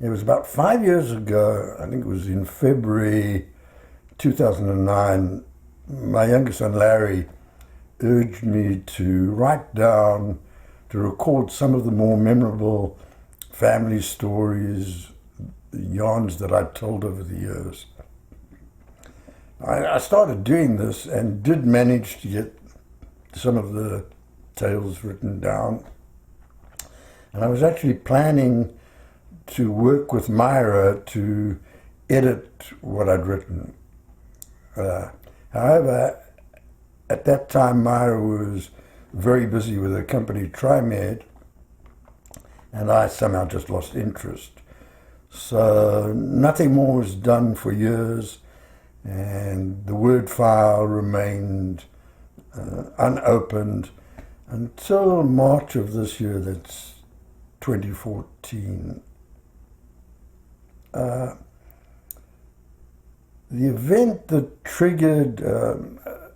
It was about 5 years ago, I think it was in February 2009, my younger son Larry urged me to write down, to record some of the more memorable family stories, yarns that I'd told over the years. I started doing this and did manage to get some of the tales written down. And I was actually planning to work with Myra to edit what I'd written. However, at that time, Myra was very busy with her company TriMed, and I somehow just lost interest. So nothing more was done for years, and the Word file remained unopened until March of this year, that's 2014. The event that triggered a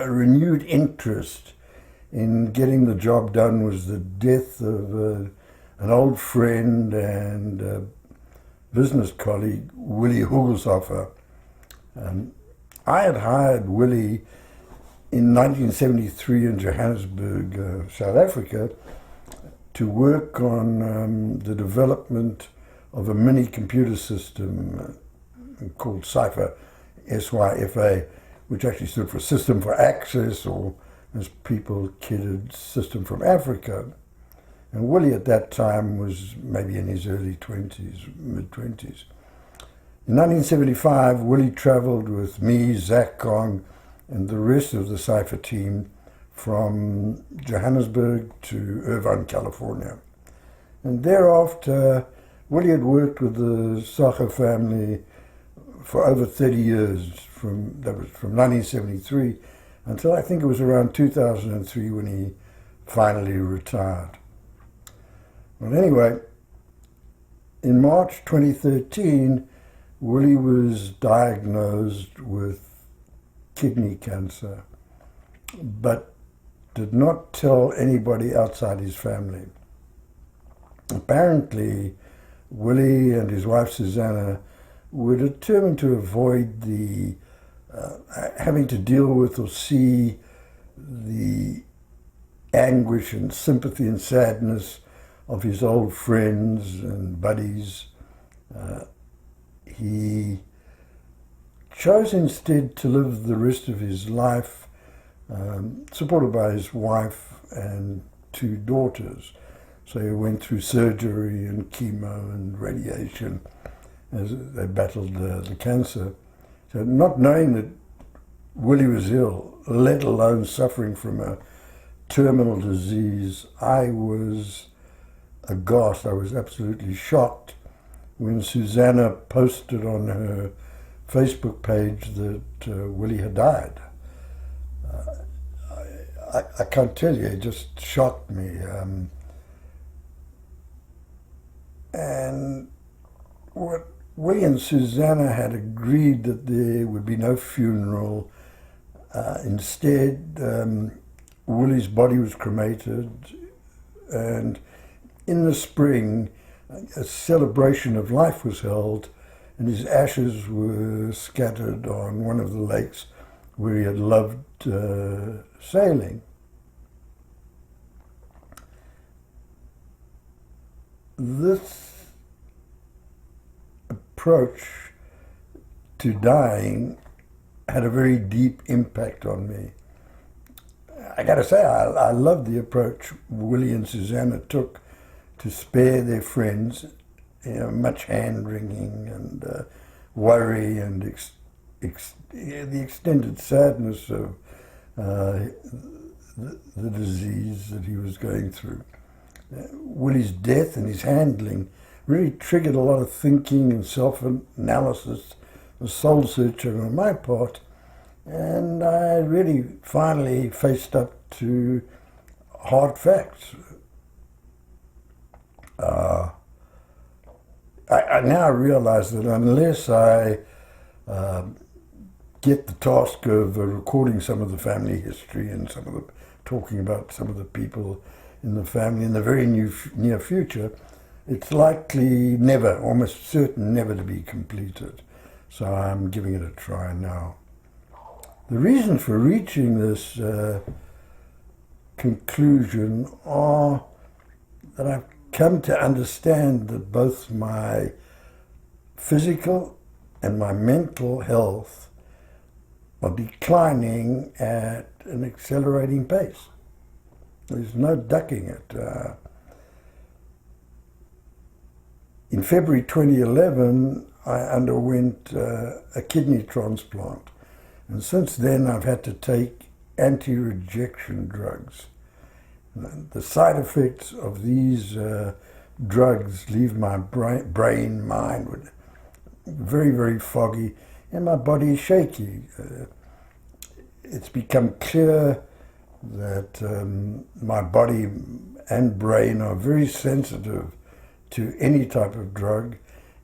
renewed interest in getting the job done was the death of an old friend and business colleague, Willie Hugelshofer. I had hired Willie in 1973 in Johannesburg, South Africa, to work on the development of a mini computer system called Cypher, SYFA, which actually stood for System for Access, or as people kidded, System from Africa. And Willie at that time was maybe in his early 20s, mid-20s. In 1975, Willie traveled with me, Zach Kong, and the rest of the Cypher team from Johannesburg to Irvine, California. And thereafter, Willie had worked with the Socher family for over 30 years, from 1973 until I think it was around 2003 when he finally retired. Well, anyway, in March 2013, Willie was diagnosed with kidney cancer, but did not tell anybody outside his family. Apparently, Willie and his wife Susanna were determined to avoid the having to deal with or see the anguish and sympathy and sadness of his old friends and buddies. He chose instead to live the rest of his life supported by his wife and two daughters. So he went through surgery and chemo and radiation as they battled the cancer. So not knowing that Willie was ill, let alone suffering from a terminal disease, I was aghast. I was absolutely shocked when Susanna posted on her Facebook page that Willie had died. I can't tell you, it just shocked me. And what Willie and Susanna had agreed that there would be no funeral. Instead, Willie's body was cremated, and in the spring, a celebration of life was held, and his ashes were scattered on one of the lakes where he had loved sailing. This approach to dying had a very deep impact on me. I gotta say, I loved the approach Willie and Susanna took to spare their friends, much hand-wringing and worry and the extended sadness of the disease that he was going through. Willie's death and his handling really triggered a lot of thinking and self-analysis, and soul-searching on my part, and I really finally faced up to hard facts. I now realize that unless I get the task of recording some of the family history and talking about some of the people in the family in the very near future, it's likely never, almost certain never to be completed. So I'm giving it a try now. The reason for reaching this conclusion are that I've come to understand that both my physical and my mental health are declining at an accelerating pace. There's no ducking it. In February 2011, I underwent a kidney transplant. And since then, I've had to take anti-rejection drugs. The side effects of these drugs leave my mind very, very foggy, and my body is shaky. It's become clear that my body and brain are very sensitive to any type of drug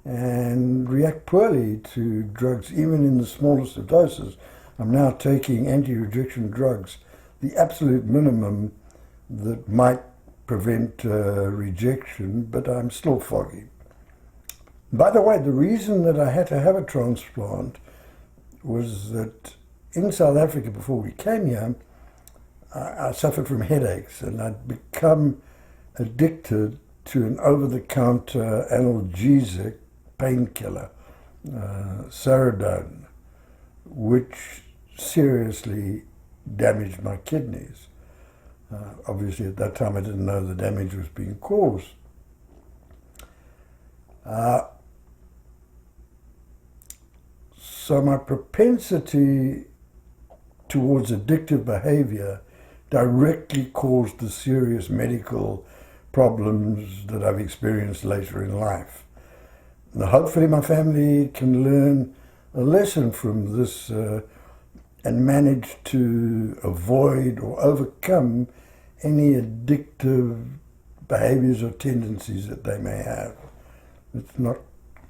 and react poorly to drugs, even in the smallest of doses. I'm now taking anti-rejection drugs, the absolute minimum that might prevent rejection, but I'm still foggy. By the way, the reason that I had to have a transplant was that in South Africa, before we came here, I suffered from headaches, and I'd become addicted to an over-the-counter analgesic painkiller, Saridone, which seriously damaged my kidneys. Obviously, at that time, I didn't know the damage was being caused. So my propensity towards addictive behavior directly caused the serious medical problems that I've experienced later in life. Now, hopefully my family can learn a lesson from this and manage to avoid or overcome any addictive behaviors or tendencies that they may have. It's not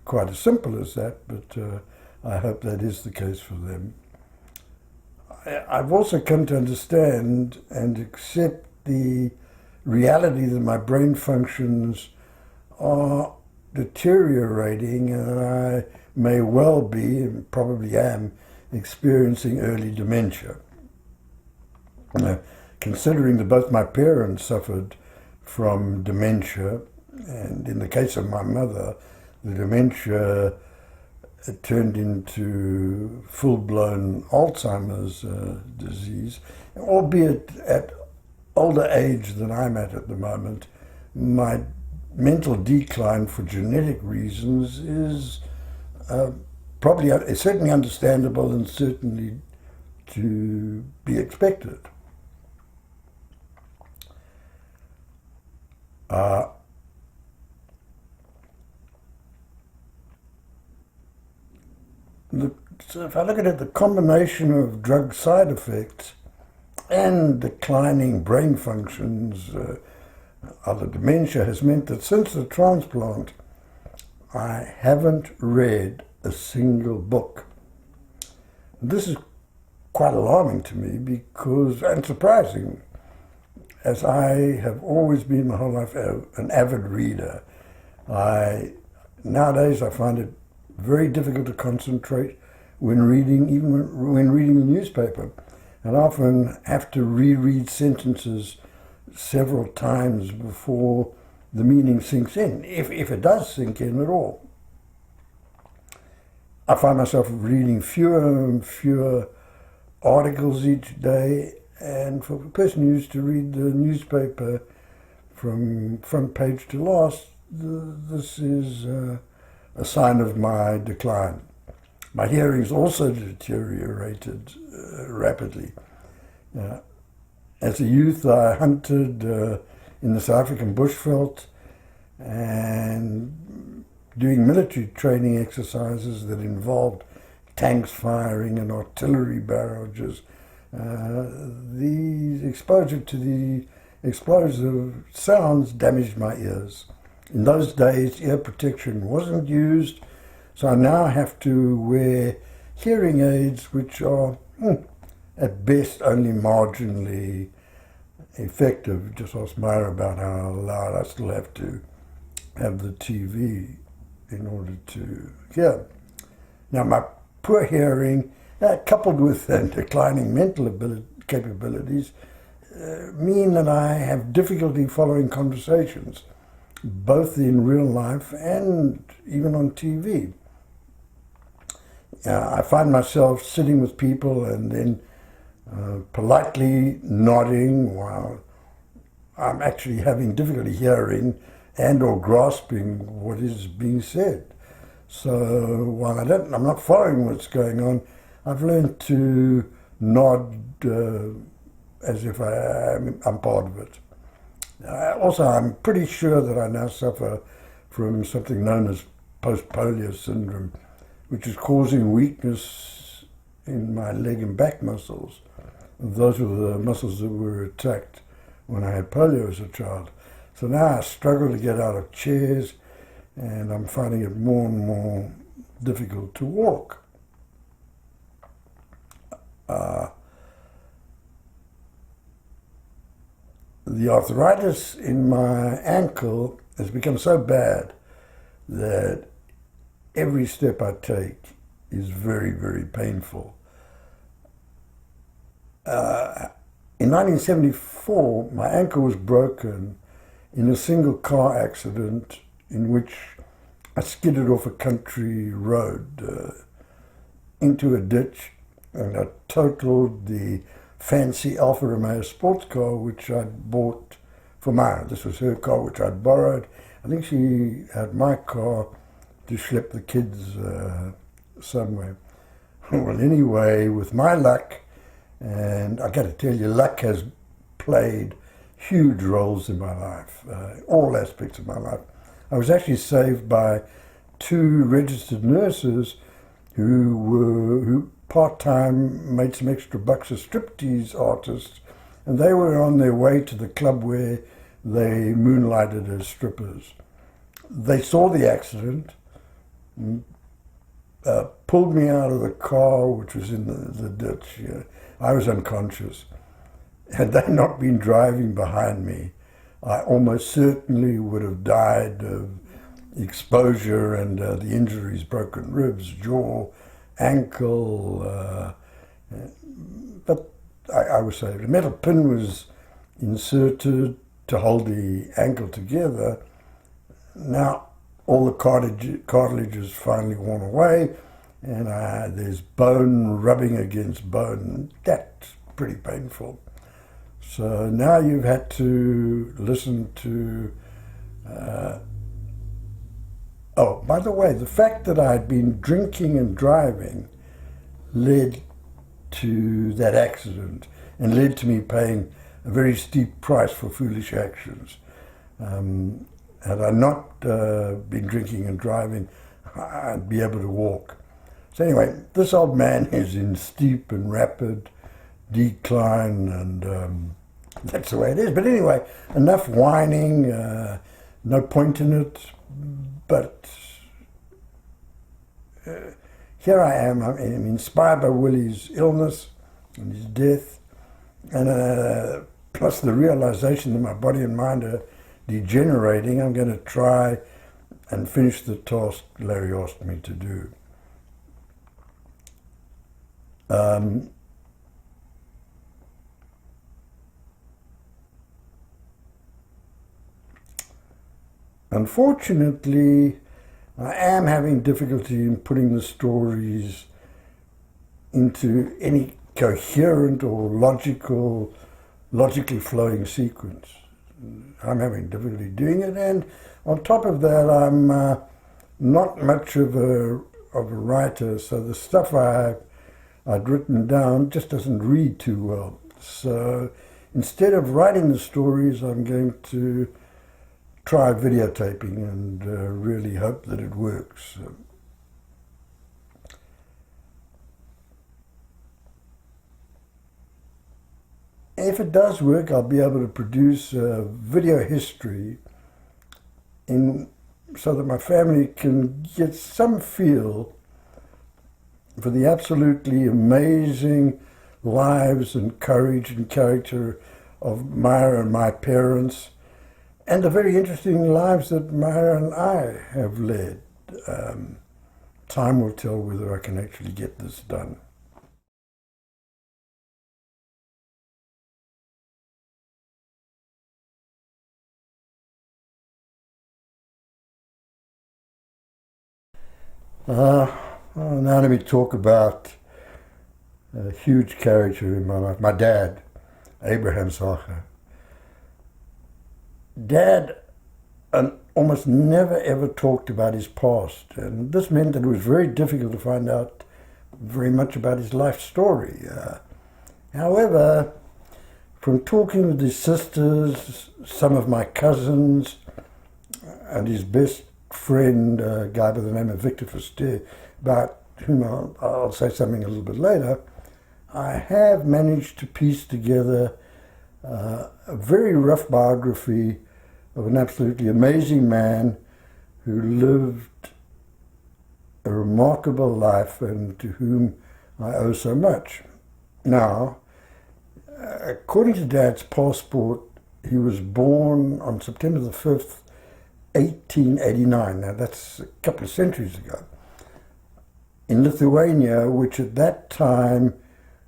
quite as simple as that, but I hope that is the case for them. I've also come to understand and accept the reality that my brain functions are deteriorating, and I may well be, and probably am, experiencing early dementia. Considering that both my parents suffered from dementia, and in the case of my mother, the dementia turned into full-blown Alzheimer's disease, albeit at older age than I'm at the moment. My mental decline for genetic reasons is certainly understandable and certainly to be expected. So if I look at it, the combination of drug side effects and declining brain functions of the dementia has meant that since the transplant, I haven't read a single book. This is quite alarming to me and surprising, as I have always been my whole life an avid reader. Nowadays I find it very difficult to concentrate when reading, even when reading the newspaper, and often have to reread sentences several times before the meaning sinks in, if it does sink in at all. I find myself reading fewer and fewer articles each day, and for a person who used to read the newspaper from front page to last, this is a sign of my decline. My hearing's also deteriorated rapidly. As a youth, I hunted in the South African bushveld and doing military training exercises that involved tanks firing and artillery barrages. The exposure to the explosive sounds damaged my ears. In those days, ear protection wasn't used, so I now have to wear hearing aids which are, at best, only marginally effective. Just ask Myra about how loud I still have to have the TV in order to hear. Now, my poor hearing, coupled with declining mental capabilities, mean that I have difficulty following conversations, both in real life and even on TV. I find myself sitting with people and then politely nodding while I'm actually having difficulty hearing and or grasping what is being said. So while I'm not following what's going on, I've learned to nod as if I'm part of it. Also, I'm pretty sure that I now suffer from something known as post-polio syndrome, which is causing weakness in my leg and back muscles. Those were the muscles that were attacked when I had polio as a child. So now I struggle to get out of chairs, and I'm finding it more and more difficult to walk. The arthritis in my ankle has become so bad that every step I take is very, very painful. In 1974, my ankle was broken in a single car accident in which I skidded off a country road into a ditch, and I totaled the fancy Alfa Romeo sports car which I'd bought for Myra. This was her car which I'd borrowed. I think she had my car to schlep the kids somewhere. Well, anyway, with my luck, and I got to tell you, luck has played huge roles in my life, all aspects of my life. I was actually saved by two registered nurses who part-time made some extra bucks as striptease artists, and they were on their way to the club where they moonlighted as strippers. They saw the accident, pulled me out of the car, which was in the ditch. I was unconscious. Had they not been driving behind me, I almost certainly would have died of exposure and the injuries, broken ribs, jaw, ankle, but I was saved. A metal pin was inserted to hold the ankle together. Now all the cartilage is finally worn away, and there's bone rubbing against bone. That's pretty painful. So now you've had to listen to oh, by the way, the fact that I'd been drinking and driving led to that accident and led to me paying a very steep price for foolish actions. Had I not been drinking and driving, I'd be able to walk. So anyway, this old man is in steep and rapid decline, and that's the way it is. But anyway, enough whining, no point in it. But here I am. I'm inspired by Willie's illness and his death, and plus the realization that my body and mind are degenerating. I'm going to try and finish the task Larry asked me to do. Unfortunately, I am having difficulty in putting the stories into any coherent or logically flowing sequence. I'm having difficulty doing it, and on top of that, I'm not much of a writer, so the stuff I'd written down just doesn't read too well. So instead of writing the stories, I'm going to try videotaping and really hope that it works. If it does work, I'll be able to produce a video history so that my family can get some feel for the absolutely amazing lives and courage and character of Myra and my parents, and the very interesting lives that Myra and I have led. Time will tell whether I can actually get this done. Now let me talk about a huge character in my life, my dad, Abraham Socher. Dad almost never ever talked about his past, and this meant that it was very difficult to find out very much about his life story. However, from talking with his sisters, some of my cousins, and his best friend, a guy by the name of Victor Verster, about whom I'll say something a little bit later, I have managed to piece together a very rough biography of an absolutely amazing man who lived a remarkable life and to whom I owe so much. Now, according to Dad's passport, he was born on September the 5th, 1889. Now, that's a couple of centuries ago, in Lithuania, which at that time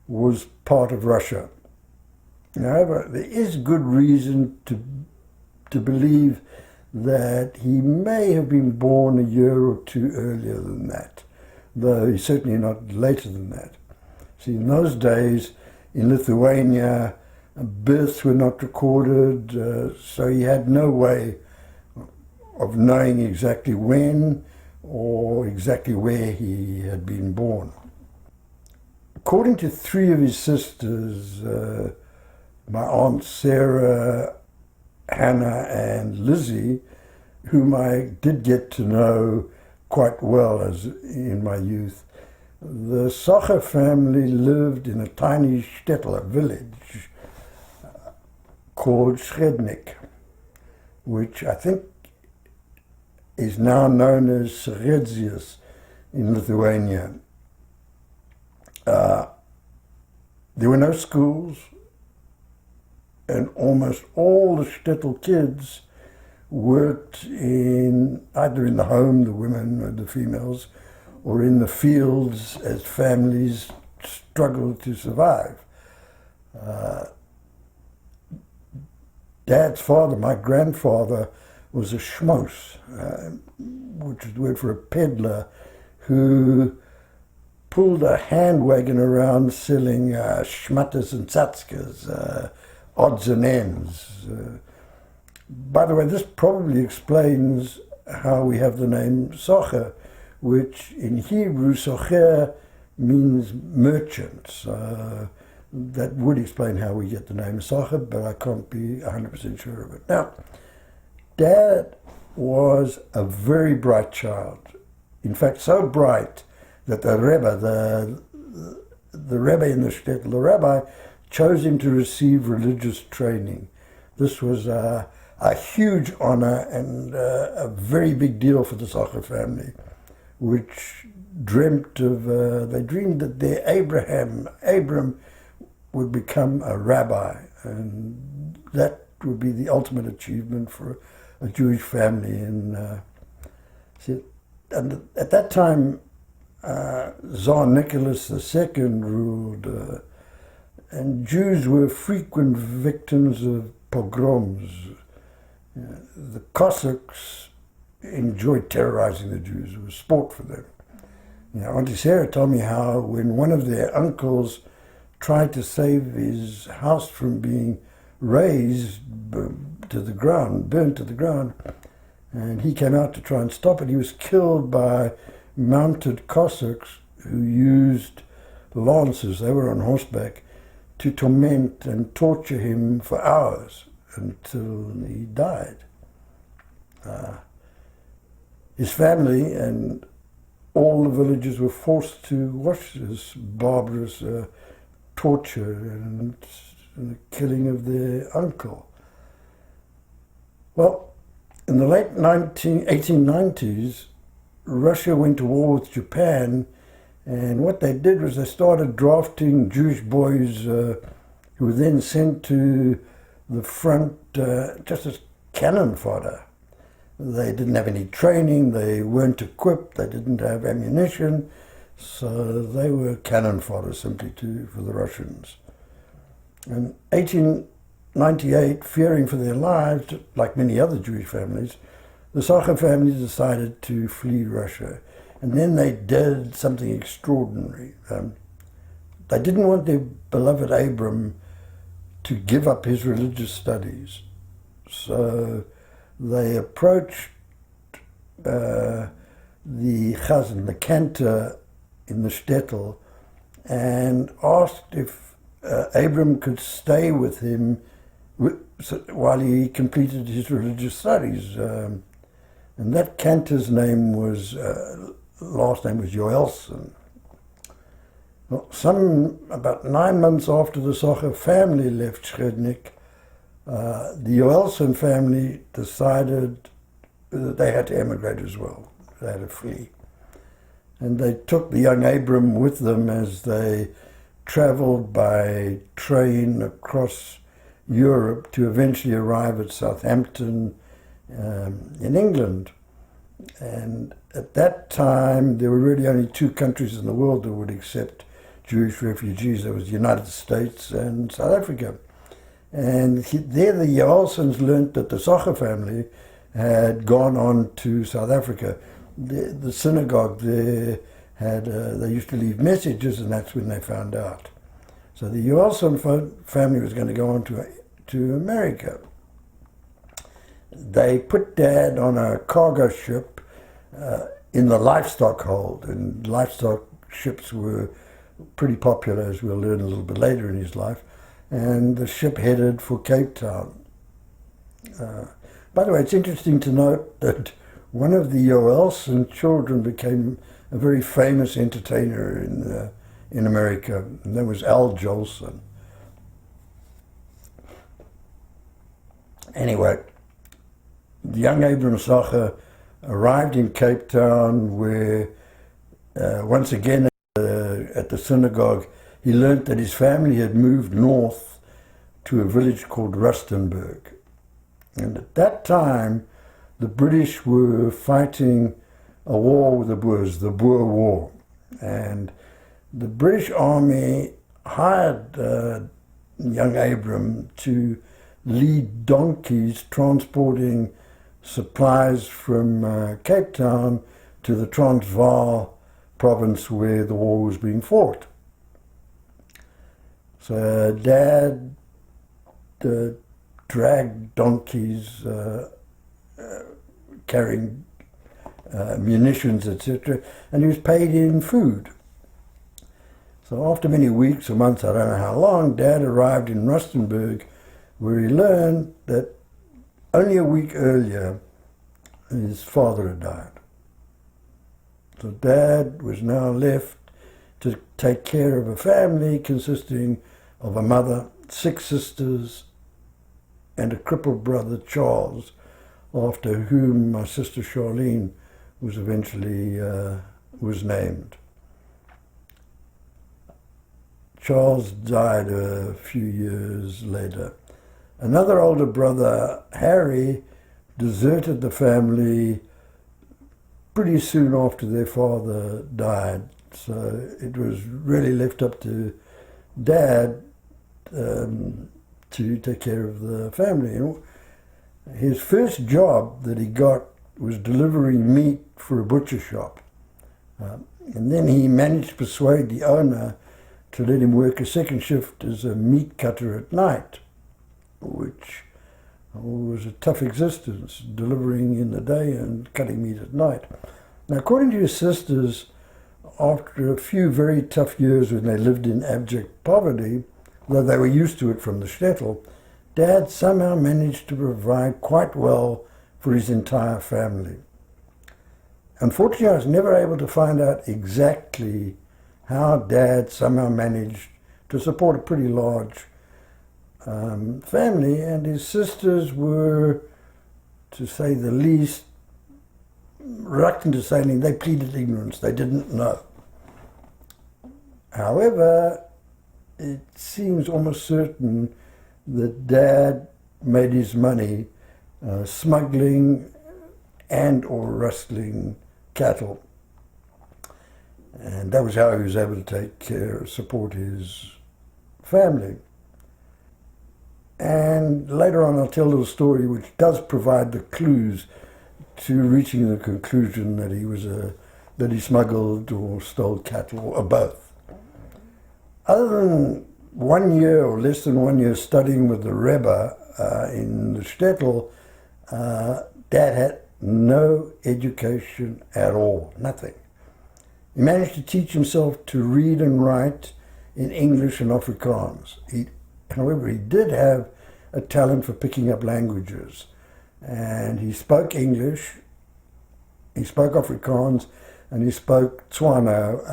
was part of Russia. However, there is good reason to believe that he may have been born a year or two earlier than that, though he's certainly not later than that. See, in those days, in Lithuania, births were not recorded, so he had no way of knowing exactly when or exactly where he had been born. According to three of his sisters, my Aunt Sarah, Hannah and Lizzie, whom I did get to know quite well as in my youth, the Socher family lived in a tiny shtetl, a village, called Schrednik, which I think is now known as Seredzius in Lithuania. There were no schools, and almost all the shtetl kids worked either in the home, the women or the females, or in the fields as families struggled to survive. Dad's father, my grandfather, was a schmoes, which is the word for a peddler, who pulled a hand wagon around selling schmatters and tsatskas, odds and ends. By the way, this probably explains how we have the name Socher, which in Hebrew, Socher means merchant. That would explain how we get the name Socher, but I can't be 100% sure of it. Now, Dad was a very bright child. In fact, so bright that the Rebbe, the Rebbe in the shtetl, the rabbi, chose him to receive religious training. This was a huge honor and a very big deal for the Socher family, which dreamt of, they dreamed that their Abram would become a rabbi, and that would be the ultimate achievement for a Jewish family. And at that time, Tsar Nicholas II ruled, and Jews were frequent victims of pogroms. The Cossacks enjoyed terrorizing the Jews. It was sport for them. Auntie Sarah told me how when one of their uncles tried to save his house from being razed to the ground, burnt to the ground, and he came out to try and stop it, he was killed by mounted Cossacks who used lances, they were on horseback, to torment and torture him for hours until he died. His family and all the villagers were forced to watch this barbarous torture and the killing of their uncle. Well, in the late 1890s, Russia went to war with Japan, and what they did was they started drafting Jewish boys who were then sent to the front just as cannon fodder. They didn't have any training, they weren't equipped, they didn't have ammunition, so they were cannon fodder simply for the Russians. In 1898, fearing for their lives, like many other Jewish families, the Socher family decided to flee Russia. And then they did something extraordinary. They didn't want their beloved Abram to give up his religious studies. So they approached the chazan, the cantor in the shtetl, and asked if Abram could stay with him while he completed his religious studies. And that cantor's name was, last name was Joelson. Well, about 9 months after the Socher family left Schrednik, the Joelson family decided that they had to emigrate as well. They had to flee. And they took the young Abram with them as they traveled by train across Europe to eventually arrive at Southampton in England. And at that time, there were really only 2 countries in the world that would accept Jewish refugees. There was the United States and South Africa. And there the Joelsons learnt that the Socher family had gone on to South Africa. The synagogue there had, they used to leave messages, and that's when they found out. So the Joelson family was going to go on to America. They put Dad on a cargo ship in the livestock hold, and livestock ships were pretty popular, as we'll learn a little bit later in his life, and the ship headed for Cape Town. By the way, it's interesting to note that one of the Joelson children became a very famous entertainer in America, and that was Al Jolson. Anyway, the young Abram Socher arrived in Cape Town, where once again at the synagogue he learnt that his family had moved north to a village called Rustenburg. And at that time the British were fighting a war with the Boers, the Boer War. And the British Army hired young Abram to lead donkeys transporting supplies from Cape Town to the Transvaal province where the war was being fought. So Dad dragged donkeys carrying munitions, etc., and he was paid in food. So after many weeks or months, I don't know how long, Dad arrived in Rustenburg, where he learned that only a week earlier his father had died. So Dad was now left to take care of a family consisting of a mother, 6 sisters, and a crippled brother, Charles, after whom my sister Charlene was eventually was named. Charles died a few years later. Another older brother, Harry, deserted the family pretty soon after their father died. So it was really left up to Dad to take care of the family. His first job that he got was delivering meat for a butcher shop. And then he managed to persuade the owner to let him work a second shift as a meat cutter at night, which was a tough existence, delivering in the day and cutting meat at night. Now, according to his sisters, after a few very tough years when they lived in abject poverty, though they were used to it from the shtetl, Dad somehow managed to provide quite well for his entire family. Unfortunately, I was never able to find out exactly how Dad somehow managed to support a pretty large family, and his sisters were, to say the least, reluctant to say anything. They pleaded ignorance. They didn't know. However, it seems almost certain that Dad made his money smuggling and or rustling cattle. And that was how he was able to take care, support his family. And later on I'll tell a little story which does provide the clues to reaching the conclusion that that he smuggled or stole cattle, or both. Other than 1 year or less than 1 year studying with the Rebbe in the shtetl, Dad had no education at all, nothing. He managed to teach himself to read and write in English and Afrikaans. However, he did have a talent for picking up languages. And he spoke English, he spoke Afrikaans, and he spoke Tswana,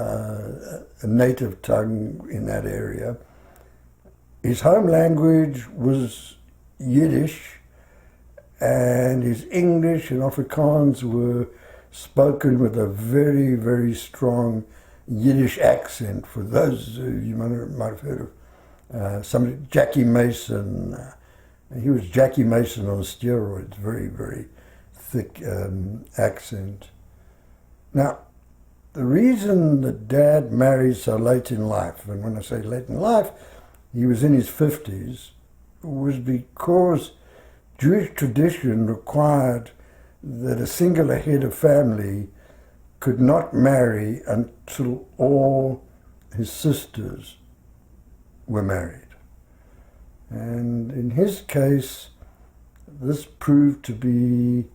a native tongue in that area. His home language was Yiddish, and his English and Afrikaans were spoken with a very, very strong Yiddish accent. For those you might have heard of Jackie Mason. He was Jackie Mason on steroids, very, very thick accent. Now, the reason that Dad married so late in life, and when I say late in life, he was in his 50s, was because Jewish tradition required that a singular head of family could not marry until all his sisters were married. And in his case, this proved to be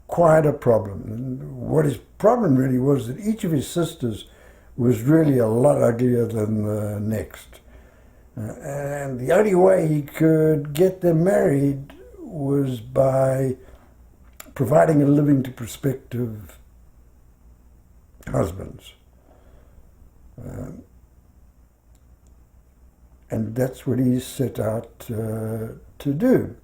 quite a problem. And what his problem really was that each of his sisters was really a lot uglier than the next. And the only way he could get them married was by providing a living to prospective husbands. And that's what he set out to do.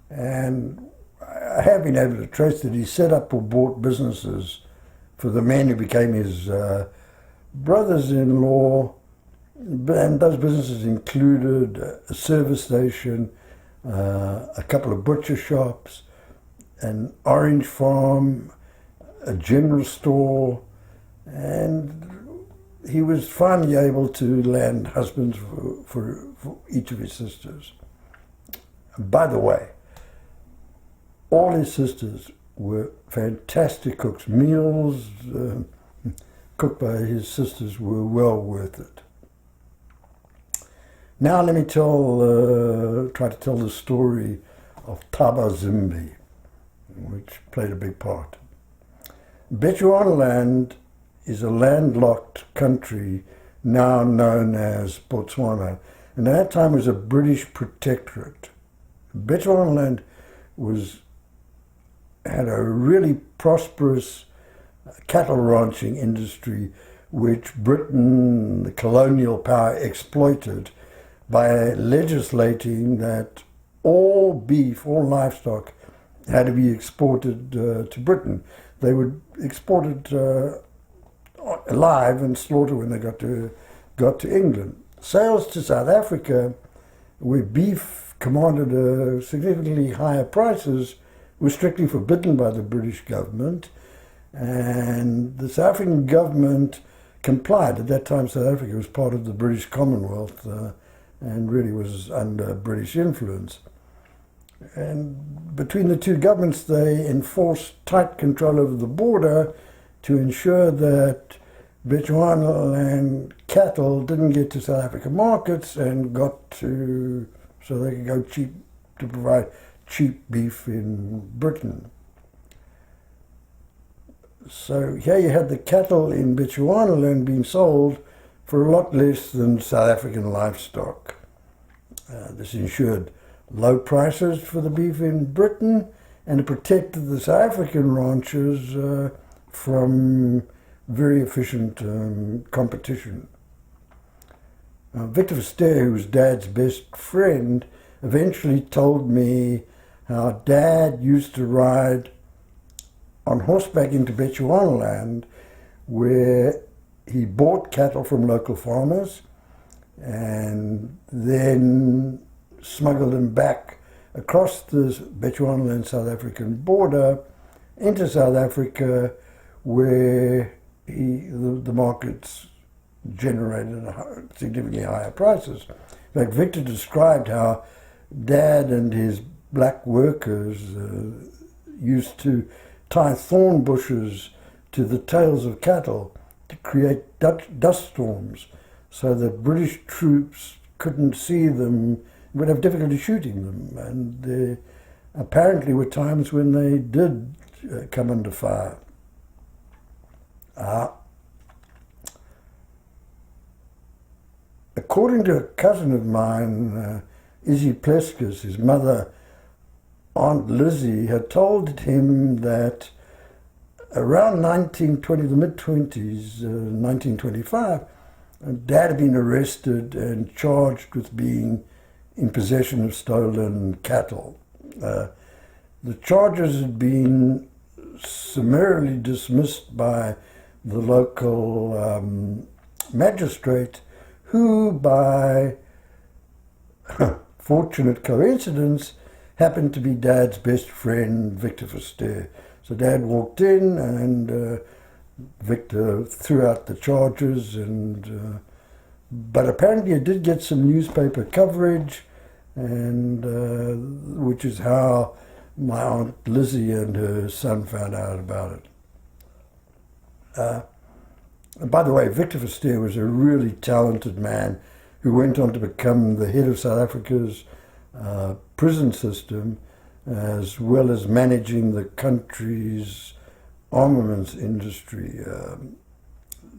And I have been able to trace that he set up or bought businesses for the men who became his brothers-in-law, and those businesses included a service station, a couple of butcher shops, an orange farm, a general store, and he was finally able to land husbands for each of his sisters. By the way, all his sisters were fantastic cooks. Meals cooked by his sisters were well worth it. Now let me try to tell the story of Thaba Zimbi, which played a big part. Bechuanaland is a landlocked country now known as Botswana, and at that time was a British protectorate. Bechuanaland had a really prosperous cattle ranching industry which Britain, the colonial power, exploited by legislating that all beef, all livestock had to be exported to Britain. They would export it alive and slaughter when they got to England. Sales to South Africa, where beef commanded significantly higher prices, were strictly forbidden by the British government, and the South African government complied. At that time, South Africa was part of the British Commonwealth and really was under British influence. And between the two governments, they enforced tight control over the border to ensure that Bechuanaland cattle didn't get to South African markets and so they could go cheap to provide cheap beef in Britain. So here you had the cattle in Bechuanaland being sold for a lot less than South African livestock. This ensured low prices for the beef in Britain, and it protected the South African ranchers from very efficient competition. Victor Verster, who was Dad's best friend, eventually told me how Dad used to ride on horseback into Bechuanaland, where he bought cattle from local farmers and then smuggled them back across the Botswana and South African border into South Africa, where the markets generated significantly higher prices. In fact, Victor described how Dad and his black workers used to tie thorn bushes to the tails of cattle to create dust storms so that British troops couldn't see them, would have difficulty shooting them. And there apparently were times when they did come under fire. According to a cousin of mine, Izzy Pleskis, his mother, Aunt Lizzie, had told him that around 1920, the mid-20s, 1925, Dad had been arrested and charged with being in possession of stolen cattle. The charges had been summarily dismissed by the local magistrate, who, by fortunate coincidence, happened to be Dad's best friend, Victor Verster. So Dad walked in and Victor threw out the charges, but apparently it did get some newspaper coverage, and which is how my Aunt Lizzie and her son found out about it. And by the way, Victor Verster was a really talented man who went on to become the head of South Africa's prison system, as well as managing the country's armaments industry.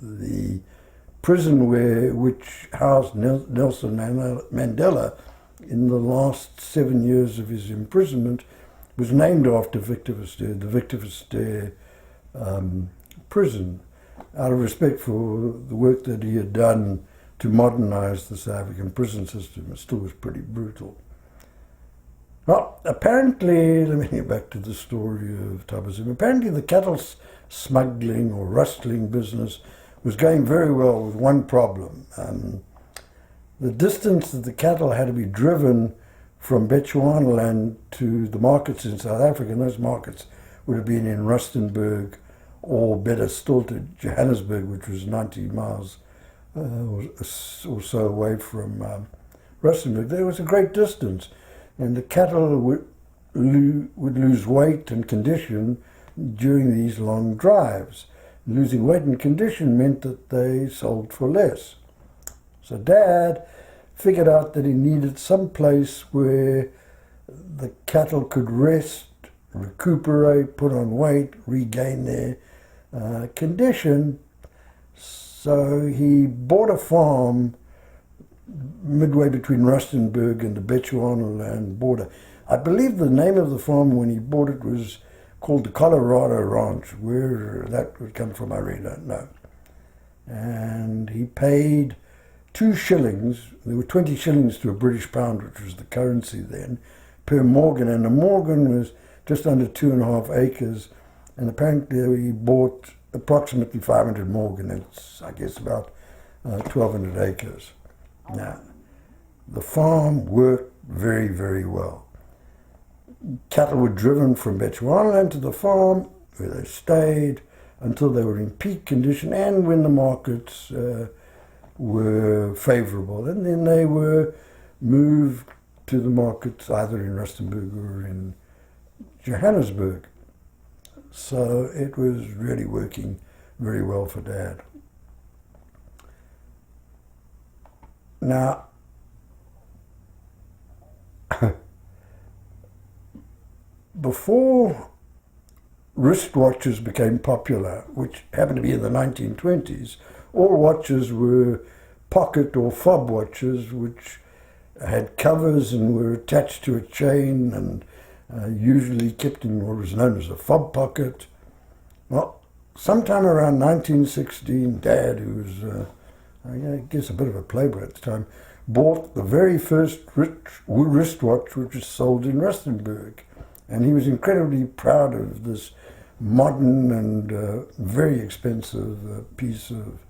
The prison which housed Nelson Mandela in the last 7 years of his imprisonment was named after Victor Verster, the Victor Verster prison, out of respect for the work that he had done to modernize the South African prison system. It still was pretty brutal. Well, apparently, let me get back to the story of Tabazimu. Apparently the cattle smuggling or rustling business was going very well, with one problem. The distance that the cattle had to be driven from Bechuanaland to the markets in South Africa, and those markets would have been in Rustenburg, or better still to Johannesburg, which was 90 miles or so away from Rustenburg. There was a great distance, and the cattle would lose weight and condition during these long drives. Losing weight and condition meant that they sold for less. So Dad figured out that he needed some place where the cattle could rest, recuperate, put on weight, regain their condition. So he bought a farm midway between Rustenburg and the Bechuanaland border. I believe the name of the farm when he bought it was called the Colorado Ranch. Where that would come from, I really don't know. And he paid 2 shillings, there were 20 shillings to a British pound, which was the currency then, per morgan, and a morgan was just under 2.5 acres, and apparently he bought approximately 500 morgan. It's, I guess, about 1,200 acres. Now, the farm worked very, very well. Cattle were driven from Bechuanaland to the farm, where they stayed until they were in peak condition and when the markets were favorable. And then they were moved to the markets either in Rustenburg or in Johannesburg. So it was really working very well for Dad. Now, before wristwatches became popular, which happened to be in the 1920s, all watches were pocket or fob watches, which had covers and were attached to a chain and usually kept in what was known as a fob pocket. Well, sometime around 1916, Dad, who was, I guess, a bit of a playboy at the time, bought the very first wristwatch which was sold in Rustenburg. And he was incredibly proud of this modern and very expensive piece of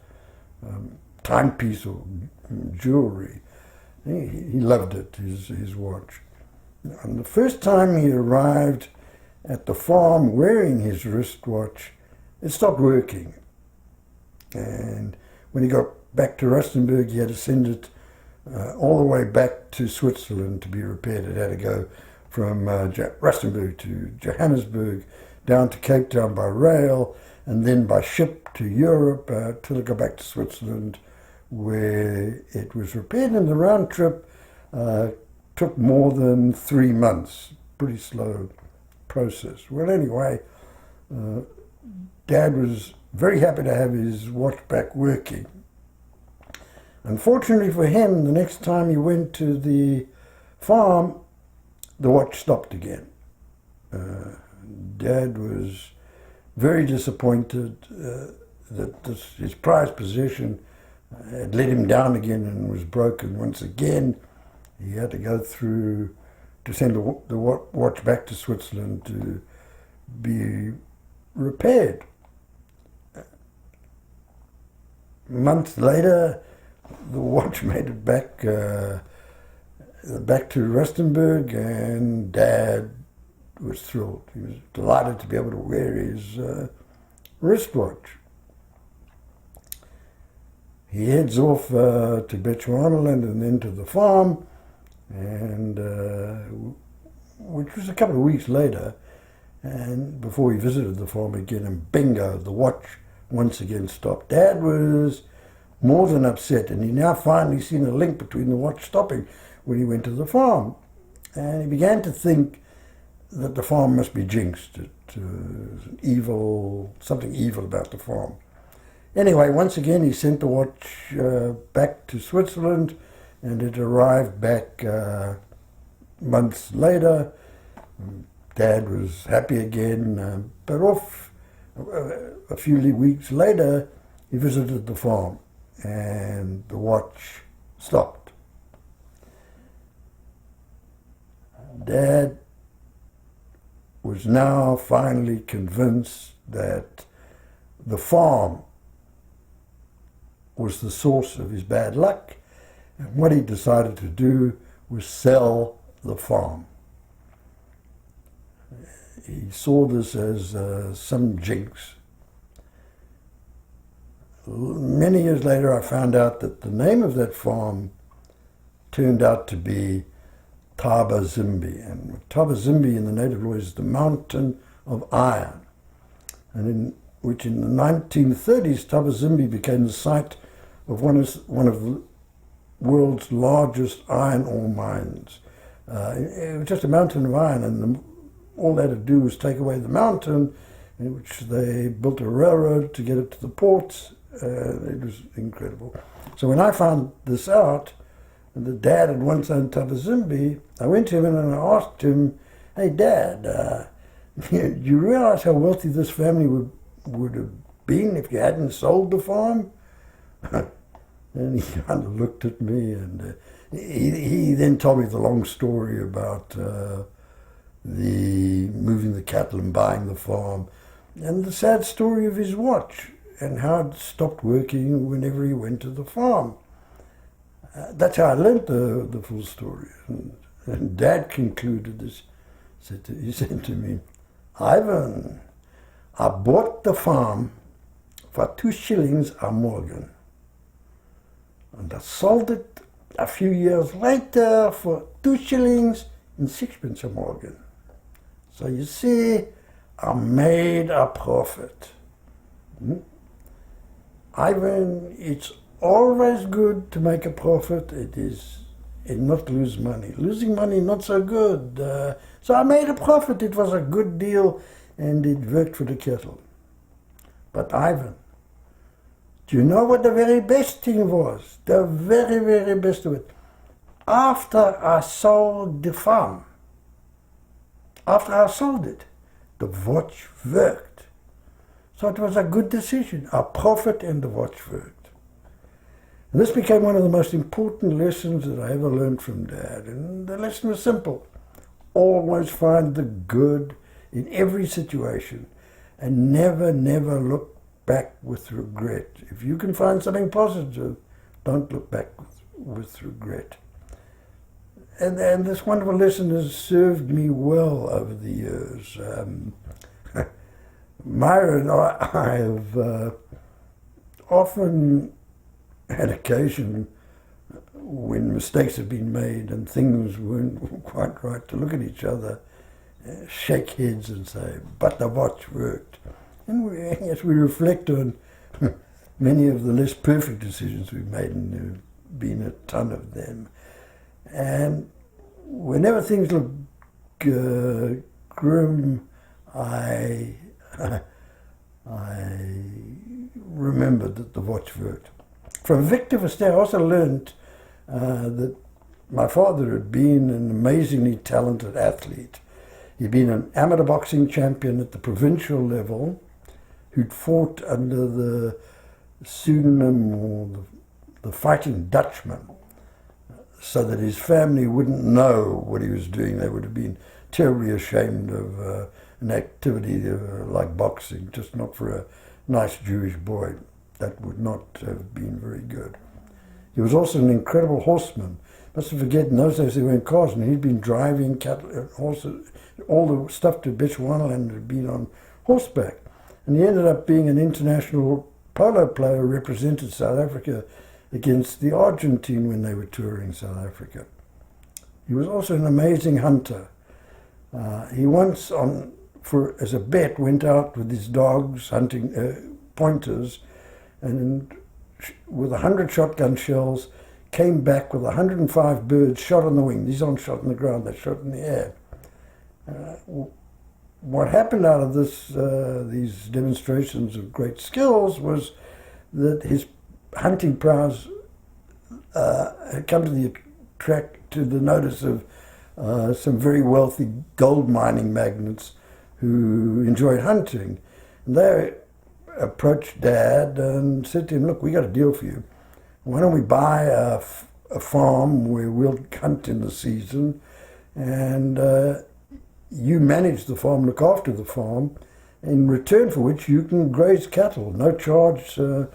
timepiece or jewelry. He loved it, his watch. And the first time he arrived at the farm wearing his wristwatch, it stopped working. And when he got back to Rustenburg, he had to send it all the way back to Switzerland to be repaired. It had to go from Rustenburg to Johannesburg, down to Cape Town by rail, and then by ship to Europe till it got back to Switzerland, where it was repaired. And the round trip took more than 3 months. Pretty slow process. Well, anyway, Dad was very happy to have his watch back working. Unfortunately for him, the next time he went to the farm, the watch stopped again. Dad was very disappointed that his prized possession had let him down again and was broken once again. He had to go through to send the watch back to Switzerland to be repaired. Months later, the watch made it back to Rustenburg, and Dad was thrilled. He was delighted to be able to wear his wristwatch. He heads off to Bechuanaland and then to the farm, and which was a couple of weeks later, and before he visited the farm again, and bingo, the watch once again stopped. Dad was more than upset, and he now finally seen a link between the watch stopping when he went to the farm. And he began to think that the farm must be jinxed. Something evil about the farm. Anyway, once again, he sent the watch back to Switzerland, and it arrived back months later. Dad was happy again, but a few weeks later, he visited the farm, and the watch stopped. Dad was now finally convinced that the farm was the source of his bad luck, and what he decided to do was sell the farm. He saw this as some jinx. Many years later, I found out that the name of that farm turned out to be Thabazimbi, and Thabazimbi in the native law is the mountain of iron, and in the 1930s, Thabazimbi became the site of one of the world's largest iron ore mines. It was just a mountain of iron, and all they had to do was take away the mountain, in which they built a railroad to get it to the ports. It was incredible. So when I found this out, and the Dad had once owned Thabazimbi, I went to him and I asked him, "Hey Dad, do you realize how wealthy this family would have been if you hadn't sold the farm?" And he kind of looked at me, and he then told me the long story about the moving the cattle and buying the farm, and the sad story of his watch and how it stopped working whenever he went to the farm. That's how I learned the full story. And Dad concluded this. He said to me, "Ivan, I bought the farm for 2 shillings a morgen. And I sold it a few years later for 2 shillings and 6pence a morgen. So you see, I made a profit." Ivan, it's always good to make a profit. It is, and not lose money. Losing money, not so good. So I made a profit. It was a good deal, and it worked for the cattle. But Ivan, do you know what the very best thing was? The very, very best of it. After I sold the farm, after I sold it, the watch worked. So it was a good decision, a profit, and the watch worked. And this became one of the most important lessons that I ever learned from Dad. And the lesson was simple. Always find the good in every situation, and never, never look back with regret. If you can find something positive, don't look back with regret. and this wonderful lesson has served me well over the years. Myra and I have often had occasion when mistakes have been made and things weren't quite right to look at each other, shake heads and say, but the watch worked. And as we reflect on many of the less perfect decisions we've made, and there have been a ton of them, and whenever things look grim, I remembered that the watch worked. From Victor Verster, I also learned that my father had been an amazingly talented athlete. He'd been an amateur boxing champion at the provincial level, who'd fought under the pseudonym or the Fighting Dutchman, so that his family wouldn't know what he was doing. They would have been terribly ashamed of an activity like boxing, just not for a nice Jewish boy. That would not have been very good. He was also an incredible horseman. Mustn't forget, in those days there weren't cars, and he'd been driving cattle, horses, all the stuff to Bechuanaland and had been on horseback. And he ended up being an international polo player, represented South Africa against the Argentine when they were touring South Africa. He was also an amazing hunter. He once, as a bet, went out with his dogs hunting pointers, and with 100 shotgun shells, came back with 105 birds shot on the wing. These aren't shot on the ground, they're shot in the air. What happened out of these demonstrations of great skills was that his hunting prowess had come to the notice of some very wealthy gold mining magnates who enjoyed hunting. And they approached Dad and said to him, look, we got a deal for you. Why don't we buy a farm where we'll hunt in the season, and you manage the farm, look after the farm, in return for which you can graze cattle, no charge to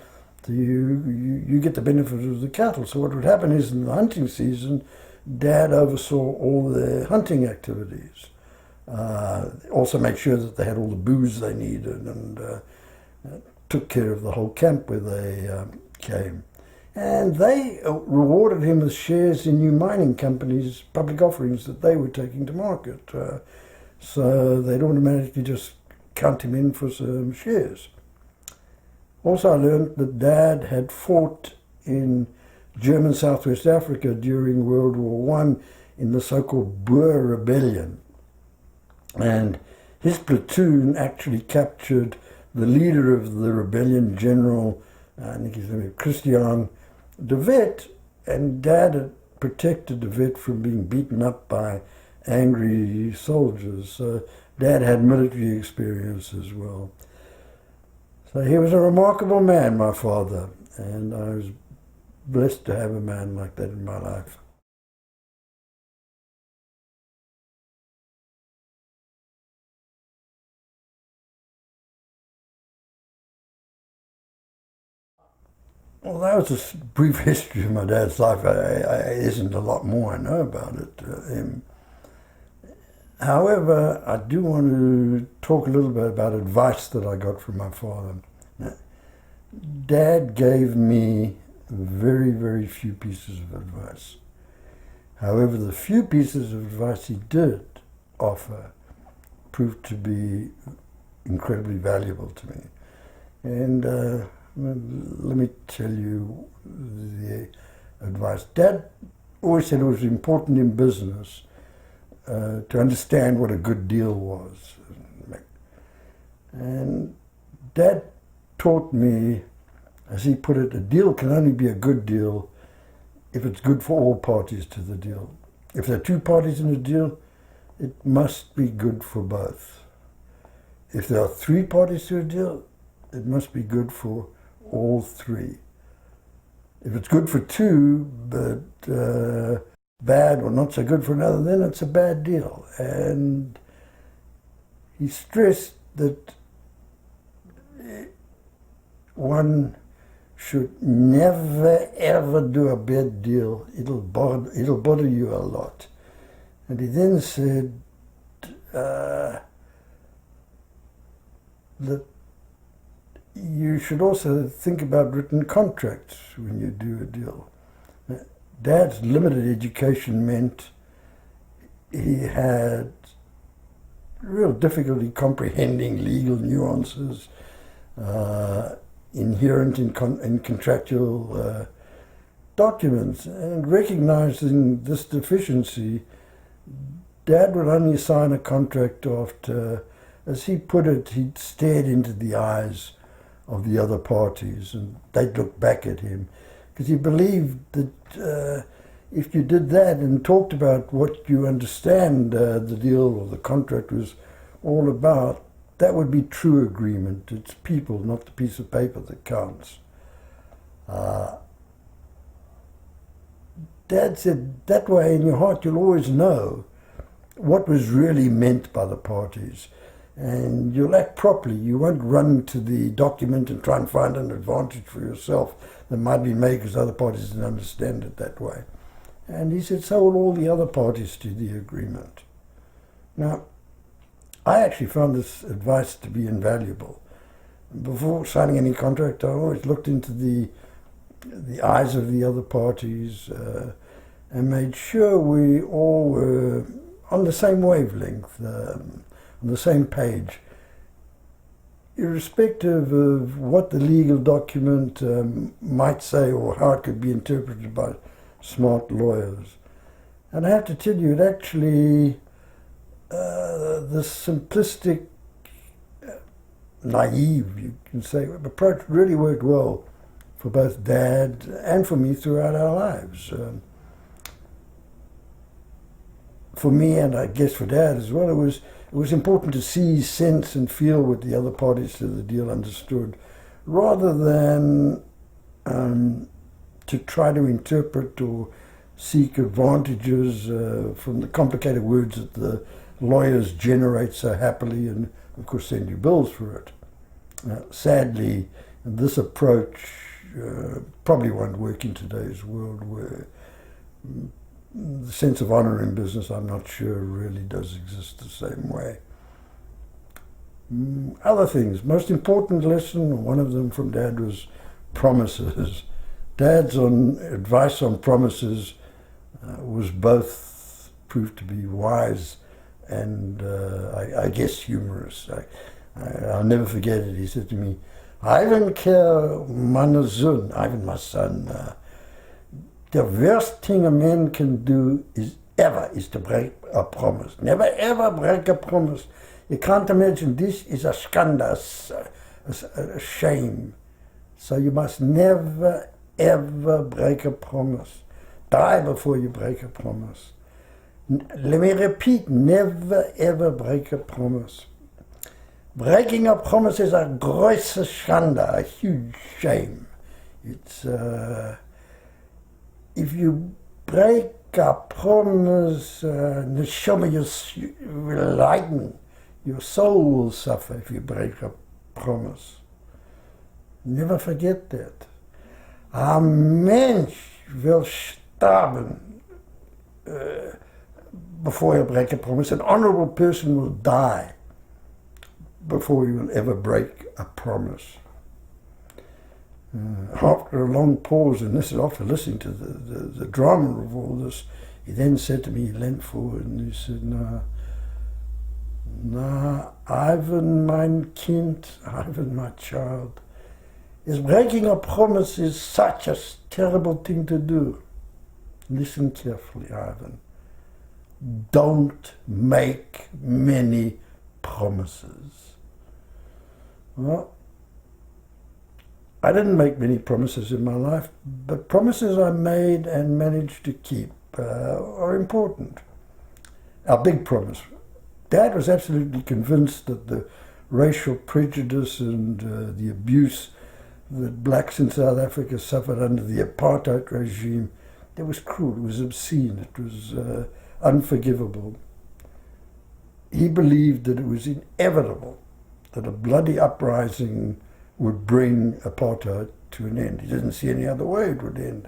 you. You get the benefit of the cattle. So what would happen is, in the hunting season, Dad oversaw all their hunting activities. Also made sure that they had all the booze they needed, and took care of the whole camp where they came. And they rewarded him with shares in new mining companies, public offerings that they were taking to market. So they'd automatically just count him in for some shares. Also, I learned that Dad had fought in German Southwest Africa during World War I in the so-called Boer Rebellion. And his platoon actually captured the leader of the rebellion, General, I think his name was Christian de Wet, and Dad had protected de Wet from being beaten up by angry soldiers. So Dad had military experience as well. So he was a remarkable man, my father, and I was blessed to have a man like that in my life. Well, that was a brief history of my dad's life. There isn't a lot more I know about it. However, I do want to talk a little bit about advice that I got from my father. Now, Dad gave me very, very few pieces of advice. However, the few pieces of advice he did offer proved to be incredibly valuable to me. And let me tell you the advice. Dad always said it was important in business to understand what a good deal was. And Dad taught me, as he put it, a deal can only be a good deal if it's good for all parties to the deal. If there are two parties in a deal, it must be good for both. If there are three parties to a deal, it must be good for all three. If it's good for two, but bad or not so good for another, then it's a bad deal. And he stressed that one should never ever do a bad deal. It'll bother you a lot. And he then said that you should also think about written contracts when you do a deal. Dad's limited education meant he had real difficulty comprehending legal nuances inherent in contractual documents, and recognizing this deficiency, Dad would only sign a contract after, as he put it, he'd stared into the eyes of the other parties and they'd look back at him, because he believed that if you did that and talked about what you understand the deal or the contract was all about, that would be true agreement. It's people, not the piece of paper, that counts. Dad said, that way in your heart you'll always know what was really meant by the parties, and you'll act properly. You won't run to the document and try and find an advantage for yourself that might be made because other parties didn't understand it that way. And he said, so will all the other parties to the agreement. Now, I actually found this advice to be invaluable. Before signing any contract, I always looked into the eyes of the other parties and made sure we all were on the same wavelength, on the same page, irrespective of what the legal document might say or how it could be interpreted by smart lawyers. And I have to tell you, it actually, the simplistic, naive, you can say, approach really worked well for both Dad and for me throughout our lives. For me, and I guess for Dad as well, it was important to see, sense and feel what the other parties to the deal understood, rather than to try to interpret or seek advantages from the complicated words that the lawyers generate so happily and, of course, send you bills for it. Sadly, this approach probably won't work in today's world, where the sense of honor in business, I'm not sure, really does exist the same way. Other things, most important lesson, one of them from Dad, was promises. Dad's advice on promises was both proved to be wise and I guess humorous. I'll never forget it. He said to me, Ivan, Ivan, my son, the worst thing a man can do is to break a promise. Never ever break a promise. You can't imagine, this is a skanda, a shame. So you must never ever break a promise. Die before you break a promise. Let me repeat, never ever break a promise. Breaking a promise is a große Schande, a huge shame. It's if you break a promise, neshama, you will leiden. Your soul will suffer if you break a promise. Never forget that. A Mensch will sterben before he'll break a promise. An honorable person will die before he will ever break a promise. After a long pause, and this is after listening to the drama of all this, he then said to me, he leant forward and he said, "Na, Ivan, mein Kind, Ivan, my child, is breaking a promise is such a terrible thing to do. Listen carefully, Ivan. Don't make many promises." Well, I didn't make many promises in my life, but promises I made and managed to keep are important. Our big promise. Dad was absolutely convinced that the racial prejudice and the abuse that blacks in South Africa suffered under the apartheid regime, it was cruel, it was obscene, it was unforgivable. He believed that it was inevitable that a bloody uprising would bring apartheid to an end. He didn't see any other way it would end.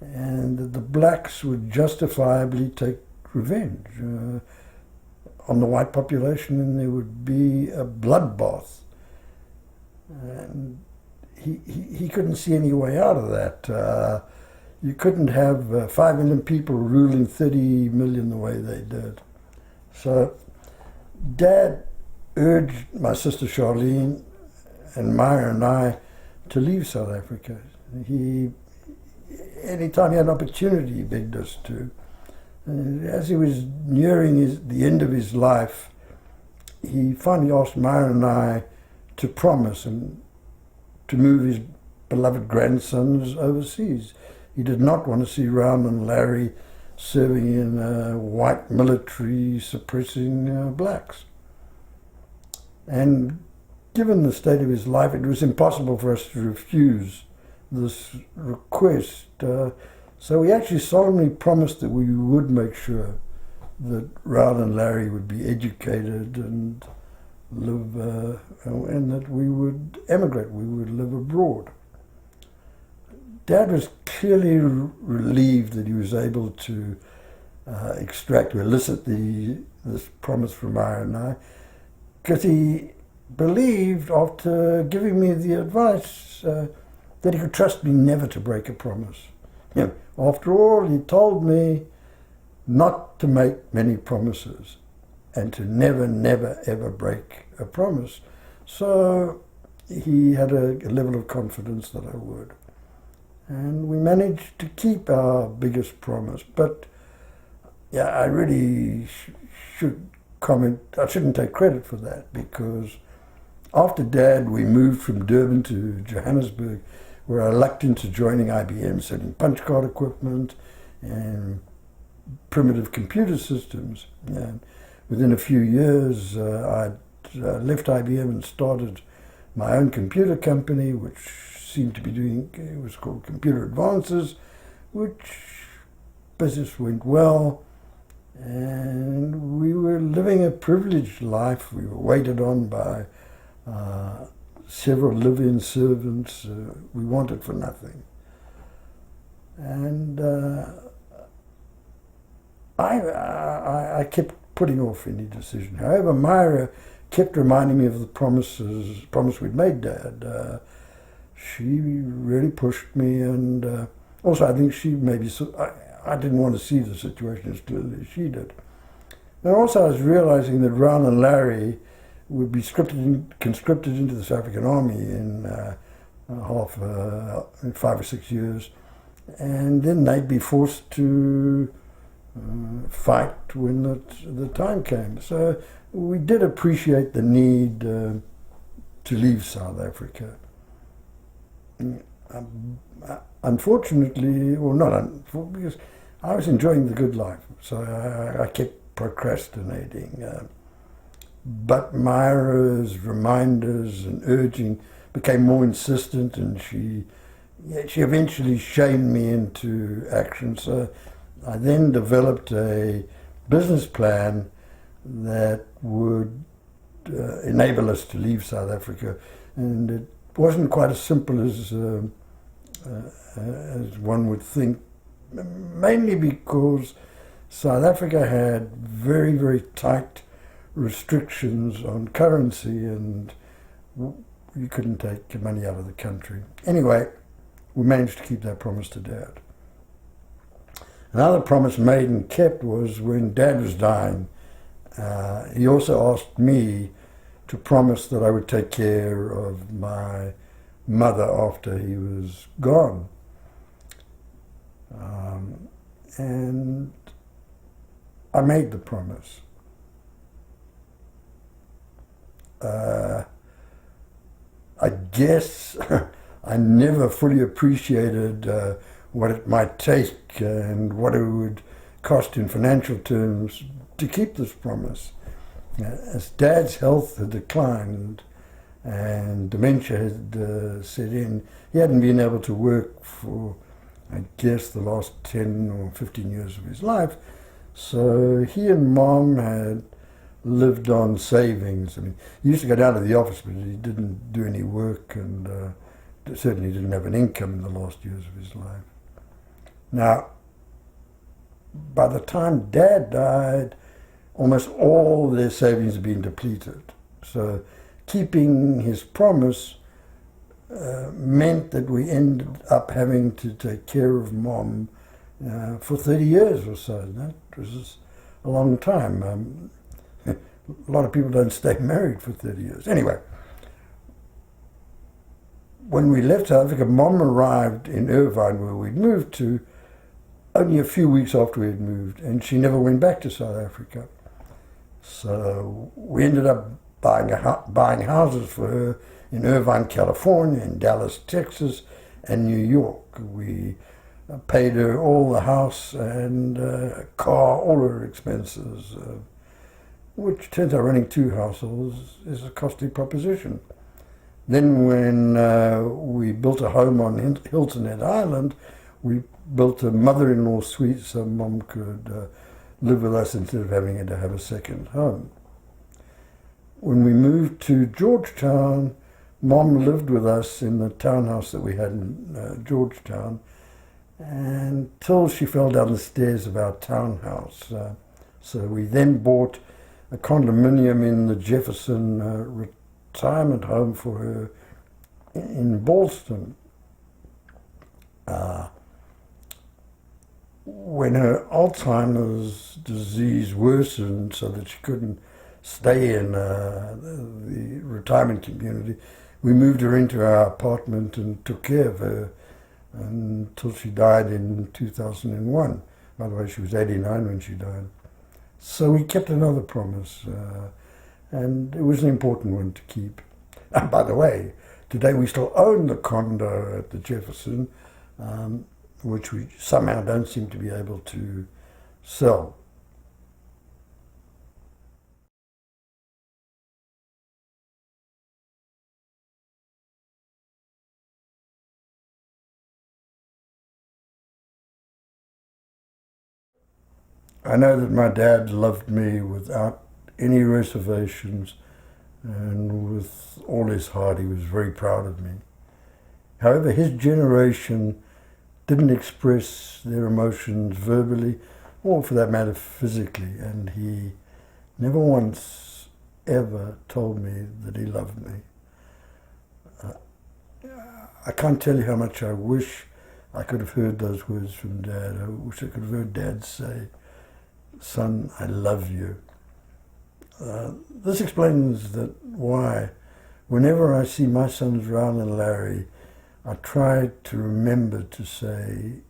And that the blacks would justifiably take revenge on the white population, and there would be a bloodbath. And he couldn't see any way out of that. You couldn't have 5 million people ruling 30 million the way they did. So Dad urged my sister Charlene and Myra and I to leave South Africa. Anytime he had an opportunity, he begged us to. As he was nearing the end of his life, he finally asked Myra and I to promise and to move his beloved grandsons overseas. He did not want to see Round and Larry serving in a white military suppressing blacks. And given the state of his life, it was impossible for us to refuse this request. So we actually solemnly promised that we would make sure that Round and Larry would be educated and live, and that we would emigrate, we would live abroad. Dad was clearly relieved that he was able to elicit this promise from Myra and I, because he believed, after giving me the advice, that he could trust me never to break a promise. You know, after all, he told me not to make many promises and to never, never, ever break a promise. So he had a level of confidence that I would. And we managed to keep our biggest promise. But yeah, I really should comment, I shouldn't take credit for that, because after Dad, we moved from Durban to Johannesburg, where I lucked into joining IBM, selling punch card equipment and primitive computer systems. And within a few years, I left IBM and started my own computer company, which seemed to be doing, it was called Computer Advances, which business went well. And we were living a privileged life. We were waited on by several live-in servants. We wanted for nothing. And I kept putting off any decision. However, Myra kept reminding me of the promise we'd made Dad. She really pushed me, and also I think she maybe, I didn't want to see the situation as clearly as she did. And also I was realizing that Round and Larry would be conscripted into the South African Army in in 5 or 6 years, and then they'd be forced to fight when the time came. So we did appreciate the need to leave South Africa. Unfortunately, or not unfortunately, because I was enjoying the good life, so I kept procrastinating. But Myra's reminders and urging became more insistent, and she eventually shamed me into action. So I then developed a business plan that would enable us to leave South Africa, and it wasn't quite as simple as one would think, mainly because South Africa had very, very tight restrictions on currency, and you couldn't take money out of the country. Anyway, we managed to keep that promise to Dad. Another promise made and kept was when Dad was dying. He also asked me to promise that I would take care of my mother after he was gone. And I made the promise. I guess I never fully appreciated what it might take and what it would cost in financial terms to keep this promise. As Dad's health had declined and dementia had set in, he hadn't been able to work for, I guess, the last 10 or 15 years of his life. So he and Mom had lived on savings. I mean, he used to go down to the office, but he didn't do any work, and certainly didn't have an income in the last years of his life. Now, by the time Dad died, almost all their savings had been depleted. So keeping his promise meant that we ended up having to take care of Mom for 30 years or so. That was a long time. A lot of people don't stay married for 30 years. Anyway, when we left South Africa, Mom arrived in Irvine, where we'd moved to, only a few weeks after we had moved, and she never went back to South Africa. So we ended up buying houses for her in Irvine, California, in Dallas, Texas, and New York. We paid her all the house and car, all her expenses, which turns out running two households is a costly proposition. Then when we built a home on Hilton Head Island, we built a mother-in-law suite so Mom could live with us instead of having to have a second home. When we moved to Georgetown, Mom lived with us in the townhouse that we had in Georgetown until she fell down the stairs of our townhouse. So we then bought a condominium in the Jefferson retirement home for her in Ballston. When her Alzheimer's disease worsened so that she couldn't stay in the retirement community, we moved her into our apartment and took care of her until she died in 2001. By the way, she was 89 when she died. So we kept another promise, and it was an important one to keep. And by the way, today we still own the condo at the Jefferson, which we somehow don't seem to be able to sell. I know that my dad loved me without any reservations and with all his heart. He was very proud of me. However, his generation didn't express their emotions verbally or, for that matter, physically, and he never once ever told me that he loved me. I can't tell you how much I wish I could have heard those words from Dad. I wish I could have heard Dad say, "Son, I love you." This explains that why, whenever I see my sons Raoul and Larry, I try to remember to say,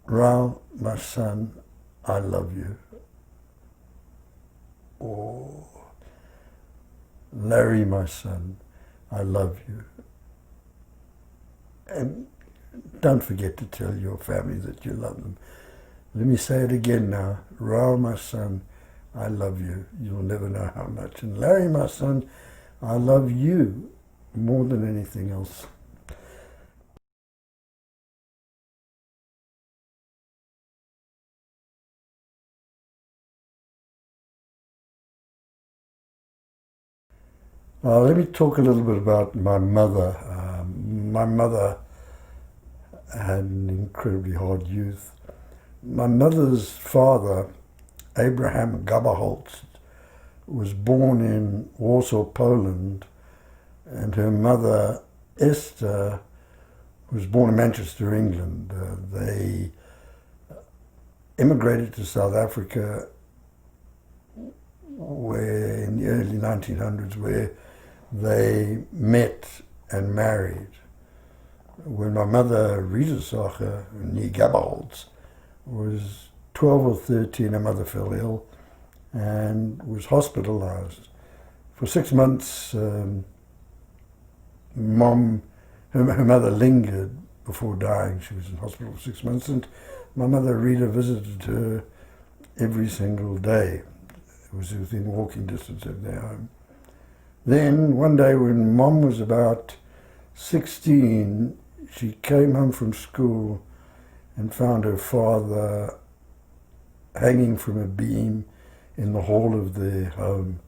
"Raoul, my son, I love you." Or, "Larry, my son, I love you." And don't forget to tell your family that you love them. Let me say it again now. Raoul, my son, I love you. You'll never know how much. And Larry, my son, I love you more than anything else. Let me talk a little bit about my mother. My mother had an incredibly hard youth. My mother's father, Abraham Gabaholz, was born in Warsaw, Poland, and her mother, Esther, was born in Manchester, England. They immigrated to South Africa where in the early 1900s, where they met and married. When my mother, Rita Socher, nee Gabaholz, was 12 or 13, her mother fell ill and was hospitalized. For 6 months, her mother lingered before dying. She was in hospital for 6 months, and my mother, Rita, visited her every single day. It was within walking distance of their home. Then, one day when Mom was about 16, she came home from school and found her father hanging from a beam in the hall of their home,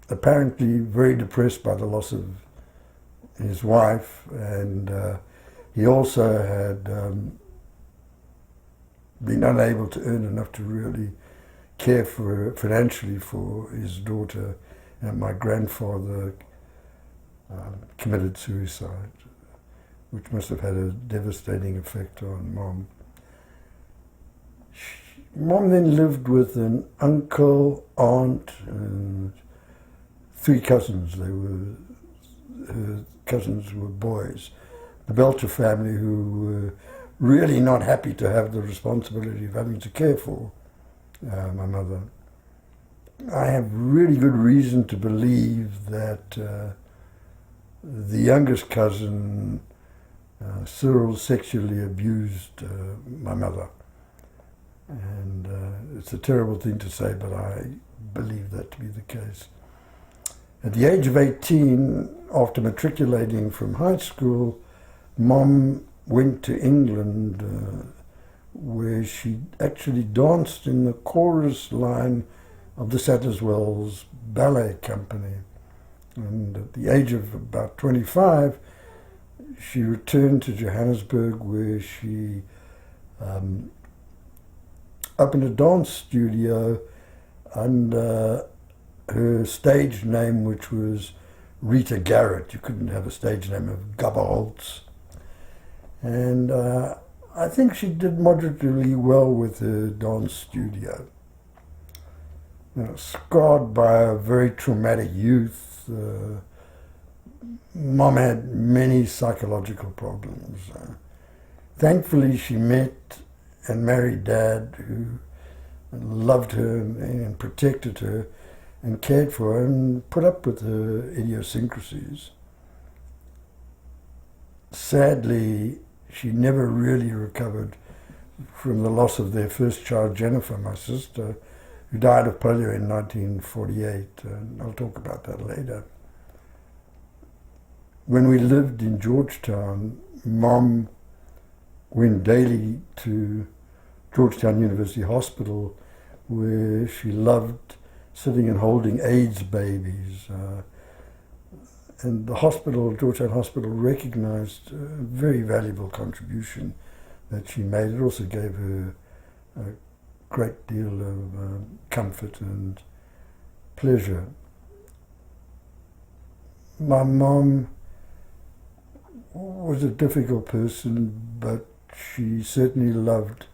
apparently very depressed by the loss of his wife, and He also had been unable to earn enough to really care for financially for his daughter, and my grandfather committed suicide, which must have had a devastating effect on Mom. Mom then lived with an uncle, aunt, and 3 cousins. Her cousins were boys. The Belcher family, who were really not happy to have the responsibility of having to care for my mother. I have really good reason to believe that the youngest cousin, Cyril, sexually abused my mother. And it's a terrible thing to say, but I believe that to be the case. At the age of 18, after matriculating from high school, Mom went to England, where she actually danced in the chorus line of the Sadler's Wells Ballet Company. And at the age of about 25, she returned to Johannesburg, where she opened a dance studio under her stage name, which was Rita Garrett. You couldn't have a stage name of Gabberholz. And I think she did moderately well with her dance studio. You know, scarred by a very traumatic youth, Mom had many psychological problems. Thankfully, she met and married Dad, who loved her and protected her and cared for her and put up with her idiosyncrasies. Sadly, she never really recovered from the loss of their first child, Jennifer, my sister, who died of polio in 1948, and I'll talk about that later. When we lived in Georgetown, Mom went daily to Georgetown University Hospital, where she loved sitting and holding AIDS babies. And the hospital, Georgetown Hospital, recognized a very valuable contribution that she made. It also gave her a great deal of comfort and pleasure. My mom was a difficult person, but she certainly loved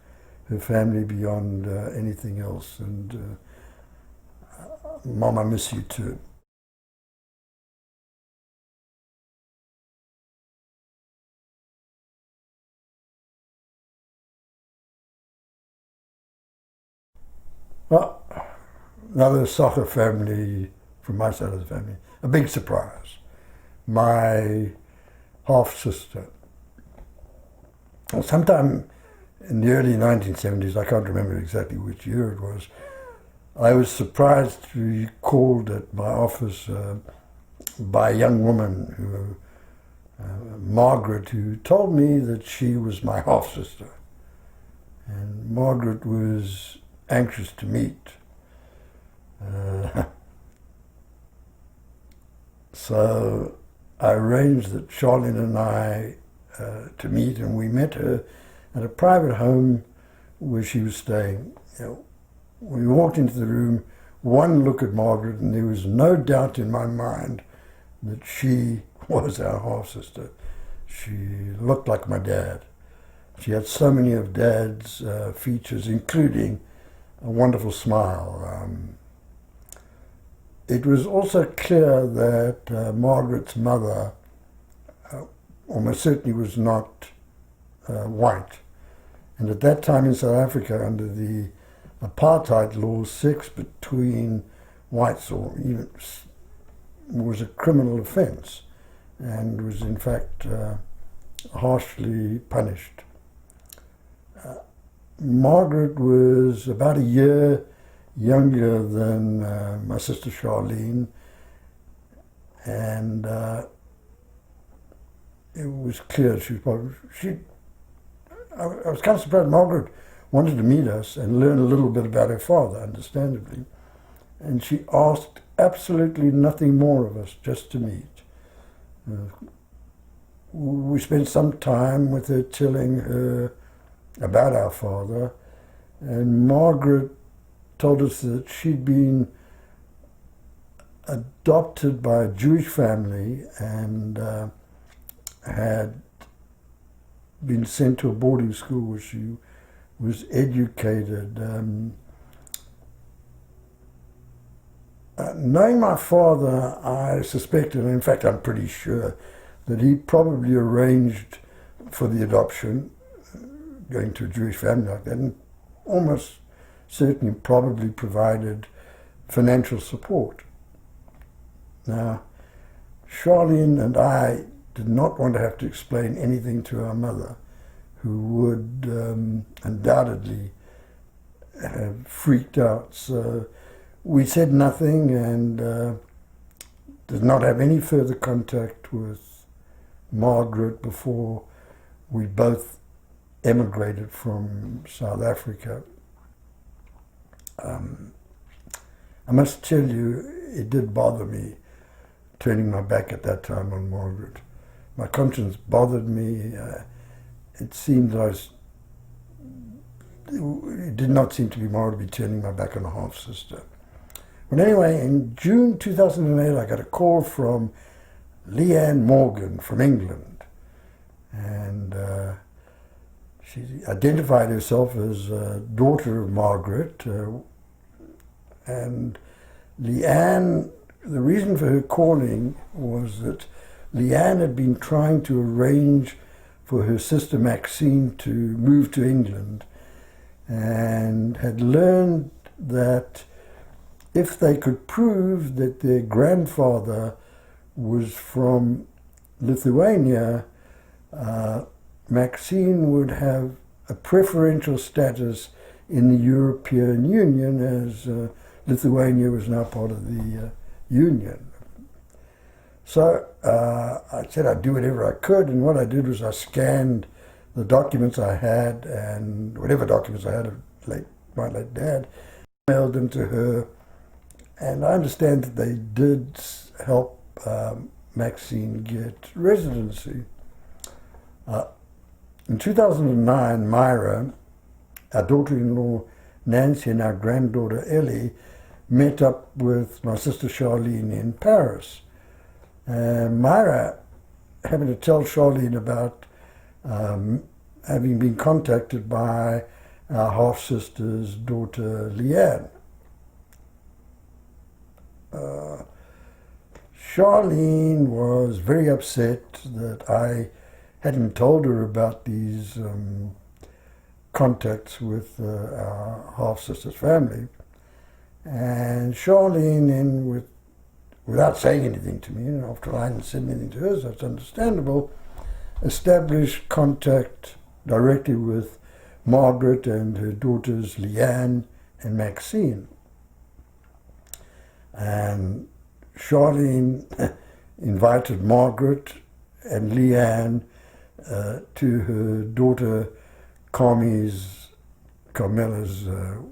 her family beyond anything else. And Mom, I miss you too. Well, another Socher family from my side of the family, a big surprise. My half-sister. Sometime in the early 1970s, I can't remember exactly which year it was, I was surprised to be called at my office by a young woman, Margaret, who told me that she was my half-sister. And Margaret was anxious to meet. So I arranged that Charlene and I to meet, and we met her at a private home where she was staying. You know, we walked into the room, one look at Margaret, and there was no doubt in my mind that she was our half-sister. She looked like my dad. She had so many of Dad's features, including a wonderful smile. It was also clear that Margaret's mother almost certainly was not white. And at that time in South Africa, under the apartheid laws, sex between whites or even was a criminal offence and was in fact harshly punished. Margaret was about a year younger than my sister Charlene, and it was clear I was kind of surprised Margaret wanted to meet us and learn a little bit about her father, understandably, and she asked absolutely nothing more of us, just to meet. we spent some time with her telling her about our father, and Margaret told us that she'd been adopted by a Jewish family and had been sent to a boarding school where she was educated. Knowing my father, I suspected, and in fact I'm pretty sure, that he probably arranged for the adoption, going to a Jewish family like that, and almost certainly probably provided financial support. Now, Charlene and I did not want to have to explain anything to our mother, who would undoubtedly have freaked out. So we said nothing and did not have any further contact with Margaret before we both emigrated from South Africa. I must tell you, it did bother me turning my back at that time on Margaret. My conscience bothered me. It seemed that it did not seem to be moral to be turning my back on a half-sister. But anyway, in June 2008, I got a call from Leanne Morgan from England. And she identified herself as a daughter of Margaret. And Leanne, the reason for her calling was that Leanne had been trying to arrange for her sister Maxine to move to England, and had learned that if they could prove that their grandfather was from Lithuania, Maxine would have a preferential status in the European Union, as Lithuania was now part of the Union. So I said I'd do whatever I could, and what I did was I scanned the documents I had, and whatever documents I had of my late dad, mailed them to her, and I understand that they did help Maxine get residency. In 2009, Myra, our daughter-in-law Nancy, and our granddaughter Ellie met up with my sister Charlene in Paris. Myra happened to tell Charlene about having been contacted by our half-sister's daughter Leanne. Charlene was very upset that I hadn't told her about these contacts with our half-sister's family. And Charlene, without saying anything to me, and after I hadn't said anything to her, so it's understandable, established contact directly with Margaret and her daughters Leanne and Maxine. And Charlene invited Margaret and Leanne to her daughter Carmela's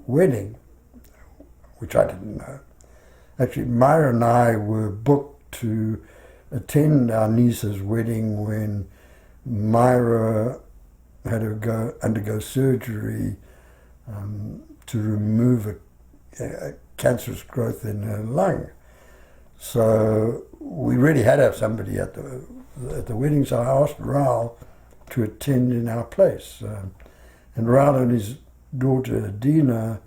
wedding, which I didn't know. Actually, Myra and I were booked to attend our niece's wedding when Myra had to undergo surgery to remove a cancerous growth in her lung. So we really had to have somebody at the wedding, so I asked Raoul to attend in our place. And Raoul and his daughter Dina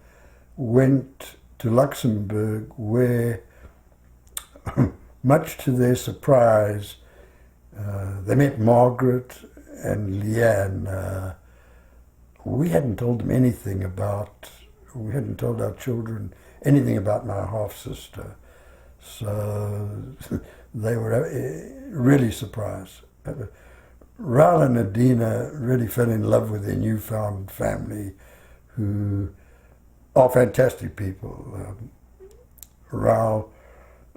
went to Luxembourg, where, much to their surprise, they met Margaret and Leanne. We hadn't told them anything about, we hadn't told our children anything about my half-sister. So they were really surprised. Raoul and Adina really fell in love with their newfound family, who are fantastic people. Raoul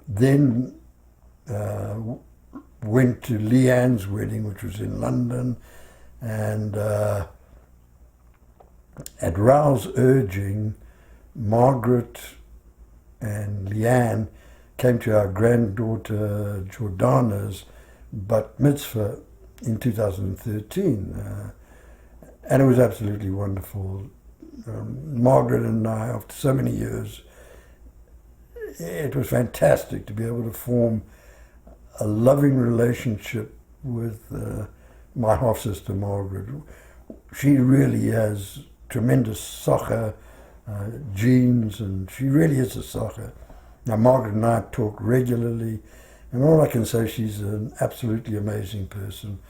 then went to Leanne's wedding, which was in London, and at Raoul's urging, Margaret and Leanne came to our granddaughter Jordana's bat mitzvah in 2013. And it was absolutely wonderful. Margaret and I, after so many years, it was fantastic to be able to form a loving relationship with my half-sister Margaret. She really has tremendous Socher genes, and she really is a Socher. Now, Margaret and I talk regularly, and all I can say, she's an absolutely amazing person.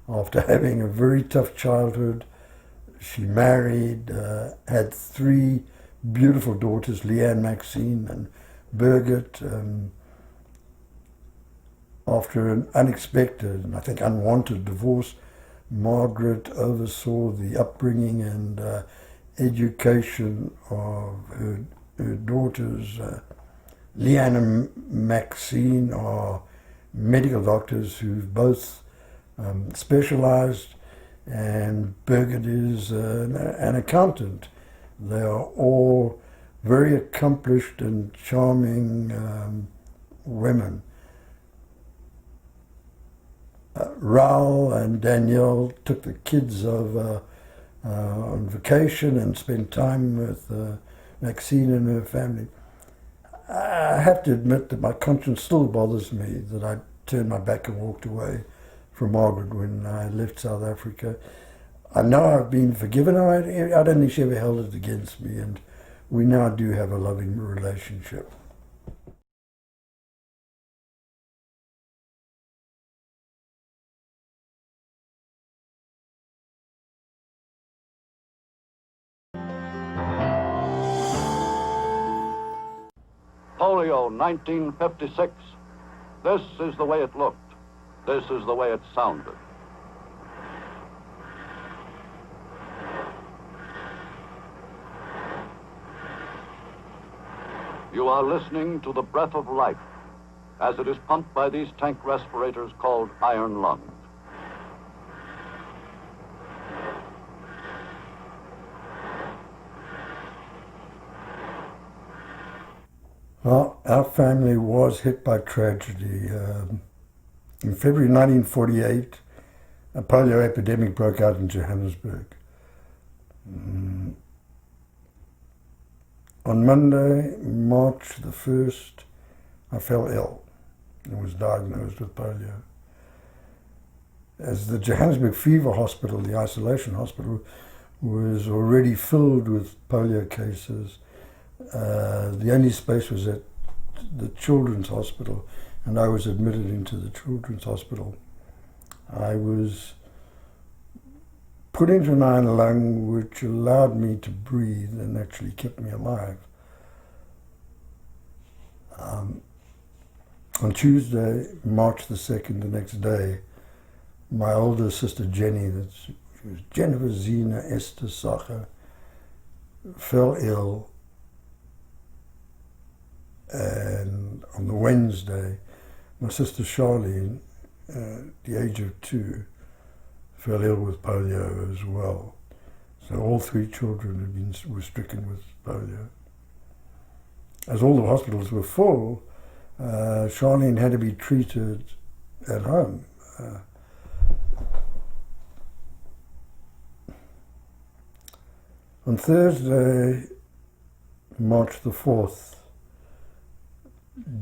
After having a very tough childhood, she married, had 3 beautiful daughters, Leanne, Maxine, and Birgit. After an unexpected and I think unwanted divorce, Margaret oversaw the upbringing and education of her daughters. Leanne and Maxine are medical doctors who've both specialized, and Birgit is an accountant. They are all very accomplished and charming women. Raoul and Danielle took the kids over on vacation and spent time with Maxine and her family. I have to admit that my conscience still bothers me that I turned my back and walked away from Margaret when I left South Africa. I know I've been forgiven. I don't think she ever held it against me, and we now do have a loving relationship. Polio, 1956. This is the way it looked. This is the way it sounded. You are listening to the breath of life as it is pumped by these tank respirators called iron lungs. Well, our family was hit by tragedy. In February 1948, a polio epidemic broke out in Johannesburg. On Monday, March the 1st, I fell ill and was diagnosed with polio. As the Johannesburg Fever Hospital, the isolation hospital, was already filled with polio cases, the only space was at the Children's Hospital, and I was admitted into the Children's Hospital. I was put into an iron lung which allowed me to breathe and actually kept me alive. On Tuesday, March the 2nd, the next day, my older sister Jenny, she was Jennifer Zina Esther Socher, fell ill. And on the Wednesday, my sister Charlene, at the age of 2, fell ill with polio as well. So all 3 children were stricken with polio. As all the hospitals were full, Charlene had to be treated at home. On Thursday, March the 4th,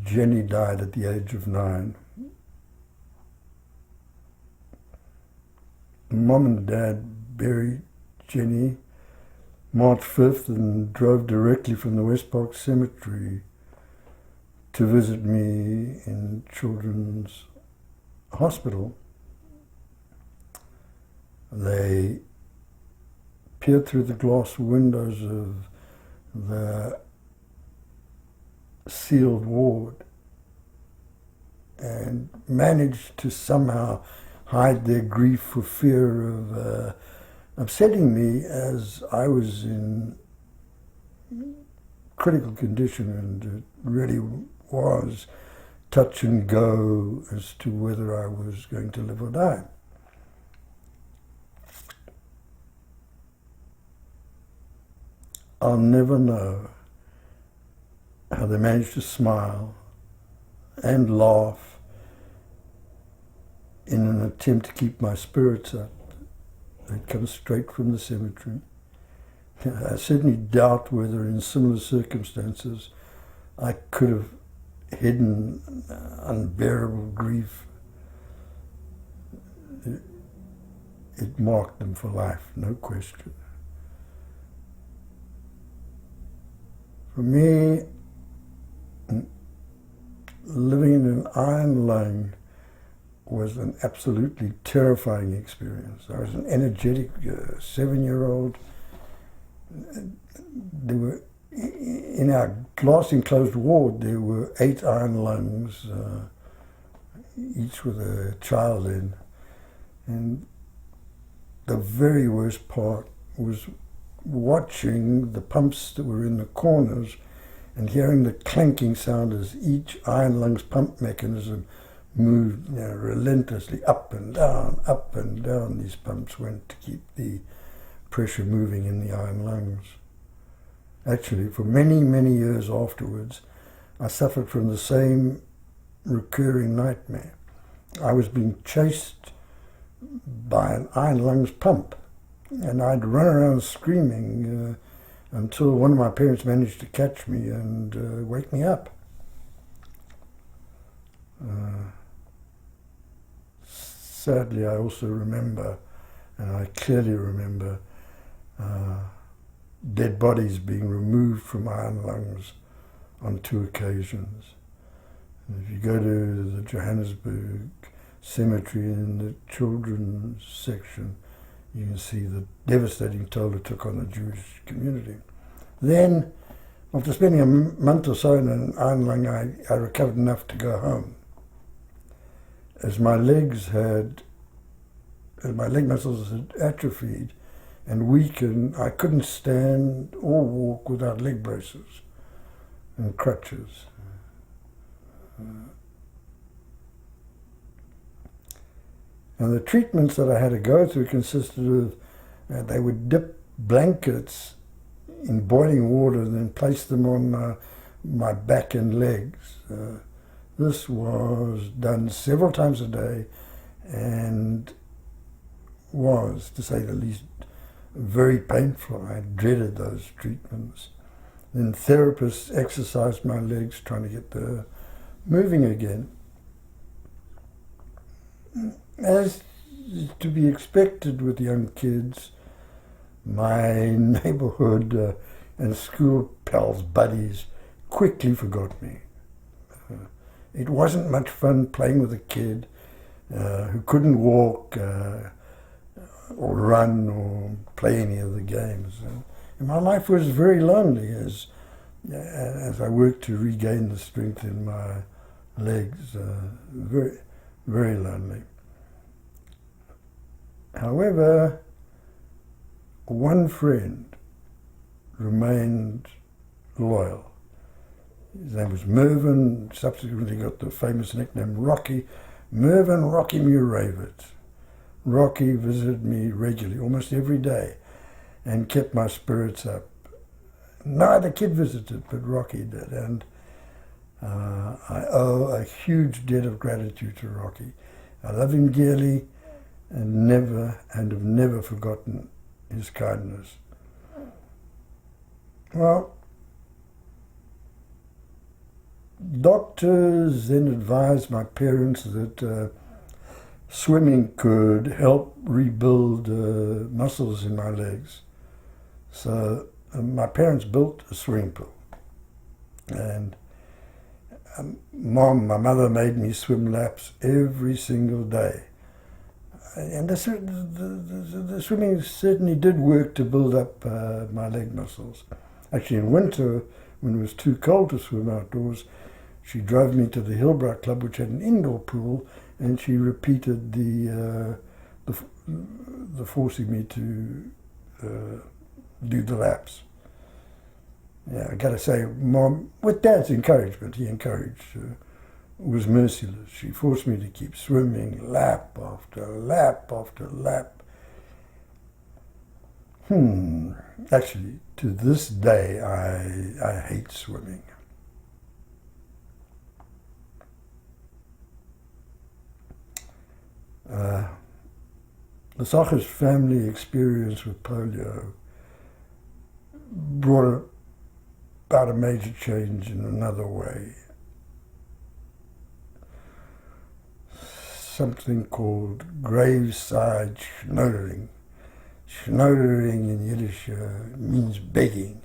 Jenny died at the age of 9. Mom and Dad buried Jenny March 5th and drove directly from the West Park Cemetery to visit me in Children's Hospital. They peered through the glass windows of the sealed ward and managed to somehow hide their grief for fear of upsetting me, as I was in critical condition and it really was touch and go as to whether I was going to live or die. I'll never know how they managed to smile and laugh in an attempt to keep my spirits up. They'd come straight from the cemetery. I certainly doubt whether in similar circumstances I could have hidden unbearable grief. It marked them for life, no question. For me, living in an iron lung was an absolutely terrifying experience. I was an energetic 7-year-old. There were, in our glass enclosed ward, there were 8 iron lungs, each with a child in. And the very worst part was watching the pumps that were in the corners and hearing the clanking sound as each iron lung's pump mechanism moved, relentlessly up and down, up and down. These pumps went to keep the pressure moving in the iron lungs. Actually, for many, many years afterwards, I suffered from the same recurring nightmare. I was being chased by an iron lungs pump, and I'd run around screaming until one of my parents managed to catch me and wake me up. Sadly, I also remember, and I clearly remember, dead bodies being removed from iron lungs on 2 occasions. And if you go to the Johannesburg cemetery in the children's section, you can see the devastating toll it took on the Jewish community. Then, after spending a month or so in an iron lung, I recovered enough to go home. As my leg muscles had atrophied and weakened, I couldn't stand or walk without leg braces and crutches. And the treatments that I had to go through consisted of, they would dip blankets in boiling water and then place them on my back and legs. This was done several times a day and was, to say the least, very painful. I dreaded those treatments. Then therapists exercised my legs trying to get them moving again. As to be expected with young kids, my neighborhood and school pals, buddies, quickly forgot me. It wasn't much fun playing with a kid who couldn't walk or run or play any of the games. And my life was very lonely as I worked to regain the strength in my legs. Very, very lonely. However, one friend remained loyal. His name was Mervyn, subsequently got the famous nickname Rocky. Mervyn Rocky Muravit. Rocky visited me regularly, almost every day, and kept my spirits up. No other kid visited, but Rocky did, and I owe a huge debt of gratitude to Rocky. I love him dearly and have never forgotten his kindness. Well, doctors then advised my parents that swimming could help rebuild muscles in my legs. So my parents built a swimming pool, and my mother made me swim laps every single day. And the swimming certainly did work to build up my leg muscles. Actually, in winter, when it was too cold to swim outdoors, she drove me to the Hillbrow Club, which had an indoor pool, and she repeated the forcing me to do the laps. Yeah, I gotta say, Mom, with Dad's encouragement, he encouraged, was merciless. She forced me to keep swimming lap after lap after lap. Actually, to this day, I hate swimming. The Socher's family experience with polio brought about a major change in another way. Something called graveside schnoddering. Schnoddering in Yiddish means begging.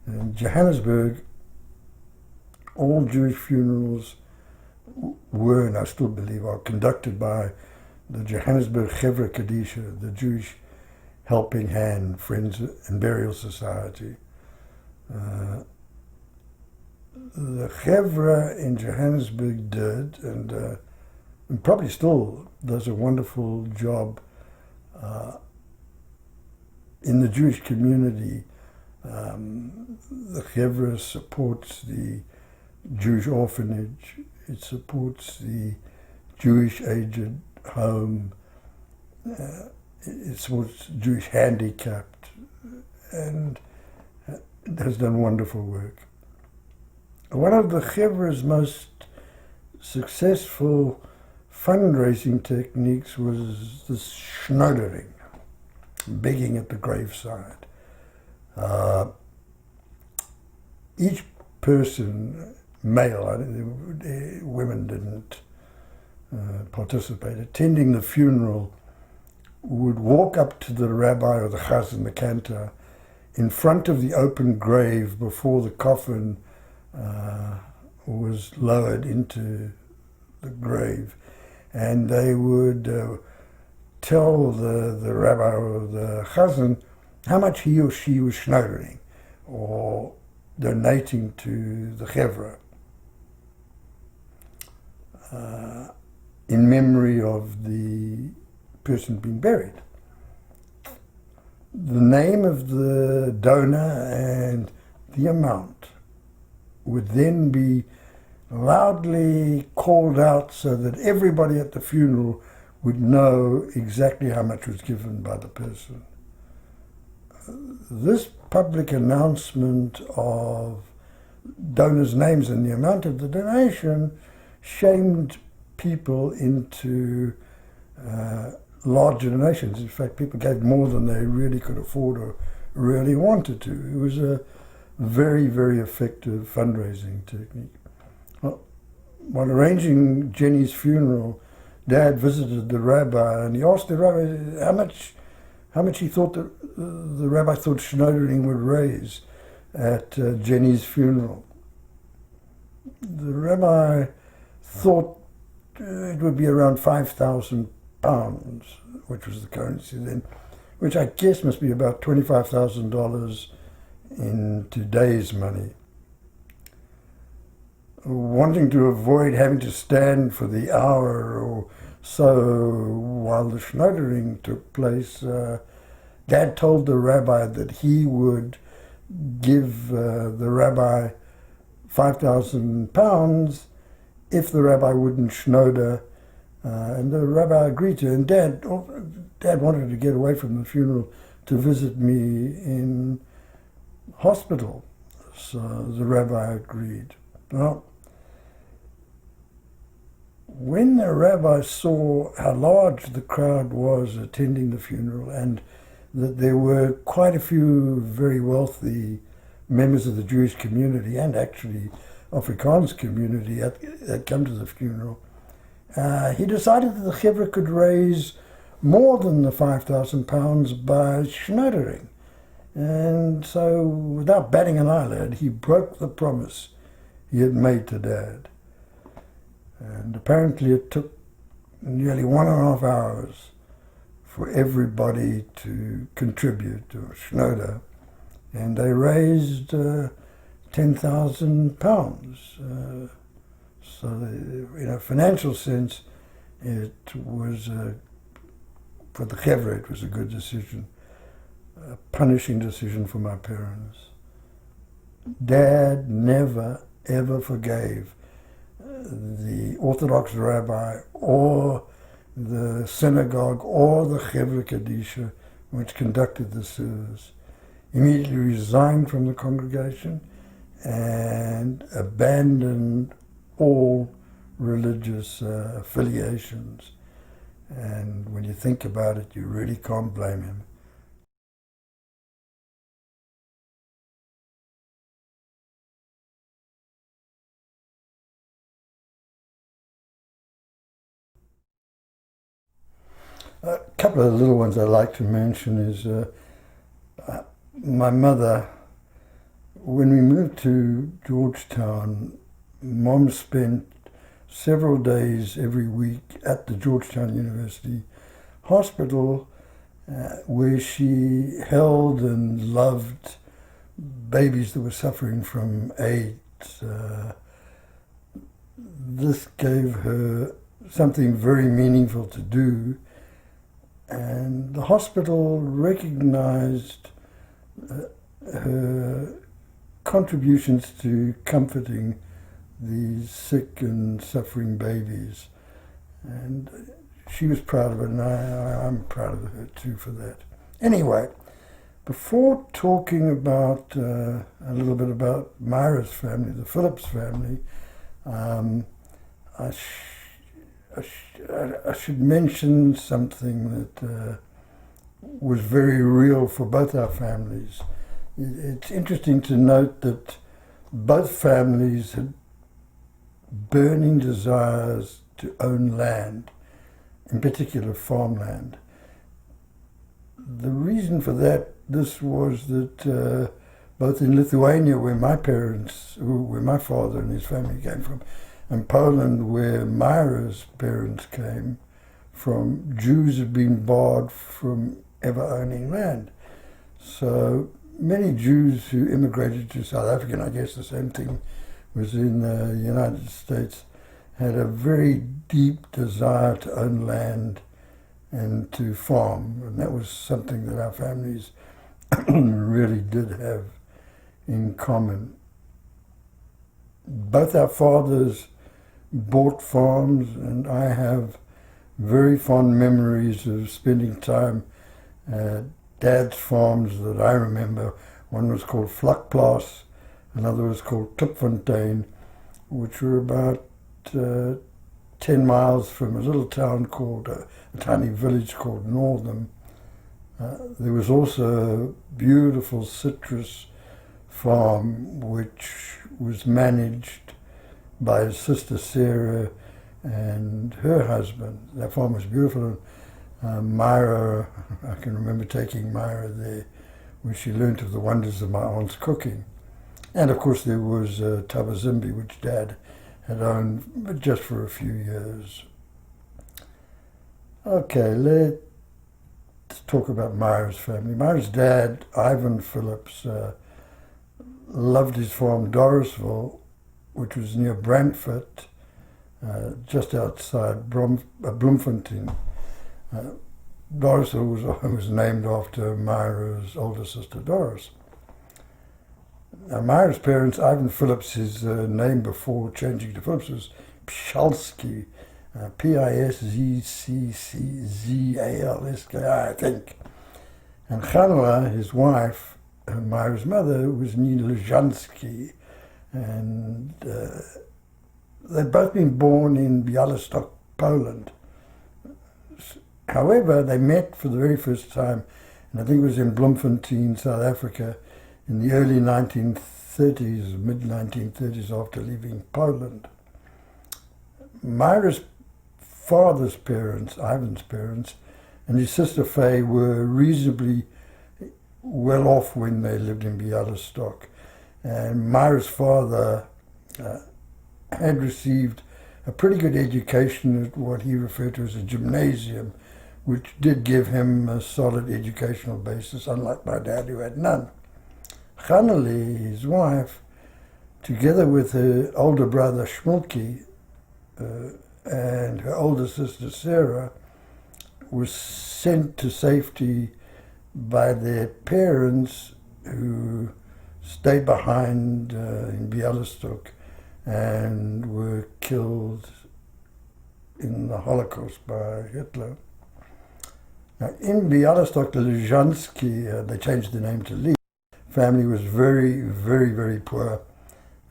In Johannesburg, all Jewish funerals were, and I still believe are, conducted by the Johannesburg Chevra Kadisha, the Jewish Helping Hand Friends and Burial Society. The Chevra in Johannesburg did, and probably still does a wonderful job in the Jewish community. The Chevra supports the Jewish orphanage, it supports the Jewish aged home, it supports Jewish handicapped, and it has done wonderful work. One of the Chevra's most successful fundraising techniques was this schnoddering, begging at the graveside. Each person, male, women didn't participate, attending the funeral would walk up to the rabbi or the chazan, the cantor, in front of the open grave before the coffin was lowered into the grave, and they would tell the rabbi or the chazan how much he or she was schnoddering or donating to the chevra in memory of the person being buried. The name of the donor and the amount would then be loudly called out so that everybody at the funeral would know exactly how much was given by the person. This public announcement of donors' names and the amount of the donation shamed people into larger donations. In fact, people gave more than they really could afford or really wanted to. It was a very, very effective fundraising technique. While arranging Jenny's funeral, Dad visited the rabbi and he asked the rabbi how much he thought the rabbi thought schnoddering would raise at Jenny's funeral. The rabbi thought it would be around £5,000, which was the currency then, which I guess must be about $25,000 in today's money. Wanting to avoid having to stand for the hour or so while the schnoddering took place, Dad told the rabbi that he would give the rabbi £5,000 if the rabbi wouldn't schnodder, and the rabbi agreed to. And Dad wanted to get away from the funeral to visit me in hospital, so the rabbi agreed. Well, when the rabbi saw how large the crowd was attending the funeral and that there were quite a few very wealthy members of the Jewish community and actually Afrikaans community that come to the funeral, he decided that the chevra could raise more than the £5,000 by schnoddering. And so, without batting an eyelid, he broke the promise he had made to Dad. And apparently it took nearly 1.5 hours for everybody to contribute to a schnodder, and they raised £10,000. So in a financial sense, it was, for the chevra, it was a good decision, a punishing decision for my parents. Dad never, ever forgave the Orthodox rabbi or the synagogue or the Chevra Kadisha which conducted the service. Immediately resigned from the congregation and abandoned all religious affiliations. And when you think about it, you really can't blame him. A couple of little ones I'd like to mention is my mother. When we moved to Georgetown, Mom spent several days every week at the Georgetown University Hospital where she held and loved babies that were suffering from AIDS. This gave her something very meaningful to do, and the hospital recognized her contributions to comforting these sick and suffering babies. And she was proud of it, and I'm proud of her too for that. Anyway, before talking about a little bit about Myra's family, the Phillips family, I should mention something that was very real for both our families. It's interesting to note that both families had burning desires to own land, in particular farmland. The reason for this was that both in Lithuania, where my father and his family came from, and Poland, where Myra's parents came from, Jews had been barred from ever owning land. So many Jews who immigrated to South Africa, and I guess the same thing was in the United States, had a very deep desire to own land and to farm. And that was something that our families really did have in common. Both our fathers bought farms, and I have very fond memories of spending time at Dad's farms that I remember. One was called Vlakplaas, another was called Klipfontein, which were about 10 miles from a little town called, a tiny village called Northam. There was also a beautiful citrus farm which was managed by his sister Sarah and her husband. That farm was beautiful. Myra, I can remember taking Myra there where she learnt of the wonders of my aunt's cooking. And of course there was Tabazimbi, which Dad had owned, but just for a few years. Okay, let's talk about Myra's family. Myra's dad, Ivan Phillips, loved his farm Dorisville, which was near Brantford, just outside Bloemfontein. Dorisville was named after Myra's older sister Doris. Now, Myra's parents, Ivan Phillips, his name before changing to Phillips was Pszalski, P-I-S-Z-C-C-Z-A-L-S-K, I think. And Chanwa, his wife, Myra's mother, was Nina Luzhansky, and they'd both been born in Białystok, Poland. However, they met for the very first time, and I think it was in Bloemfontein, South Africa, in the early 1930s, mid-1930s, after leaving Poland. Myra's father's parents, Ivan's parents, and his sister Faye were reasonably well off when they lived in Białystok. And Myra's father had received a pretty good education at what he referred to as a gymnasium, which did give him a solid educational basis, unlike my dad, who had none. Chanali, his wife, together with her older brother Shmulki and her older sister Sarah, was sent to safety by their parents, who stayed behind in Białystok and were killed in the Holocaust by Hitler. Now, in Białystok, the Luzhansky, they changed the name to Lee, family was very, very, very poor.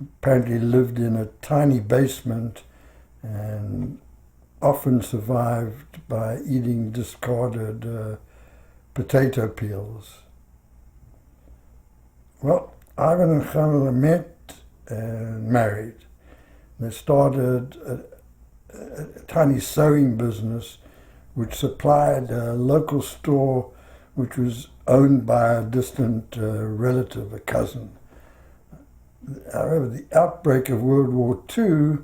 Apparently lived in a tiny basement, and often survived by eating discarded potato peels. Well, Ivan and Chanala met and married. They started a tiny sewing business which supplied a local store which was owned by a distant relative, a cousin. However, the outbreak of World War II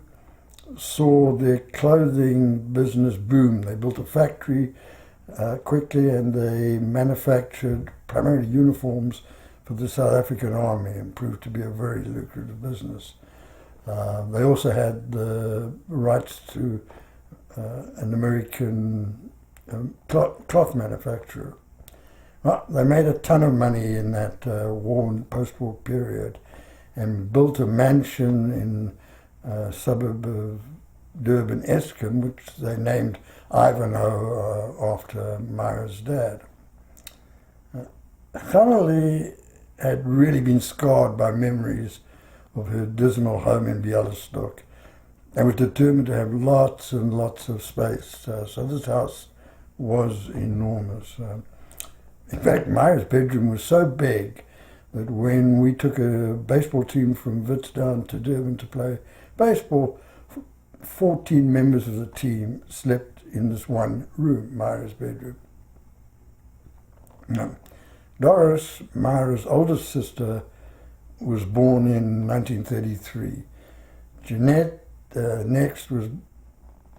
saw their clothing business boom. They built a factory quickly, and they manufactured primarily uniforms for the South African Army, and proved to be a very lucrative business. They also had the rights to an American cloth manufacturer. Well, they made a ton of money in that war and post-war period, and built a mansion in a suburb of Durban, Eskom, which they named Ivanhoe after Myra's dad. Chanala had really been scarred by memories of her dismal home in Bialystok, and was determined to have lots and lots of space. So this house was enormous. In fact, Myra's bedroom was so big that when we took a baseball team from Wits down to Durban to play baseball, 14 members of the team slept in this one room, Myra's bedroom. Now, Doris, Myra's oldest sister, was born in 1933. Jeanette, next, was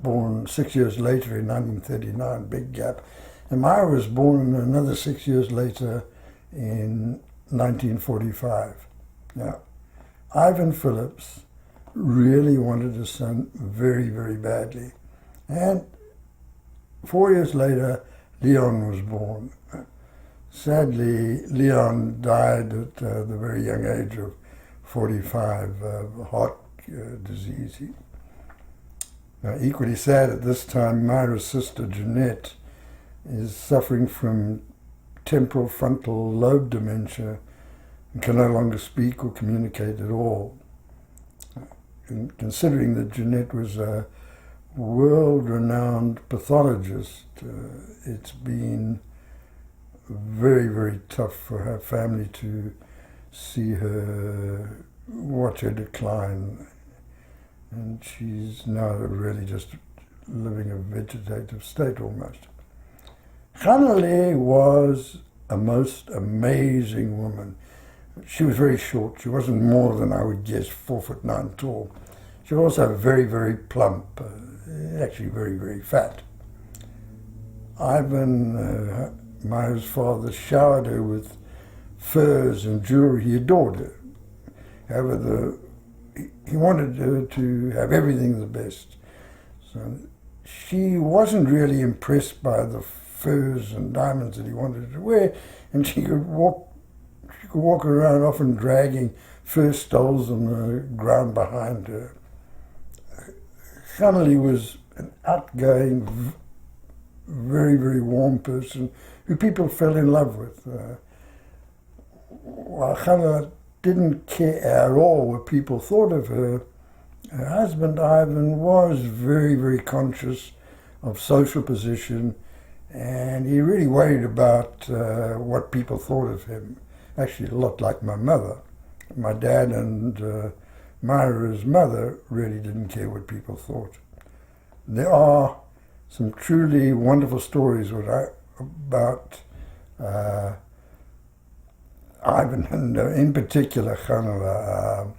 born 6 years later in 1939, big gap. And Myra was born another 6 years later in 1945. Now, Ivan Phillips really wanted a son very, very badly. And 4 years later, Leon was born. Sadly, Leon died at the very young age of 45 of heart disease. Now, equally sad at this time, Myra's sister Jeanette is suffering from temporal frontal lobe dementia and can no longer speak or communicate at all. And considering that Jeanette was a world-renowned pathologist, it's been very, very tough for her family to see her, watch her decline. And she's now really just living a vegetative state almost. Chanala was a most amazing woman. She was very short. She wasn't more than, I would guess, 4'9" tall. She was also very, very plump, actually very, very fat. Ivan, Myra's father, showered her with furs and jewelry. He adored her. However, he wanted her to have everything the best. So she wasn't really impressed by the furs and diamonds that he wanted her to wear, and she could walk around often dragging fur stoles on the ground behind her. Chanala was an outgoing, very, very warm person who people fell in love with. While Chanala didn't care at all what people thought of her, her husband Ivan was very, very conscious of social position, and he really worried about what people thought of him. Actually, a lot like my mother. My dad and Myra's mother really didn't care what people thought. There are some truly wonderful stories about Ivan, and in particular Chanala.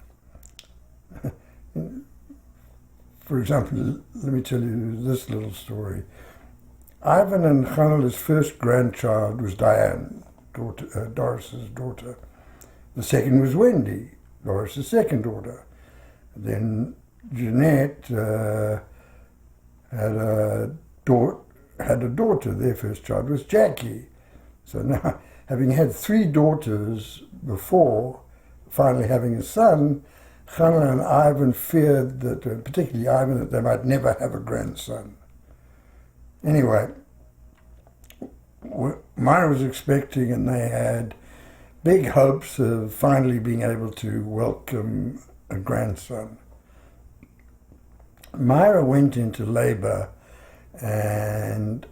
For example, let me tell you this little story. Ivan and Chanala's first grandchild was Diane, Doris's daughter. The second was Wendy, Doris's second daughter. Then Jeanette had a daughter. Their first child was Jackie. So now, having had 3 daughters before finally having a son, Chanala and Ivan feared that, particularly Ivan, that they might never have a grandson. Anyway, Myra was expecting, and they had big hopes of finally being able to welcome a grandson. Myra went into labor and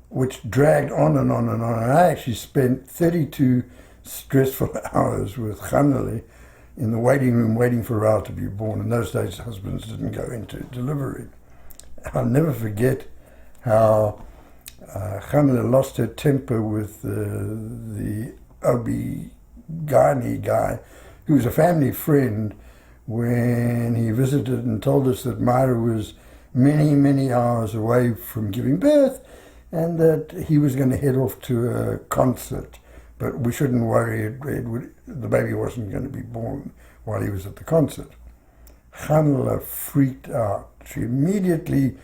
which dragged on and on and on. And I actually spent 32 stressful hours with Khanele in the waiting room waiting for Rao to be born. In those days, husbands didn't go into delivery. I'll never forget how Khanele lost her temper with the Obi-Ghani guy, who was a family friend, when he visited and told us that Myra was many, many hours away from giving birth and that he was going to head off to a concert. But we shouldn't worry, the baby wasn't going to be born while he was at the concert. Khanele freaked out. She immediately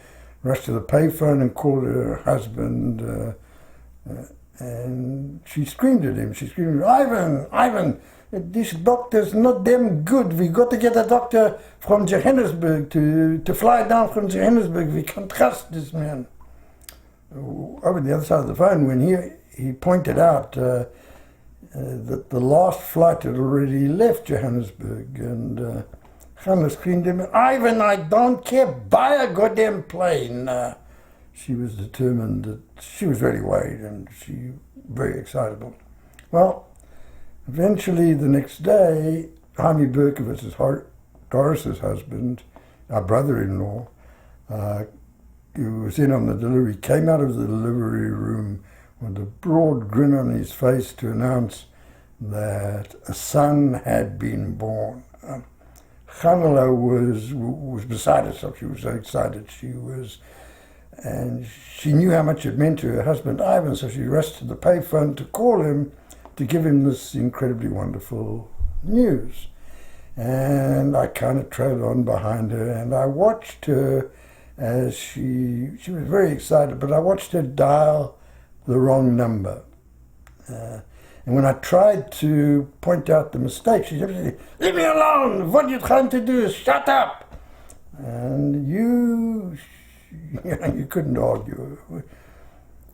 rushed to the payphone and called her husband, and she screamed at him. She screamed, Ivan, this doctor's not damn good. We got to get a doctor from Johannesburg to fly down from Johannesburg. We can't trust this man. Over the other side of the phone, when he pointed out that the last flight had already left Johannesburg, and Khanele screamed at him, Ivan, I don't care, buy a goddamn plane. She was determined that she was really worried and she very excitable. Well, eventually the next day, Jaime Berkowitz, Doris's husband, our brother-in-law, who was in on the delivery, came out of the delivery room with a broad grin on his face to announce that a son had been born. Khanele was beside herself. She was so excited. And she knew how much it meant to her husband Ivan, so she rushed to the payphone to call him to give him this incredibly wonderful news. And I kind of trailed on behind her, and I watched her as she was very excited, but I watched her dial the wrong number. And when I tried to point out the mistake, she said, leave me alone, what you're trying to do is shut up. And you couldn't argue.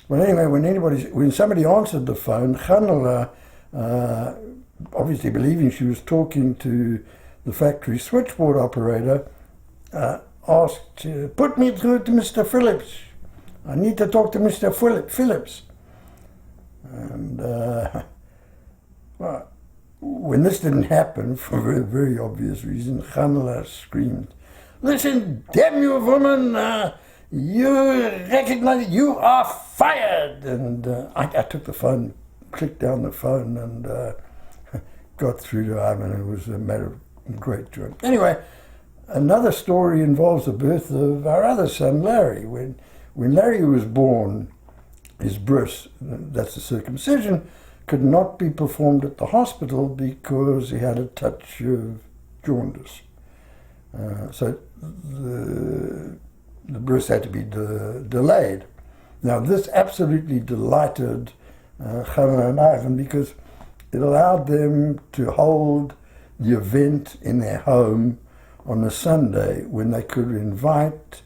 Well, anyway, when somebody answered the phone, Khanele, obviously believing she was talking to the factory switchboard operator, asked, put me through to Mr. Phillips. I need to talk to Mr. Phillips. And well, when this didn't happen, for a very, very obvious reason, Khanele screamed, listen, damn you, woman, you recognize you are fired. And I took the phone, clicked down the phone, and got through to Ivan. It was a matter of great joy. Anyway, another story involves the birth of our other son, Larry. When Larry was born, his bris, that's the circumcision, could not be performed at the hospital because he had a touch of jaundice. So the bris had to be delayed. Now this absolutely delighted Khanele and Ivan because it allowed them to hold the event in their home on a Sunday when they could invite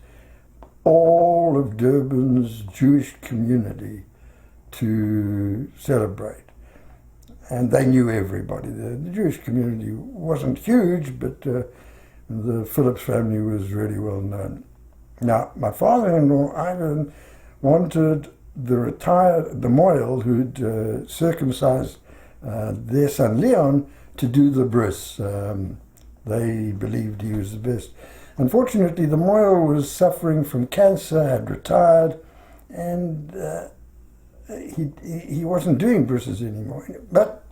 all of Durban's Jewish community to celebrate. And they knew everybody. The Jewish community wasn't huge, but the Phillips family was really well known. Now, my father-in-law, Ivan, wanted the Moyle, who'd circumcised their son Leon, to do the bris. They believed he was the best. Unfortunately, the Moyle was suffering from cancer, had retired, and he wasn't doing brises anymore. But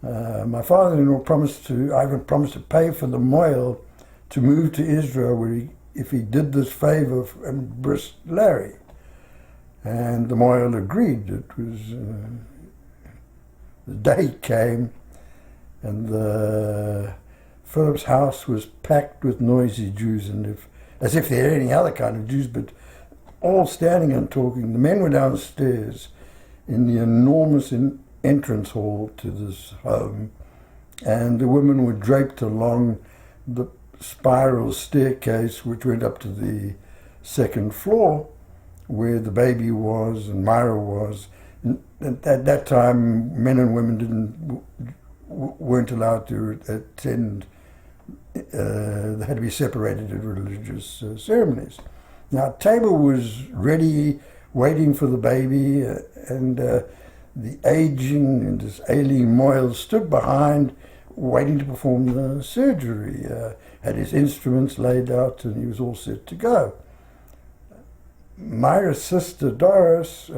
my father-in-law Ivan promised to pay for the Moyle to move to Israel, if he did this favor and bris Larry. And the Moyle agreed. It was the day came, and the Phillips' house was packed with noisy Jews, and as if they were any other kind of Jews, but all standing and talking. The men were downstairs in the enormous entrance hall to this home, and the women were draped along the spiral staircase which went up to the second floor where the baby was and Myra was. And at that time, men and women weren't allowed to attend. They had to be separated at religious ceremonies. Now, table was ready, waiting for the baby, and the aging and this ailing Moyle stood behind, waiting to perform the surgery. Had his instruments laid out, and he was all set to go. Myra's sister Doris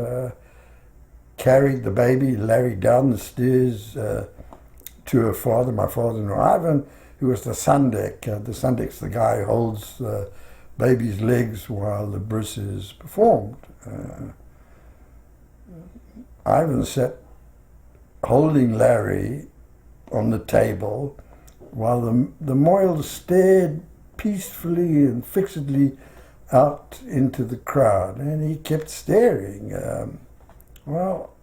carried the baby, Larry, down the stairs to her father, my father-in-law Ivan, who was the Sandek. The Sandek's the guy who holds the baby's legs while the bris is performed. Ivan sat holding Larry on the table while the Moyle stared peacefully and fixedly out into the crowd, and he kept staring. Well,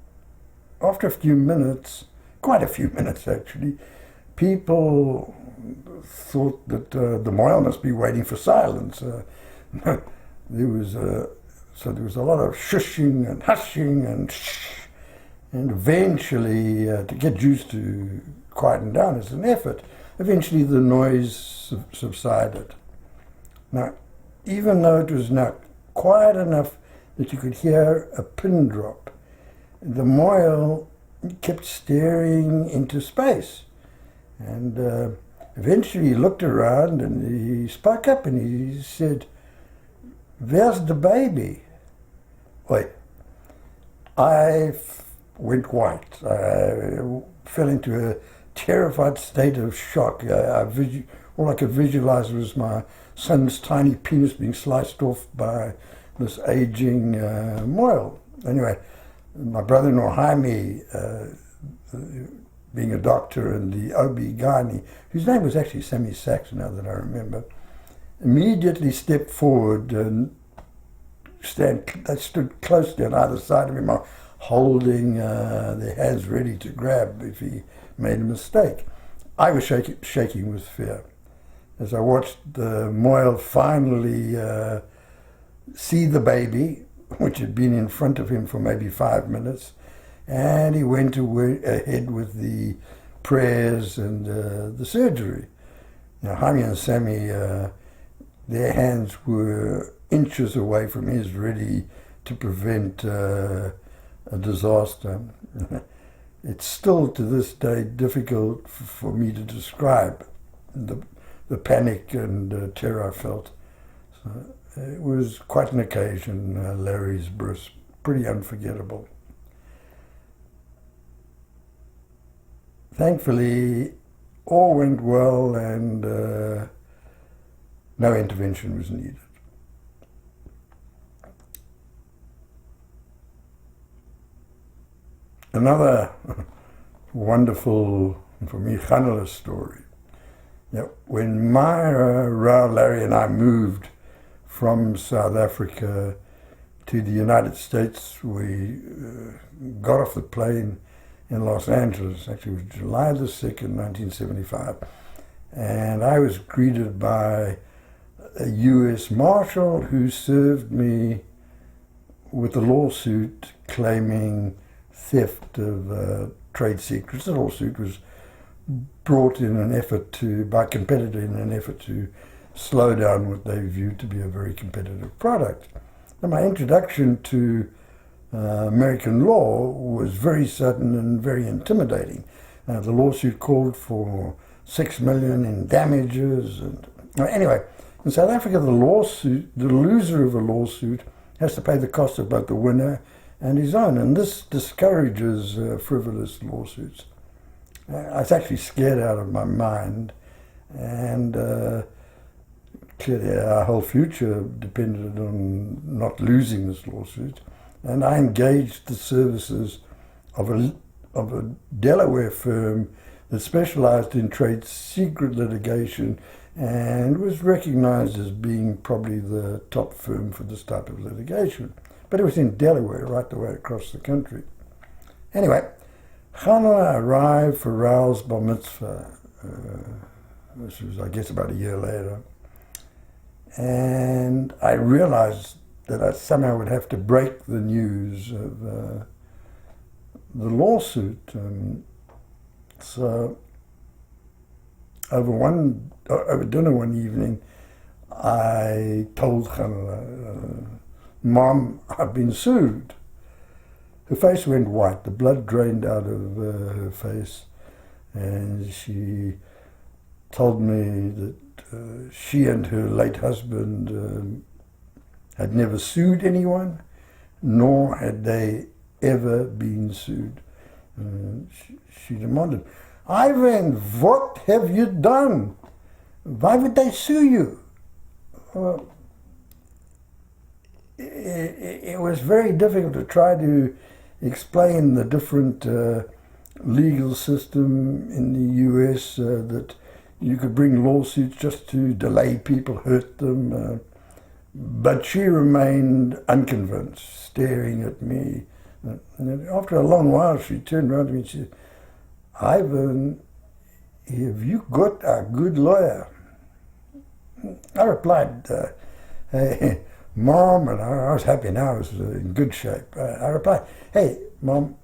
after a few minutes, quite a few minutes actually, people thought that the Moyle must be waiting for silence. There was a lot of shushing and hushing and shh, and eventually, to get used to quieten down as an effort, eventually the noise subsided. Now, even though it was now quiet enough that you could hear a pin drop, the Moyle kept staring into space. And eventually he looked around and he spoke up and he said, "Where's the baby?" Wait, I went white. I fell into a terrified state of shock. All I could visualize was my son's tiny penis being sliced off by this aging Moyle. Anyway, my brother-in-law Jaime, being a doctor, and the OB-GYN, whose name was actually Sammy Sachs, now that I remember, immediately stepped forward and they stood closely on either side of him, holding their hands ready to grab if he made a mistake. I was shaking with fear as I watched the Moyle finally see the baby, which had been in front of him for maybe 5 minutes, and he went ahead with the prayers and the surgery. Now, Jaime and Sammy, their hands were inches away from his, ready to prevent a disaster. It's still to this day difficult for me to describe the panic and terror I felt. So it was quite an occasion, Larry's bris, pretty unforgettable. Thankfully, all went well and no intervention was needed. Another wonderful, for me, Khanala story. When Myra, Rao, Larry and I moved from South Africa to the United States, we got off the plane in Los Angeles. Actually, it was July the 2nd, 1975. And I was greeted by a U.S. Marshal who served me with a lawsuit claiming theft of trade secrets. The lawsuit was brought in an effort by a competitor in an effort to slow down what they viewed to be a very competitive product. And my introduction to American law was very sudden and very intimidating. The lawsuit called for $6 million in damages. And anyway, in South Africa, the loser of a lawsuit has to pay the cost of both the winner and his own, and this discourages frivolous lawsuits. I was actually scared out of my mind, and clearly our whole future depended on not losing this lawsuit. And I engaged the services of a Delaware firm that specialized in trade secret litigation and was recognized as being probably the top firm for this type of litigation. But it was in Delaware, right the way across the country. Anyway, Khanala arrived for Raoul's bar mitzvah, which was, I guess, about a year later. And I realized that I somehow would have to break the news of the lawsuit. So over dinner one evening, I told Khanala, Mom, I've been sued. Her face went white, the blood drained out of her face, and she told me that she and her late husband had never sued anyone, nor had they ever been sued. She demanded, Ivan, what have you done? Why would they sue you? It was very difficult to try to explain the different legal system in the US, that you could bring lawsuits just to delay people, hurt them. But she remained unconvinced, staring at me. And after a long while, she turned around to me and she said, Ivan, have you got a good lawyer? I replied, hey, Mom, and I was happy now, I was in good shape. I replied, hey, Mom,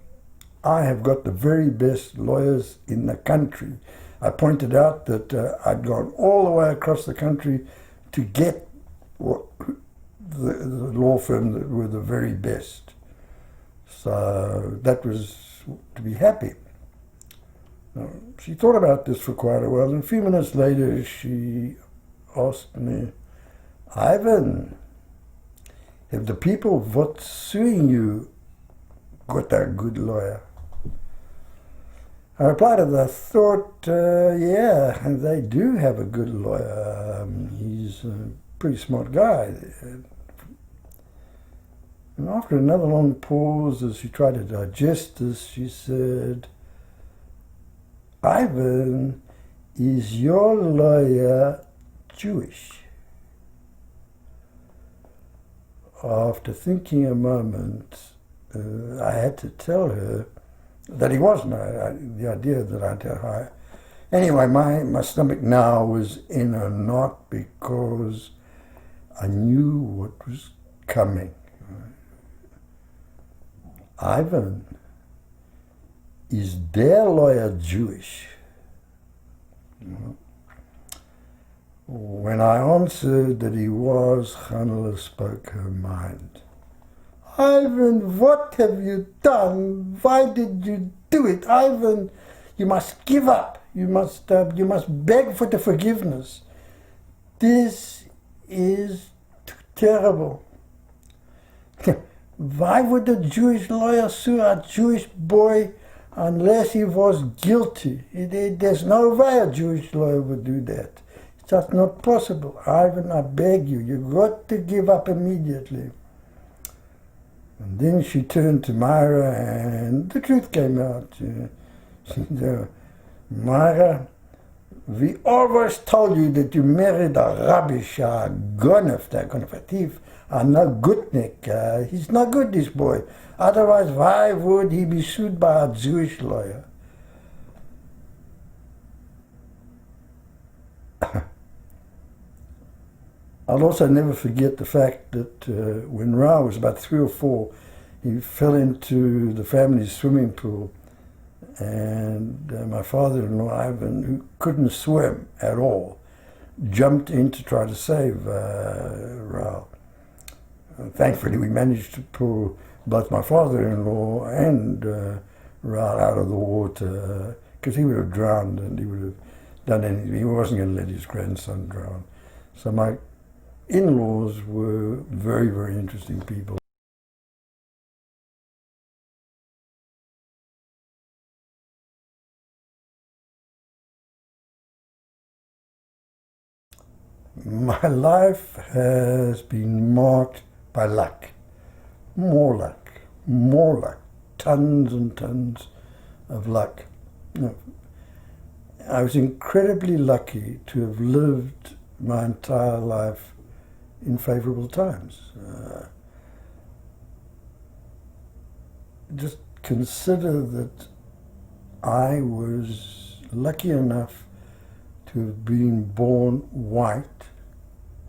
I have got the very best lawyers in the country. I pointed out that I'd gone all the way across the country to get the law firm that were the very best. So that was to be happy. She thought about this for quite a while, and a few minutes later she asked me, Ivan, have the people what's suing you got a good lawyer? I replied that I thought, yeah, they do have a good lawyer. He's a pretty smart guy. And after another long pause, as she tried to digest this, she said, Ivan, is your lawyer Jewish? After thinking a moment, I had to tell her that he wasn't. The idea that I'd tell her. Anyway, my stomach now was in a knot because I knew what was coming. Ivan, is their lawyer Jewish? When I answered that he was, Khanala spoke her mind. Ivan, what have you done? Why did you do it? Ivan, you must give up. You must beg for the forgiveness. This is too terrible. Why would a Jewish lawyer sue a Jewish boy unless he was guilty? There's no way a Jewish lawyer would do that. It's just not possible. Ivan, I beg you, you've got to give up immediately. And then she turned to Myra and the truth came out. She said, Myra, we always told you that you married a rubbish, a thief, a no good Nick. He's not good, this boy. Otherwise, why would he be sued by a Jewish lawyer? I'll also never forget the fact that when Ra was about 3 or 4, he fell into the family's swimming pool, and my father-in-law, Ivan, who couldn't swim at all, jumped in to try to save Ra. Thankfully, we managed to pull both my father-in-law and Ra out of the water, because he would have drowned and he would have done anything. He wasn't going to let his grandson drown. So my in-laws were very, very interesting people. My life has been marked by luck. More luck, tons and tons of luck. I was incredibly lucky to have lived my entire life in favorable times. Just consider that I was lucky enough to have been born white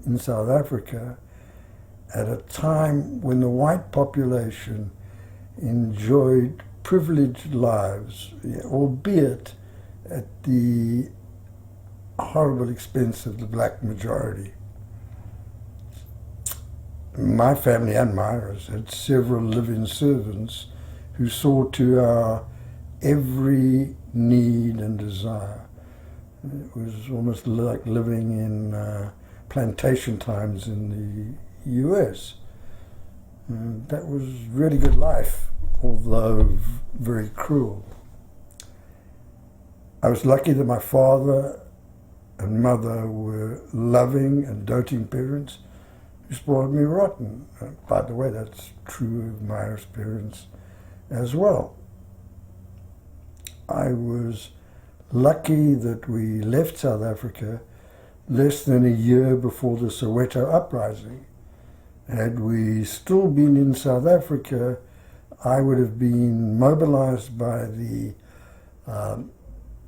in South Africa at a time when the white population enjoyed privileged lives, albeit at the horrible expense of the black majority. my family and Myra's had several live-in servants who saw to our every need and desire. It was almost like living in plantation times in the US. That was really good life, although very cruel. I was lucky that my father and mother were loving and doting parents who spoiled me rotten. By the way, that's true of Myra's parents as well. I was lucky that we left South Africa less than a year before the Soweto uprising. Had we still been in South Africa, I would have been mobilized by the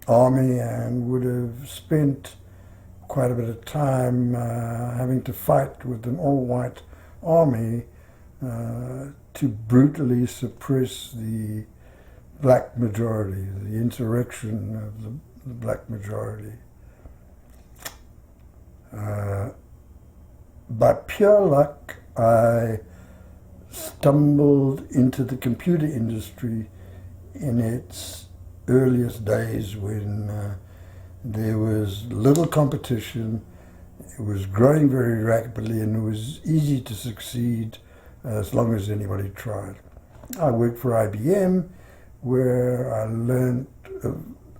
army and would have spent quite a bit of time having to fight with an all-white army to brutally suppress the black majority, the insurrection of the black majority. By pure luck, I stumbled into the computer industry in its earliest days when there was little competition, it was growing very rapidly, and it was easy to succeed as long as anybody tried. I worked for IBM, where I learned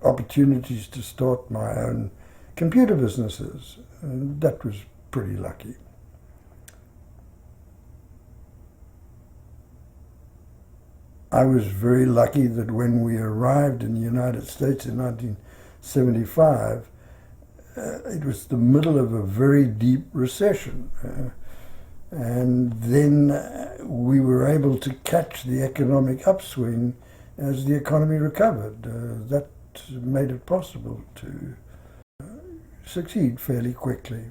opportunities to start my own computer businesses, and that was pretty lucky. I was very lucky that when we arrived in the United States in 1975, it was the middle of a very deep recession. And then we were able to catch the economic upswing as the economy recovered. That made it possible to succeed fairly quickly.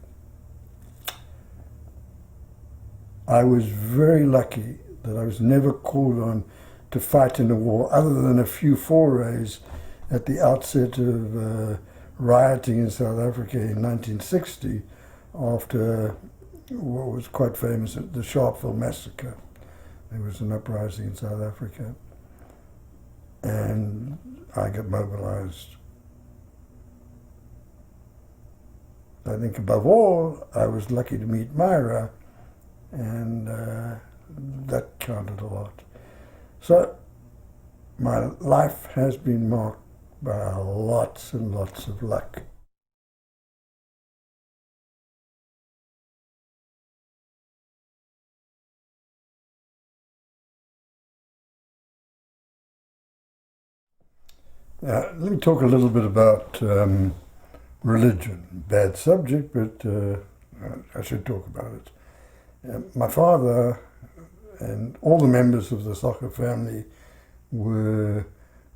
I was very lucky that I was never called on to fight in a war, other than a few forays at the outset of rioting in South Africa in 1960 after what was quite famous, the Sharpeville massacre. There was an uprising in South Africa, and I got mobilized. I think above all, I was lucky to meet Myra, and that counted a lot. So my life has been marked by lots and lots of luck. Let me talk a little bit about religion. Bad subject, but I should talk about it. My father and all the members of the Socher family were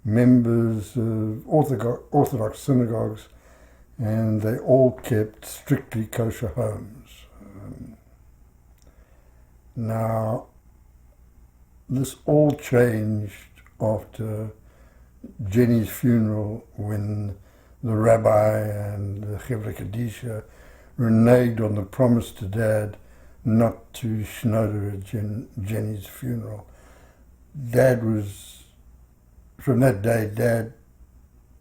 members of Orthodox synagogues, and they all kept strictly kosher homes. Now, this all changed after Jenny's funeral, when the rabbi and the Chevra Kadisha reneged on the promise to Dad not to schnoder at Jenny's funeral. From that day, Dad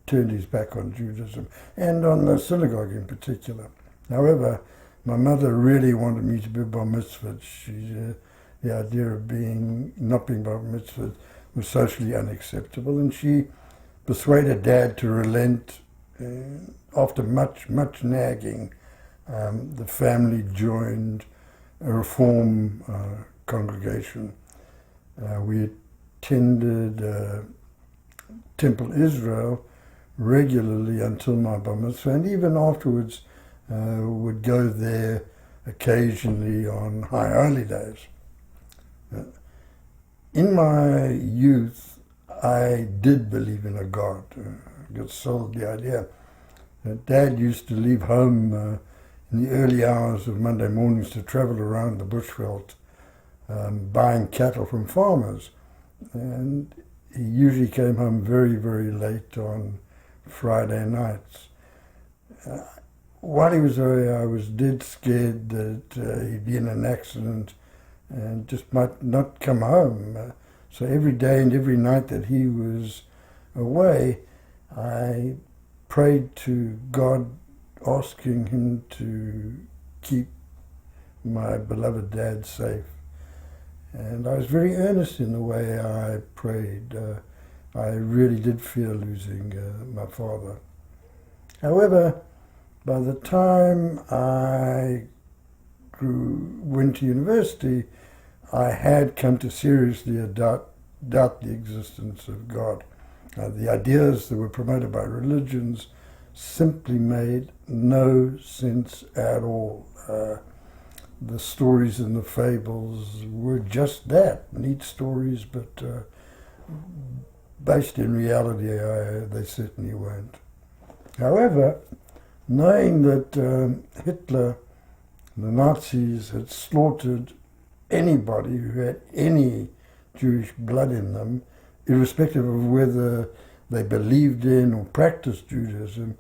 turned his back on Judaism and on the synagogue in particular. However, my mother really wanted me to be bar mitzvah. The idea of not being bar mitzvah was socially unacceptable, and she persuaded Dad to relent. After much nagging, the family joined a reform congregation. We attended Temple Israel regularly until my bar mitzvah, and even afterwards would go there occasionally on high holy days. In my youth, I did believe in a God. I got sold the idea. Dad used to leave home in the early hours of Monday mornings to travel around the bushveld, buying cattle from farmers. And he usually came home very, very late on Friday nights. While he was away, I was dead scared that he'd be in an accident and just might not come home. So every day and every night that he was away, I prayed to God, asking him to keep my beloved dad safe. And I was very earnest in the way I prayed. I really did fear losing my father. However, by the time I went to university, I had come to seriously doubt the existence of God. The ideas that were promoted by religions simply made no sense at all. The stories and the fables were just that, neat stories, but based in reality, they certainly weren't. However, knowing that Hitler, the Nazis, had slaughtered anybody who had any Jewish blood in them, irrespective of whether they believed in or practiced Judaism,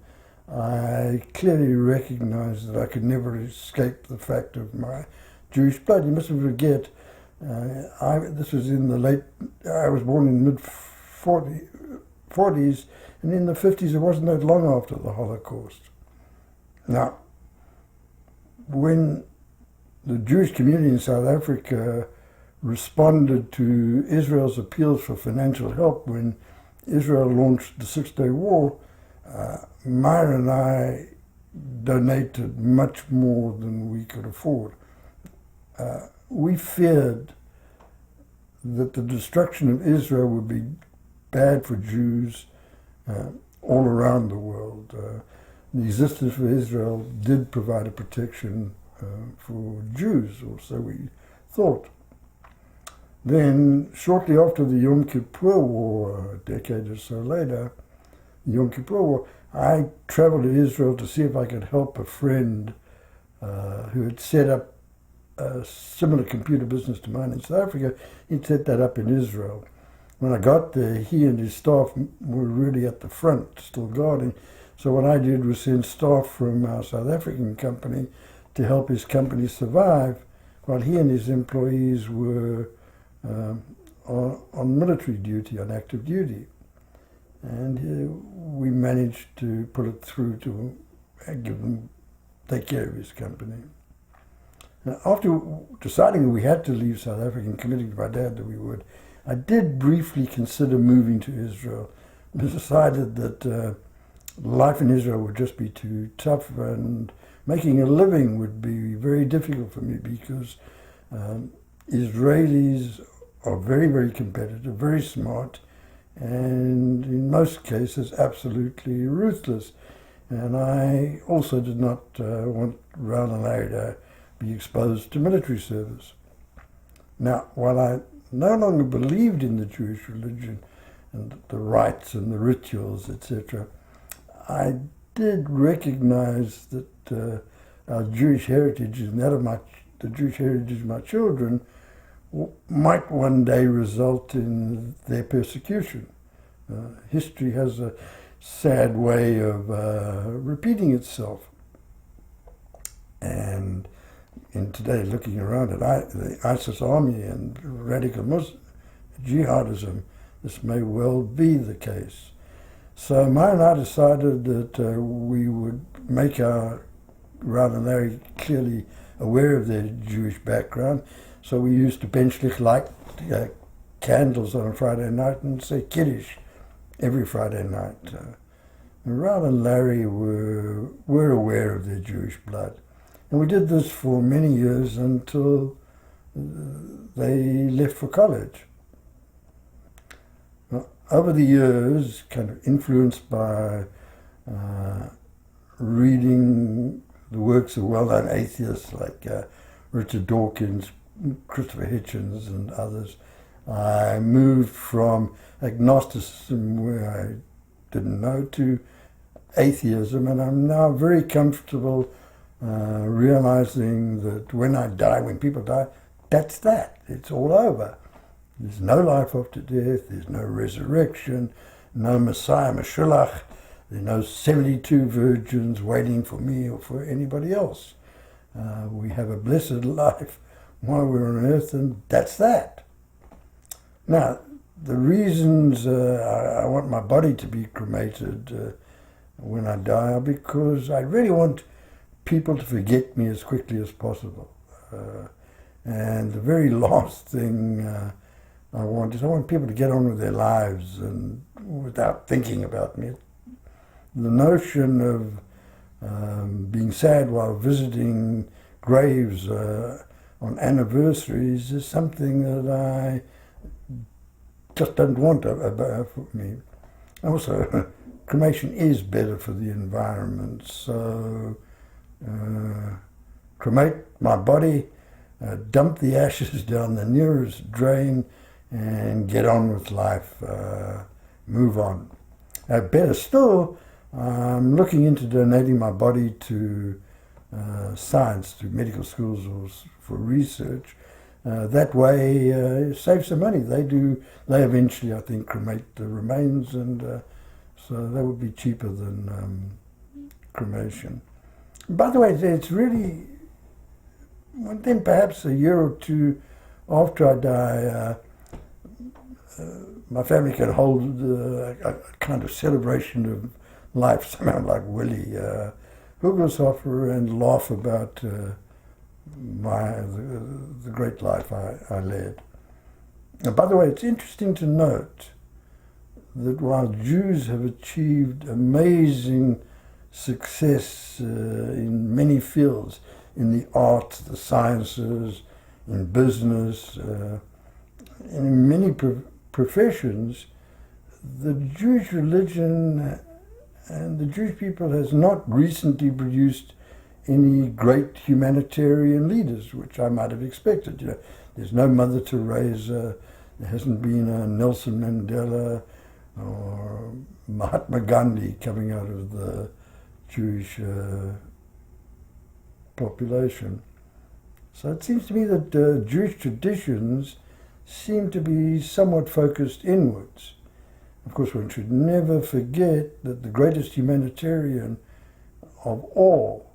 I clearly recognized that I could never escape the fact of my Jewish blood. You mustn't forget, this was in the I was born in mid-40s, and in the 50s it wasn't that long after the Holocaust. Now, when the Jewish community in South Africa responded to Israel's appeals for financial help when Israel launched the Six-Day War, Myra and I donated much more than we could afford. We feared that the destruction of Israel would be bad for Jews all around the world. The existence of Israel did provide a protection for Jews, or so we thought. Then, shortly after the Yom Kippur War, a decade or so later, the Yom Kippur War, I traveled to Israel to see if I could help a friend who had set up a similar computer business to mine in South Africa. He'd set that up in Israel. When I got there, he and his staff were really at the front, still guarding. So what I did was send staff from our South African company to help his company survive, while he and his employees were on military duty, on active duty. And we managed to put it through to take care of his company. Now, after deciding that we had to leave South Africa and committing to my dad that we would, I did briefly consider moving to Israel. I decided that life in Israel would just be too tough, and making a living would be very difficult for me because Israelis are very, very competitive, very smart, and in most cases absolutely ruthless. And I also did not want Ron and Larry to be exposed to military service. Now, while I no longer believed in the Jewish religion and the rites and the rituals, etc., I did recognize that our Jewish heritage and that of the Jewish heritage of my children might one day result in their persecution. History has a sad way of repeating itself. And in today, looking around at the ISIS army and radical Muslim jihadism, this may well be the case. So Myra and I decided that we would make our Ron and Larry clearly aware of their Jewish background. So we used to benchlich light candles on a Friday night and say Kiddush every Friday night. Ron and Larry were aware of their Jewish blood. And we did this for many years until they left for college. Now, over the years, kind of influenced by reading the works of well-known atheists like Richard Dawkins, Christopher Hitchens, and others, I moved from agnosticism, where I didn't know, to atheism, and I'm now very comfortable realizing that when people die, that's that. It's all over. There's no life after death, there's no resurrection, no Messiah, Mashiach, there are no 72 virgins waiting for me or for anybody else. We have a blessed life while we're on earth, and that's that. Now, the reasons I want my body to be cremated when I die are because I really want people to forget me as quickly as possible. And the very last thing I want people to get on with their lives and without thinking about me. The notion of being sad while visiting graves on anniversaries is something that I just don't want for me. Also, cremation is better for the environment, so cremate my body, dump the ashes down the nearest drain, and get on with life, move on. Better still, I'm looking into donating my body to science, to medical schools or for research. That way, save some money. They eventually, I think, cremate the remains, and so that would be cheaper than cremation. By the way, it's really, then perhaps a year or two after I die, my family can hold a kind of celebration of life, somehow like Willie Hofer, and laugh about the great life I led. And by the way, it's interesting to note that while Jews have achieved amazing success in many fields, in the arts, the sciences, in business, in many professions, the Jewish religion and the Jewish people has not recently produced any great humanitarian leaders, which I might have expected. You know, there's no Mother Teresa, there hasn't been a Nelson Mandela or Mahatma Gandhi coming out of the Jewish population. So it seems to me that Jewish traditions seem to be somewhat focused inwards. Of course, one should never forget that the greatest humanitarian of all,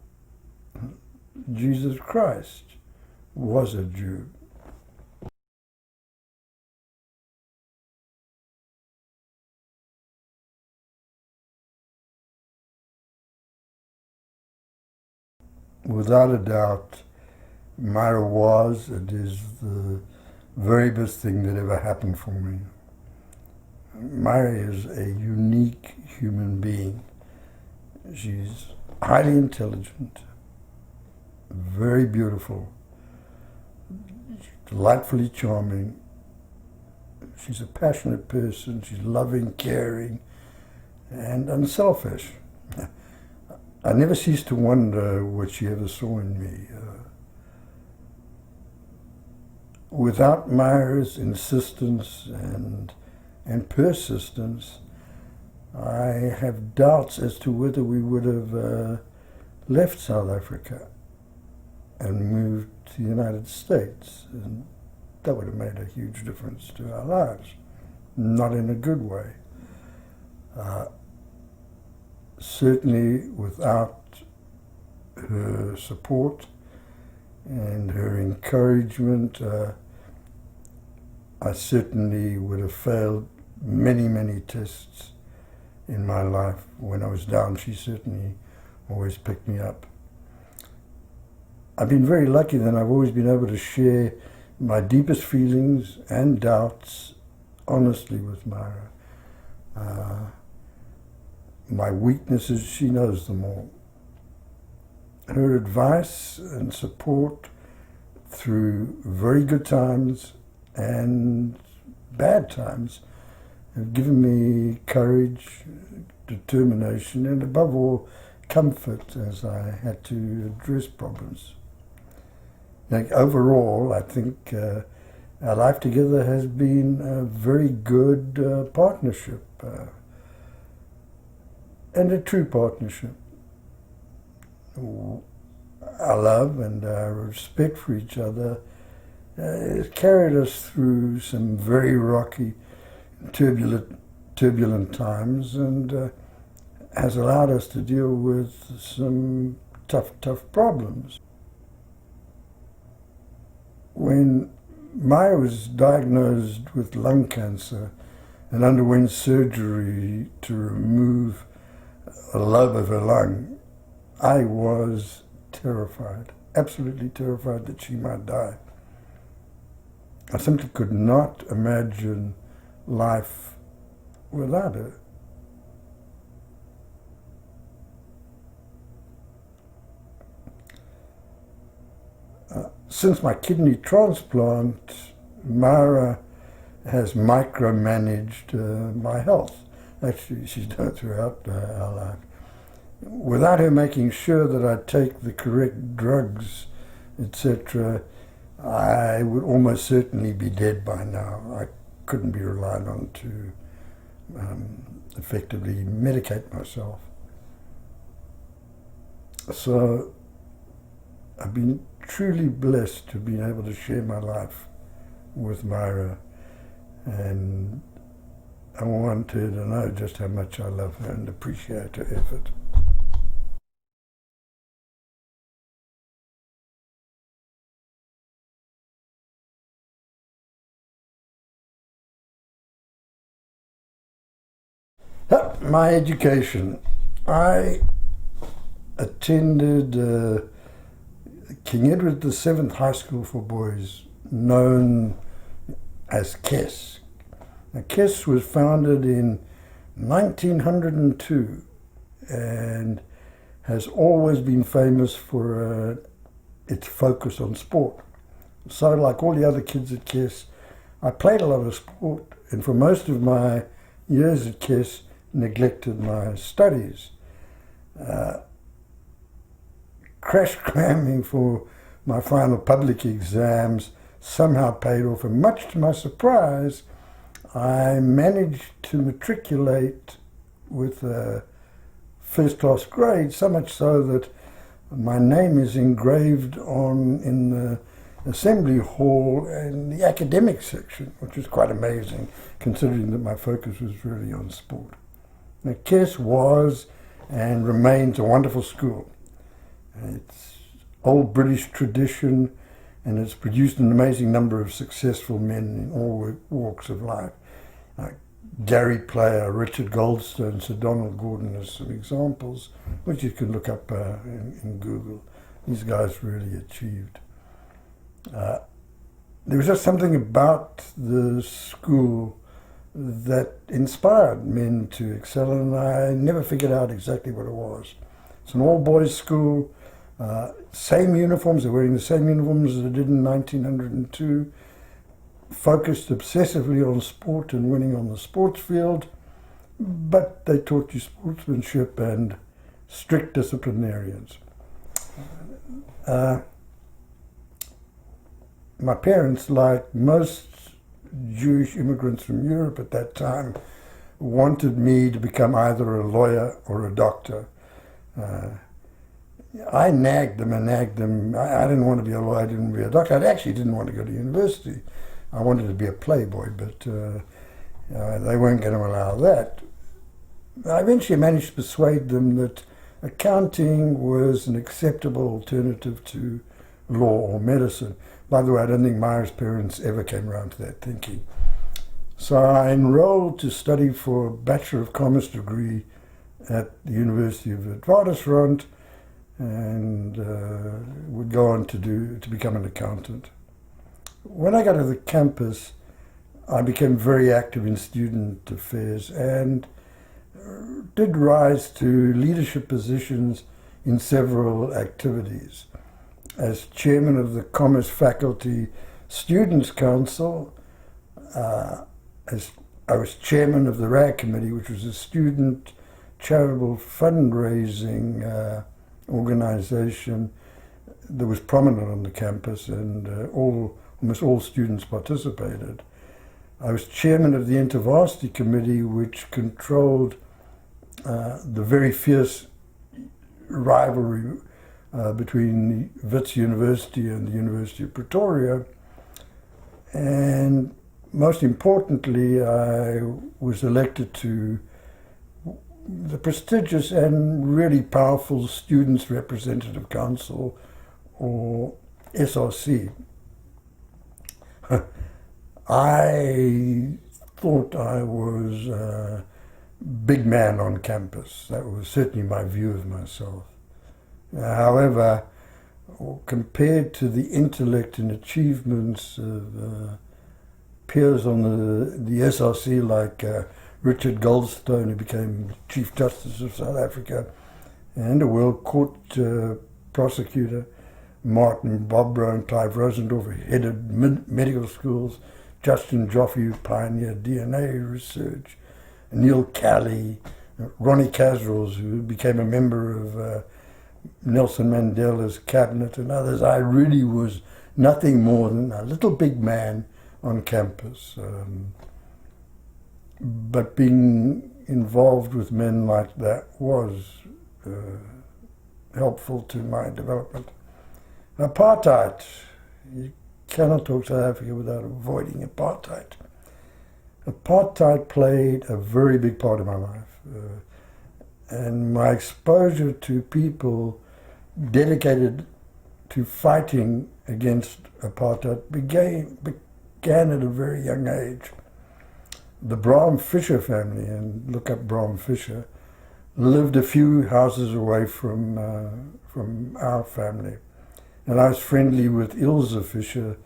Jesus Christ, was a Jew. Without a doubt, Myra was and is the very best thing that ever happened for me. Myra is a unique human being. She's highly intelligent, very beautiful, delightfully charming. She's a passionate person. She's loving, caring, and unselfish. I never cease to wonder what she ever saw in me. Without Myra's insistence and persistence, I have doubts as to whether we would have left South Africa and moved to the United States. And that would have made a huge difference to our lives, not in a good way. Certainly without her support and her encouragement, I certainly would have failed many, many tests in my life. When I was down, she certainly always picked me up. I've been very lucky that I've always been able to share my deepest feelings and doubts honestly with Myra. My weaknesses, she knows them all. Her advice and support through very good times and bad times have given me courage, determination, and above all, comfort as I had to address problems. Like overall, I think our life together has been a very good partnership. And a true partnership. Our love and our respect for each other has carried us through some very rocky, turbulent times, and has allowed us to deal with some tough problems. when Myra was diagnosed with lung cancer and underwent surgery to remove a lobe of her lung, I was terrified, absolutely terrified that she might die. I simply could not imagine life without her. Since my kidney transplant, Myra has micromanaged my health. Actually, she's done it throughout our life. Without her making sure that I take the correct drugs, etc., I would almost certainly be dead by now. I couldn't be relied on to effectively medicate myself. So I've been truly blessed to have been able to share my life with Myra, and I want her to know just how much I love her and appreciate her effort. My education. I attended King Edward VII High School for Boys, known as KES. Now, KES was founded in 1902 and has always been famous for its focus on sport. So like all the other kids at KES, I played a lot of sport, and for most of my years at KES, neglected my studies. Crash cramming for my final public exams somehow paid off, and much to my surprise, I managed to matriculate with a first-class grade, so much so that my name is engraved in the assembly hall in the academic section, which was quite amazing, considering that my focus was really on sport. Now, KES was and remains a wonderful school. It's old British tradition, and it's produced an amazing number of successful men in all walks of life. Gary Player, Richard Goldstone, Sir Donald Gordon as some examples, which you can look up in Google. These guys really achieved. There was just something about the school that inspired men to excel, and I never figured out exactly what it was. It's an all-boys school, same uniforms, they're wearing the same uniforms as they did in 1902, focused obsessively on sport and winning on the sports field, but they taught you sportsmanship and strict disciplinarians. My parents, like most Jewish immigrants from Europe at that time, wanted me to become either a lawyer or a doctor. I nagged them and nagged them. I didn't want to be a lawyer, I didn't want to be a doctor. I actually didn't want to go to university. I wanted to be a playboy, but they weren't going to allow that. I eventually managed to persuade them that accounting was an acceptable alternative to law or medicine. By the way, I don't think Myra's parents ever came around to that thinking. So I enrolled to study for a Bachelor of Commerce degree at the University of Witwatersrand, and would go on to become an accountant. When I got to the campus, I became very active in student affairs and did rise to leadership positions in several activities. As chairman of the Commerce Faculty Students' Council, as I was chairman of the RAG Committee, which was a student charitable fundraising organization that was prominent on the campus, and almost all students participated. I was chairman of the InterVarsity Committee, which controlled the very fierce rivalry between Wits University and the University of Pretoria. And most importantly, I was elected to the prestigious and really powerful Students' Representative Council, or SRC. I thought I was a big man on campus. That was certainly my view of myself. However, compared to the intellect and achievements of peers on the SRC like Richard Goldstone, who became Chief Justice of South Africa, and a World Court prosecutor, Martin Bobrow and Clive Rosendorff, who headed medical schools, Justin Joffe, who pioneered DNA research, Neil Kelly, Ronnie Casrels, who became a member of Nelson Mandela's cabinet, and others. I really was nothing more than a little big man on campus. But being involved with men like that was helpful to my development. Apartheid. You cannot talk South Africa without avoiding apartheid. Apartheid played a very big part of my life. And my exposure to people dedicated to fighting against apartheid began at a very young age. The Brahm Fisher family, and look up Brahm Fisher, lived a few houses away from our family. And I was friendly with Ilse Fisher,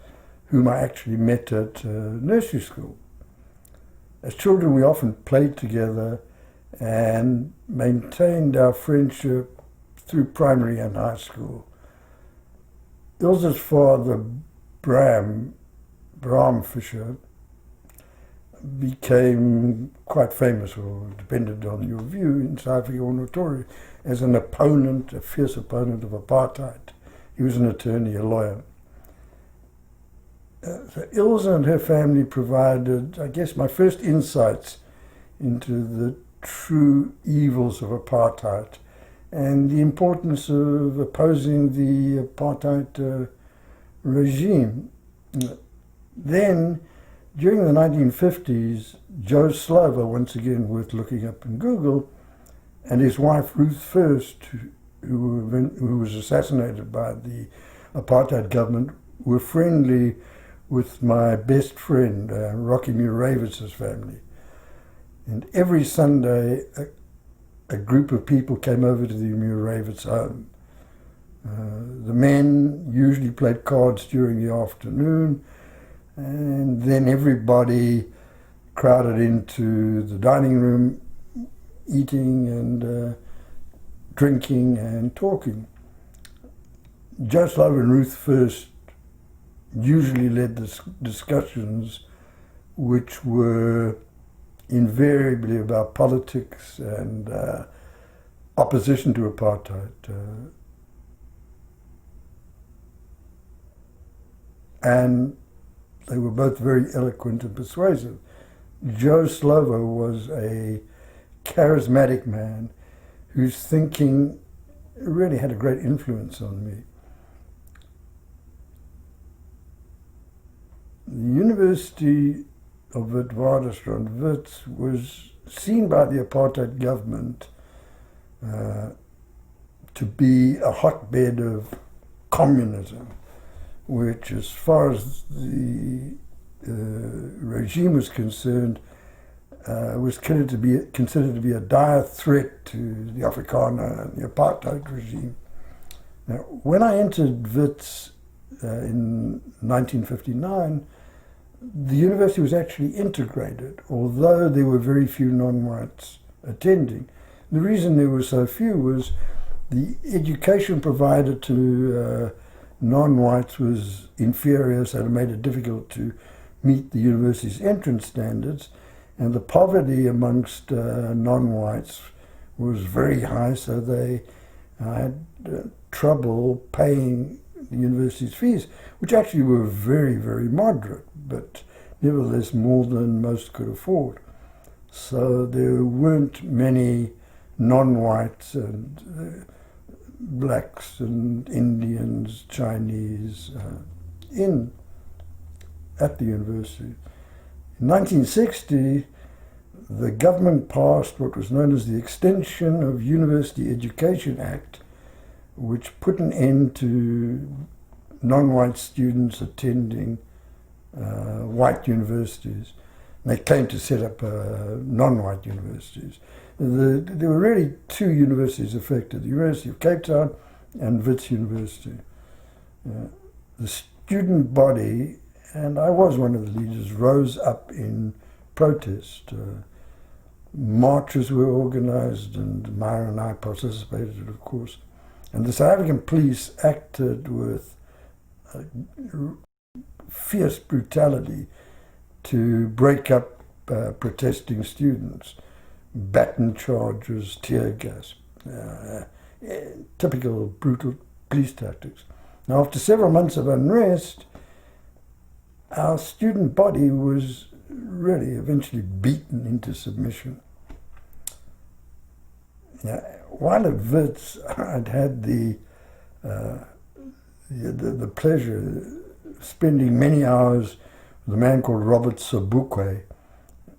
whom I actually met at nursery school. As children, we often played together and maintained our friendship through primary and high school. Ilse's father, Brahm Fisher, became quite famous, or depended on your view, in South Africa or notorious, as an opponent, a fierce opponent of apartheid. He was an attorney, a lawyer. So Ilse and her family provided, I guess, my first insights into the true evils of apartheid and the importance of opposing the apartheid regime. Then, during the 1950s, Joe Slovo, once again worth looking up in Google, and his wife Ruth First, who was assassinated by the apartheid government, were friendly with my best friend, Rocky Muravitz's family. And every Sunday, a group of people came over to the Muravitz home. The men usually played cards during the afternoon, and then everybody crowded into the dining room, eating and drinking and talking. Joe Slovo and Ruth First usually led the discussions, which were invariably about politics and opposition to apartheid. And they were both very eloquent and persuasive. Joe Slovo was a charismatic man whose thinking really had a great influence on me. The University of Witwatersrand, Wits, was seen by the apartheid government to be a hotbed of communism, which, as far as the regime was concerned, was considered to be a dire threat to the Afrikaner and the apartheid regime. Now, when I entered Wits in 1959, the university was actually integrated, although there were very few non-whites attending. The reason there were so few was the education provided to non-whites was inferior, so it made it difficult to meet the university's entrance standards, and the poverty amongst non-whites was very high, so they had trouble paying the university's fees, which actually were very, very moderate, but nevertheless more than most could afford. So there weren't many non-whites and blacks and Indians, Chinese at the university. In 1960, the government passed what was known as the Extension of University Education Act, which put an end to non-white students attending white universities. And they came to set up non-white universities. There were really two universities affected, the University of Cape Town and Wits University. The student body, and I was one of the leaders, rose up in protest. Marches were organised, and Myra and I participated, of course. And the South African police acted with fierce brutality to break up protesting students. Baton charges, tear gas, typical brutal police tactics. Now, after several months of unrest, our student body was really eventually beaten into submission. Now, while at Wits, I'd had the pleasure of spending many hours with a man called Robert Sobukwe,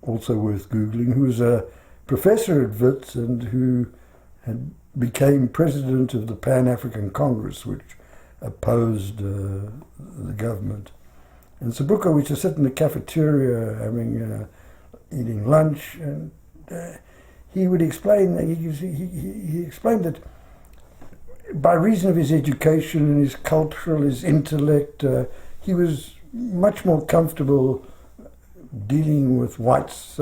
also worth Googling, who was a professor at Wits and who became president of the Pan-African Congress, which opposed the government. And Sobukwe used to sit in the cafeteria eating lunch, and he would explain that he explained that by reason of his education and his cultural, his intellect, he was much more comfortable dealing with whites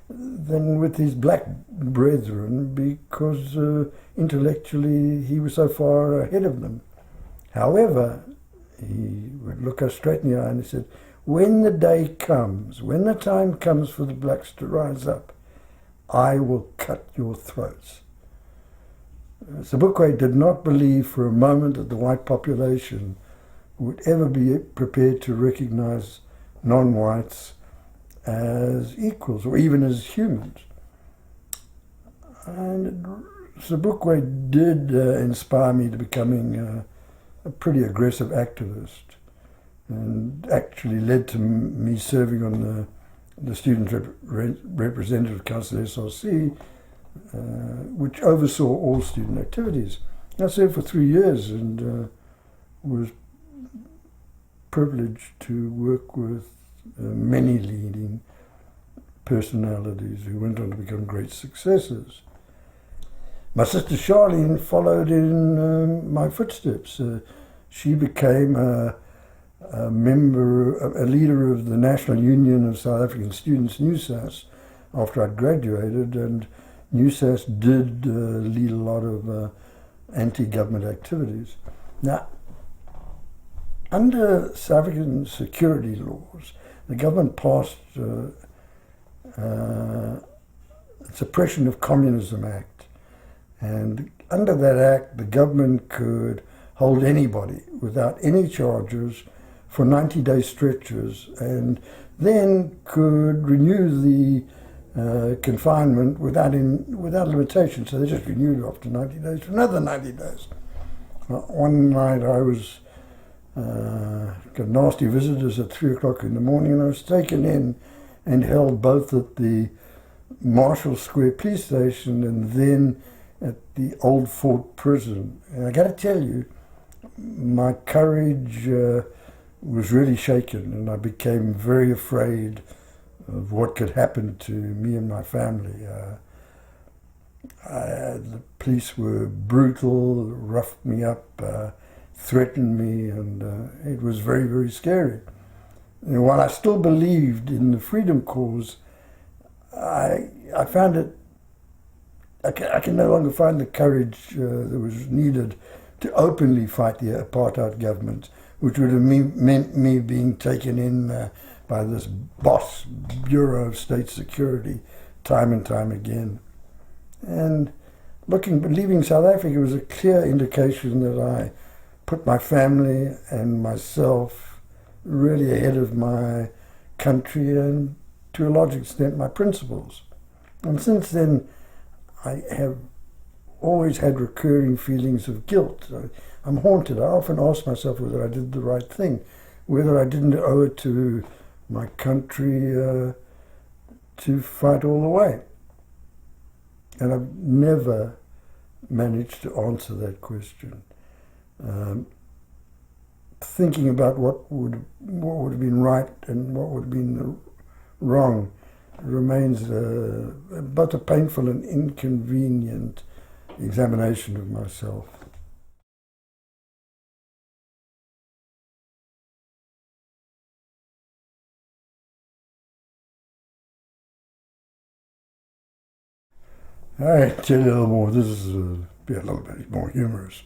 than with his black brethren, because intellectually he was so far ahead of them. However, he would look us straight in the eye and he said, when the day comes, when the time comes for the blacks to rise up, I will cut your throats. Sobukwe did not believe for a moment that the white population would ever be prepared to recognize non-whites as equals or even as humans. And Sobukwe did inspire me to becoming a pretty aggressive activist, and actually led to me serving on the Student Representative Council SRC, which oversaw all student activities. I served for 3 years and was privileged to work with many leading personalities who went on to become great successes. My sister Charlene followed in my footsteps. She became a leader of the National Union of South African Students, NUSAS, after I'd graduated, and NUSAS did lead a lot of anti-government activities. Now, under South African security laws, the government passed Suppression of Communism Act, and under that act, the government could hold anybody without any charges for 90-day stretches, and then could renew the confinement without limitation. So they just renewed it after 90 days for another 90 days. One night I was got nasty visitors at 3 o'clock in the morning, and I was taken in and held both at the Marshall Square police station and then at the Old Fort prison. And I got to tell you, my courage was really shaken, and I became very afraid of what could happen to me and my family. The police were brutal, roughed me up, threatened me, and it was very, very scary. And while I still believed in the freedom cause, I found it, I can no longer find the courage that was needed to openly fight the apartheid government, which would have meant me being taken in by this boss Bureau of State Security time and time again. And leaving South Africa was a clear indication that I put my family and myself really ahead of my country and, to a large extent, my principles. And since then, I have always had recurring feelings of guilt. I'm haunted. I often ask myself whether I did the right thing, whether I didn't owe it to my country to fight all the way. And I've never managed to answer that question. thinking about what would have been right and what would have been wrong remains but a painful and inconvenient examination of myself. I tell you a little more. This is be a little bit more humorous.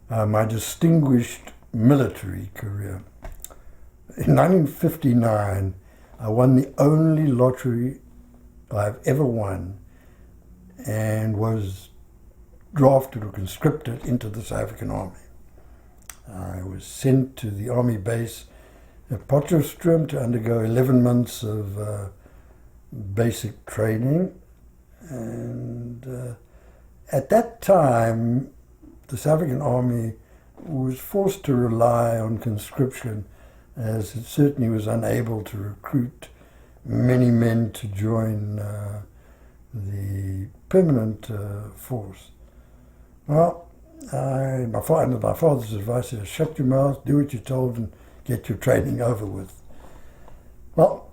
My distinguished military career. In 1959, I won the only lottery I've ever won, and was drafted or conscripted into the South African Army. I was sent to the army base at Potchefstroom to undergo 11 months of basic training. And at that time, the South African Army was forced to rely on conscription, as it certainly was unable to recruit many men to join the permanent force. Well, my father's advice is shut your mouth, do what you're told, and get your training over with. Well,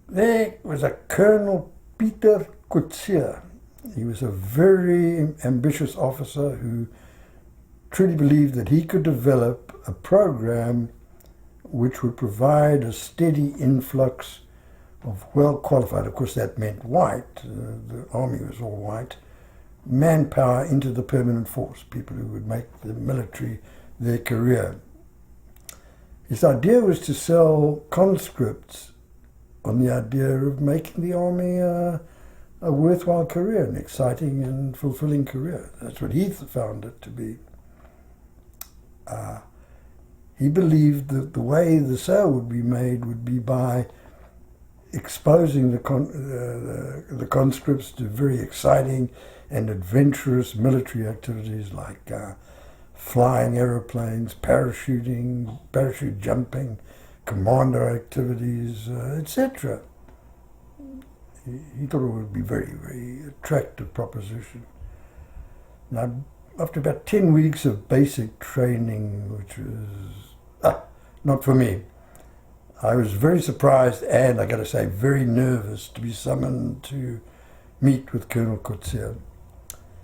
there was a Colonel Peter Coetzee. He was a very ambitious officer who truly believed that he could develop a program which would provide a steady influx of well-qualified, of course that meant white, the army was all white, manpower into the permanent force, people who would make the military their career. His idea was to sell conscripts on the idea of making the army a worthwhile career, an exciting and fulfilling career. That's what he found it to be. He believed that the way the sale would be made would be by exposing the conscripts to very exciting and adventurous military activities like flying aeroplanes, parachuting, parachute jumping, commando activities, etc. He thought it would be a very, very attractive proposition. Now, after about 10 weeks of basic training, which was not for me, I was very surprised and, I got to say, very nervous to be summoned to meet with Colonel Coetzee.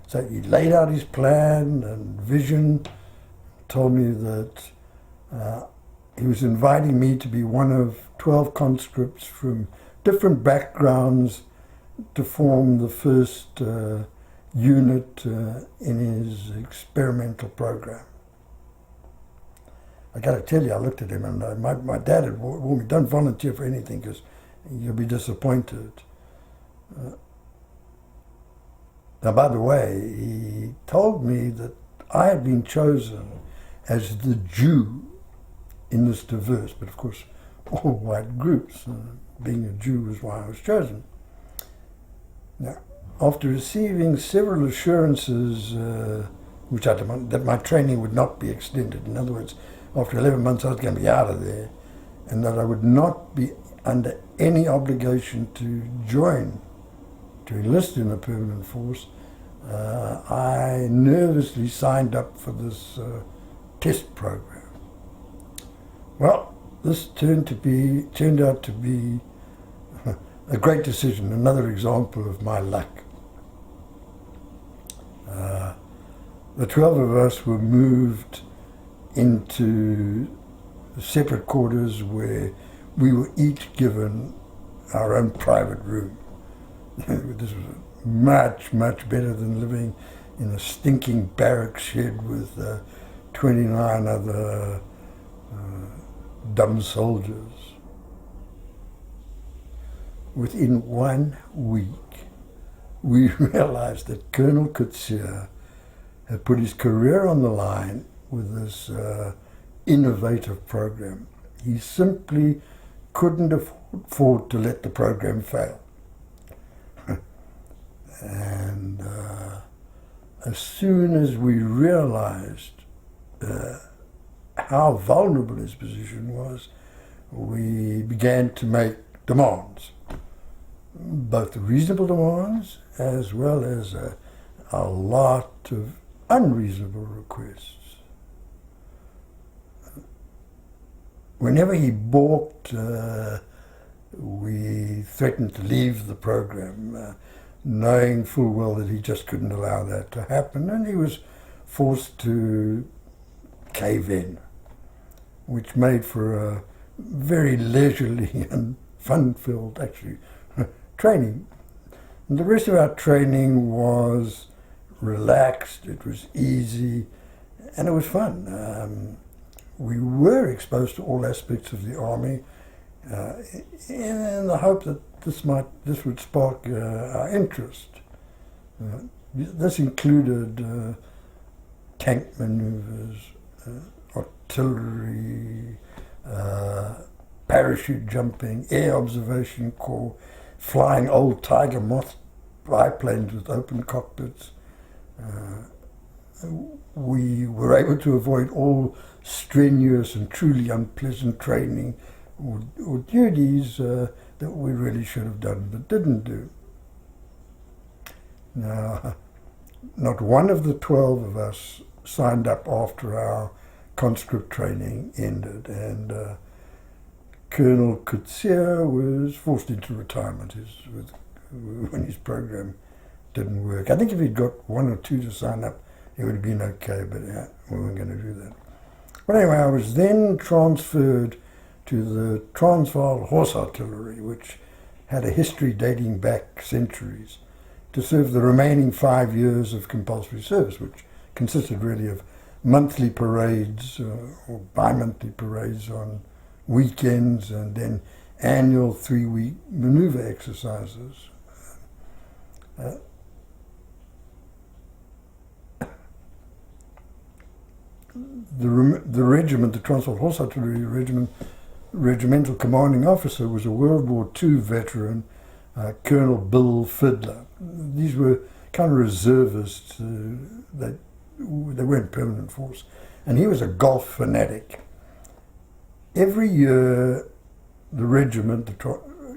So he laid out his plan and vision, told me that he was inviting me to be one of 12 conscripts from different backgrounds to form the first unit in his experimental program. I got to tell you, I looked at him and my dad had warned me, don't volunteer for anything because you'll be disappointed. Now, by the way, he told me that I had been chosen as the Jew in this diverse, but of course, all white groups. Being a Jew was why I was chosen. Now, after receiving several assurances that my training would not be extended, in other words, after 11 months I was going to be out of there, and that I would not be under any obligation to enlist in a permanent force, I nervously signed up for this test program. Well, this turned out to be a great decision, another example of my luck. The 12 of us were moved into separate quarters where we were each given our own private room. This was much, much better than living in a stinking barrack shed with 29 other dumb soldiers. Within 1 week, we realized that Colonel Coetzee had put his career on the line with this innovative program. He simply couldn't afford to let the program fail. And as soon as we realized how vulnerable his position was, we began to make demands, both reasonable demands as well as a lot of unreasonable requests. whenever he balked, we threatened to leave the program, knowing full well that he just couldn't allow that to happen, and he was forced to cave in, which made for a very leisurely and fun-filled, actually, training. And the rest of our training was relaxed, it was easy, and it was fun. We were exposed to all aspects of the army in the hope that this would spark our interest. This included tank maneuvers, artillery, parachute jumping, air observation corps, flying old Tiger Moth biplanes with open cockpits. We were able to avoid all strenuous and truly unpleasant training or duties that we really should have done but didn't do. Now, not one of the 12 of us signed up after our conscript training ended, and Colonel Kutsia was forced into retirement when his program didn't work. I think if he'd got one or two to sign up, it would have been okay, but yeah, we weren't going to do that. But anyway, I was then transferred to the Transvaal Horse Artillery, which had a history dating back centuries, to serve the remaining 5 years of compulsory service, which consisted really of monthly parades or bi-monthly parades on weekends, and then annual 3-week maneuver exercises. The regiment, the Transvaal Horse Artillery Regiment, regimental commanding officer was a World War II veteran, Colonel Bill Fiddler. These were kind of reservists. They weren't permanent force. And he was a golf fanatic. Every year, the regiment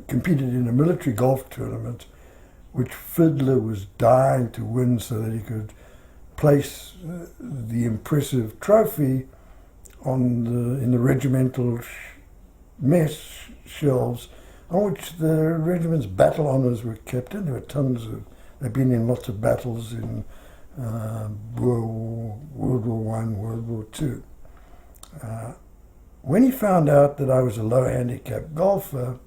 competed in a military golf tournament, which Fiddler was dying to win so that he could place the impressive trophy in the regimental mess shelves on which the regiment's battle honours were kept in. There were tons of, they'd been in lots of battles in World War I, World War II. When he found out that I was a low handicap golfer,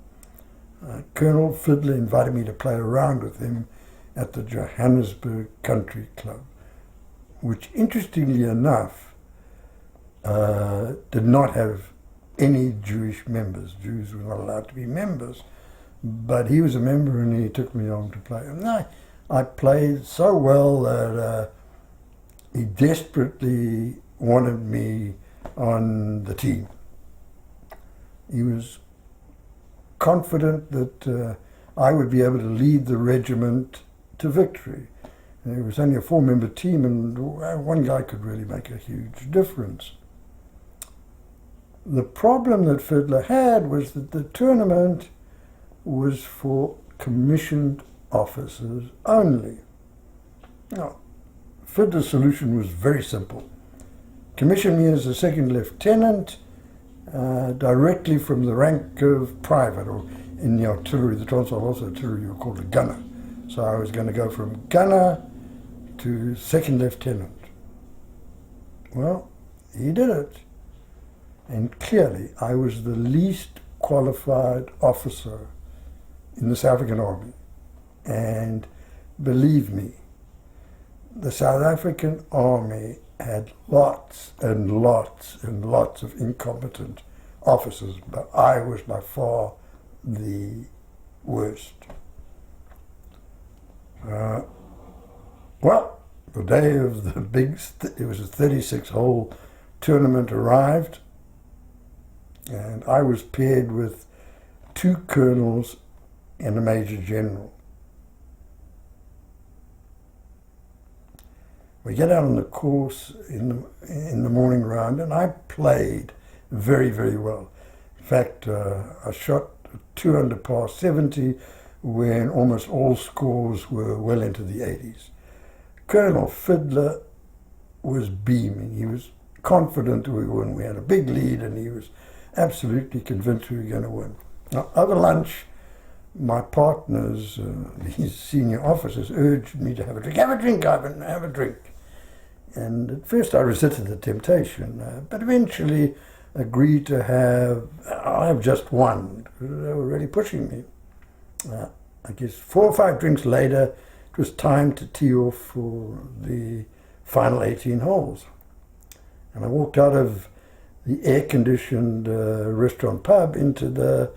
Colonel Fiddler invited me to play around with him at the Johannesburg Country Club, which interestingly enough did not have any Jewish members. Jews were not allowed to be members, but he was a member and he took me on to play. And I played so well that he desperately wanted me on the team. He was confident that I would be able to lead the regiment to victory. And it was only a 4-member team, and one guy could really make a huge difference. The problem that Fiddler had was that the tournament was for commissioned officers only. Now, Fiddler's solution was very simple. Commission me as a second lieutenant, directly from the rank of private, or in the artillery, the Transvaal Horse Artillery, you were called a gunner. So I was going to go from gunner to second lieutenant. Well, he did it. And clearly, I was the least qualified officer in the South African Army. And believe me, the South African Army had lots and lots and lots of incompetent officers, but I was by far the worst. Well, the day of the it was a 36-hole tournament arrived, and I was paired with 2 colonels and a major general. We get out on the course in the morning round, and I played very, very well. In fact, I shot 2 under par 70 when almost all scores were well into the 80s. Colonel Fiddler was beaming. He was confident we won. We had a big lead, and he was absolutely convinced we were going to win. Now, over lunch, my partners, these senior officers, urged me to have a drink. Have a drink, Ivan, have a drink. And at first I resisted the temptation, but eventually agreed to I'll have just one. They were really pushing me. I guess 4 or 5 drinks later, it was time to tee off for the final 18 holes. And I walked out of the air-conditioned restaurant pub into the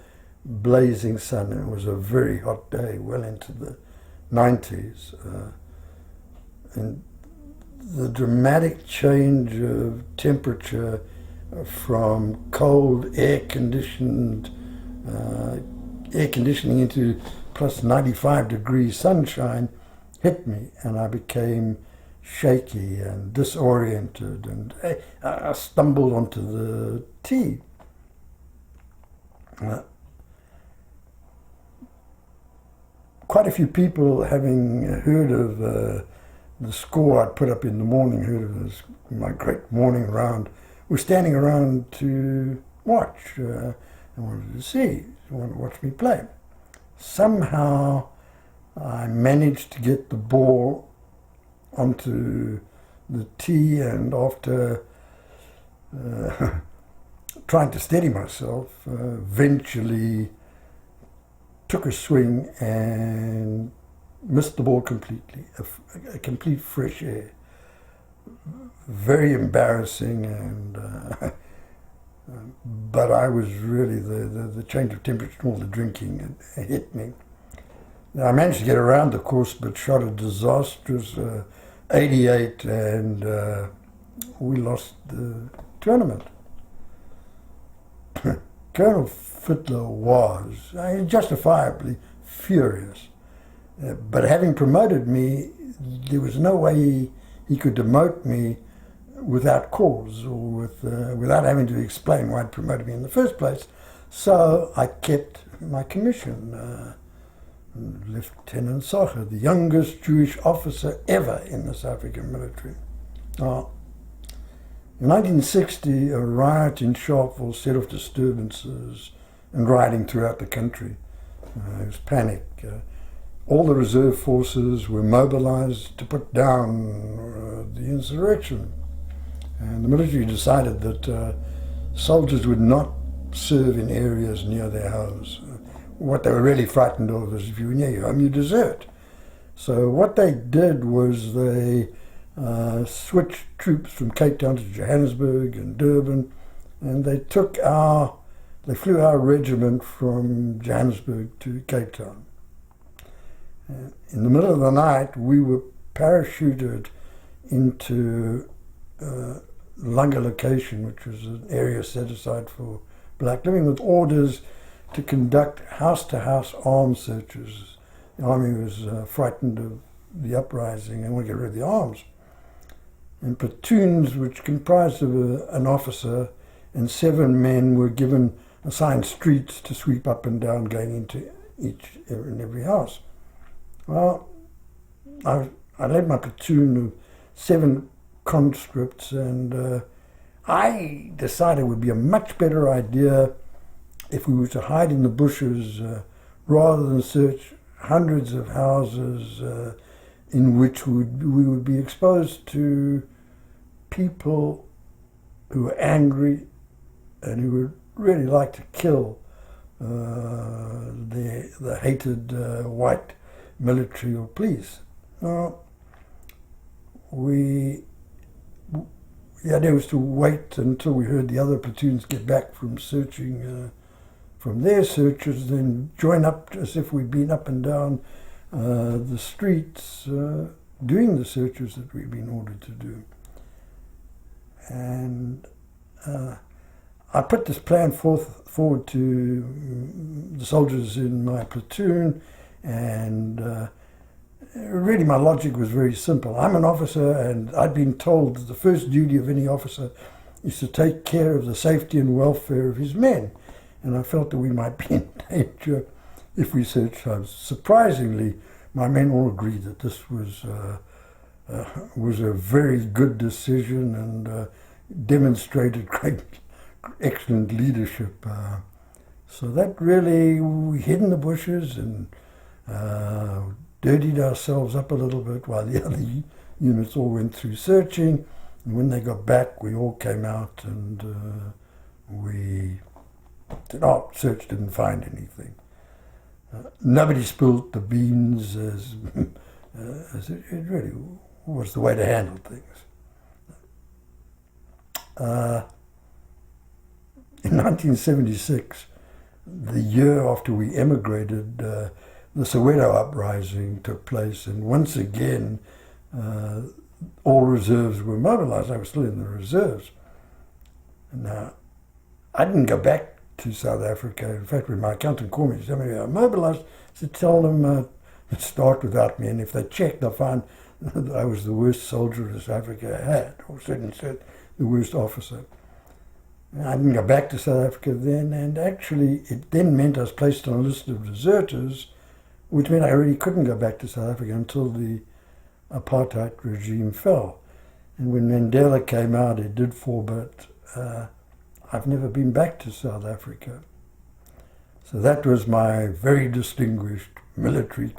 blazing sun. It was a very hot day, well into the 90s. And the dramatic change of temperature from cold air conditioning into plus 95 degrees sunshine hit me, and I became shaky and disoriented, and I stumbled onto the tee. Quite a few people, having heard of the score I'd put up in the morning, heard of this, my great morning round, were standing around to watch. I wanted to see, they wanted to watch me play. Somehow I managed to get the ball onto the tee, and after trying to steady myself, eventually took a swing and missed the ball completely, a complete fresh air. Very embarrassing, and but I was really, the change of temperature and all the drinking it hit me. Now, I managed to get around the course, but shot a disastrous 88, and we lost the tournament. Colonel Fittler was justifiably furious, but having promoted me, there was no way he could demote me without cause, or without having to explain why he'd promoted me in the first place. So I kept my commission. Lieutenant Socher, the youngest Jewish officer ever in the South African military. In 1960, a riot in Sharpeville set off disturbances and rioting throughout the country. There was panic. All the reserve forces were mobilized to put down the insurrection. And the military decided that soldiers would not serve in areas near their homes. What they were really frightened of is if you were near your home, you desert. So what they did was they switched troops from Cape Town to Johannesburg and Durban, and they flew our regiment from Johannesburg to Cape Town. In the middle of the night, we were parachuted into Langa location, which was an area set aside for black living, with orders to conduct house-to-house arms searches. The army was frightened of the uprising and wanted to get rid of the arms. And platoons, which comprised of an officer and 7 men, were assigned streets to sweep up and down, going into each and every house. Well, I led my platoon of 7 conscripts, and I decided it would be a much better idea if we were to hide in the bushes rather than search hundreds of houses in which we would be exposed to people who were angry and who would really like to kill the hated white military or police. The idea was to wait until we heard the other platoons get back from searching, from their searches, then join up as if we'd been up and down the streets doing the searches that we'd been ordered to do. And I put this plan forward to the soldiers in my platoon, and really my logic was very simple. I'm an officer, and I'd been told that the first duty of any officer is to take care of the safety and welfare of his men. And I felt that we might be in danger if we searched homes. Surprisingly, my men all agreed that this was a very good decision, and demonstrated excellent leadership. So that really, we hid in the bushes and dirtied ourselves up a little bit while the other units all went through searching. And when they got back, we all came out and we did not search, didn't find anything. Nobody spilled the beans, as it really was the way to handle things. In 1976, the year after we emigrated, the Soweto uprising took place, and once again, all reserves were mobilized. I was still in the reserves. Now, I didn't go back to South Africa. In fact, when my accountant called me, he said, I mobilized, to tell them to start without me, and if they checked, they'll find that I was the worst soldier South Africa had, or certainly the worst officer. I didn't go back to South Africa then, and actually it then meant I was placed on a list of deserters, which meant I really couldn't go back to South Africa until the apartheid regime fell. And when Mandela came out, it did fall, but I've never been back to South Africa. So that was my very distinguished military.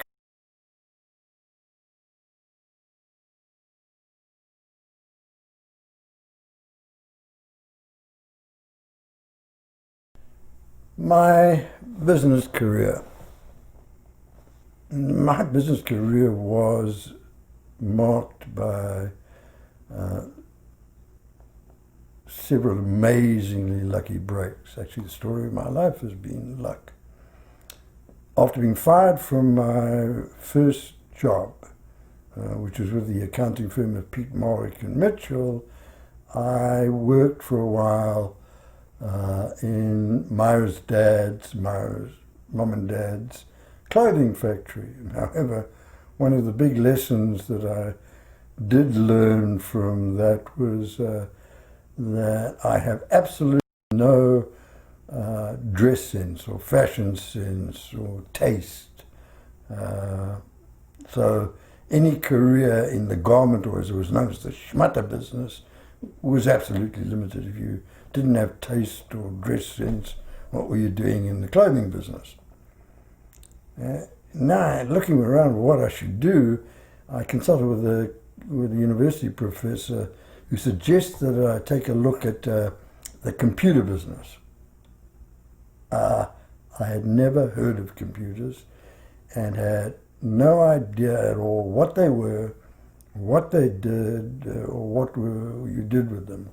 My business career. My business career was marked by several amazingly lucky breaks. Actually, the story of my life has been luck. After being fired from my first job, which was with the accounting firm of Pete Morrick and Mitchell, I worked for a while in Myra's mom and dad's clothing factory. However, one of the big lessons that I did learn from that was that I have absolutely no dress sense or fashion sense or taste. So any career in the garment, or as it was known as the schmutter business, was absolutely limited. If you didn't have taste or dress sense, what were you doing in the clothing business? Now, looking around what I should do, I consulted with a university professor who suggested that I take a look at the computer business. I had never heard of computers and had no idea at all what they were, what they did, or what you did with them.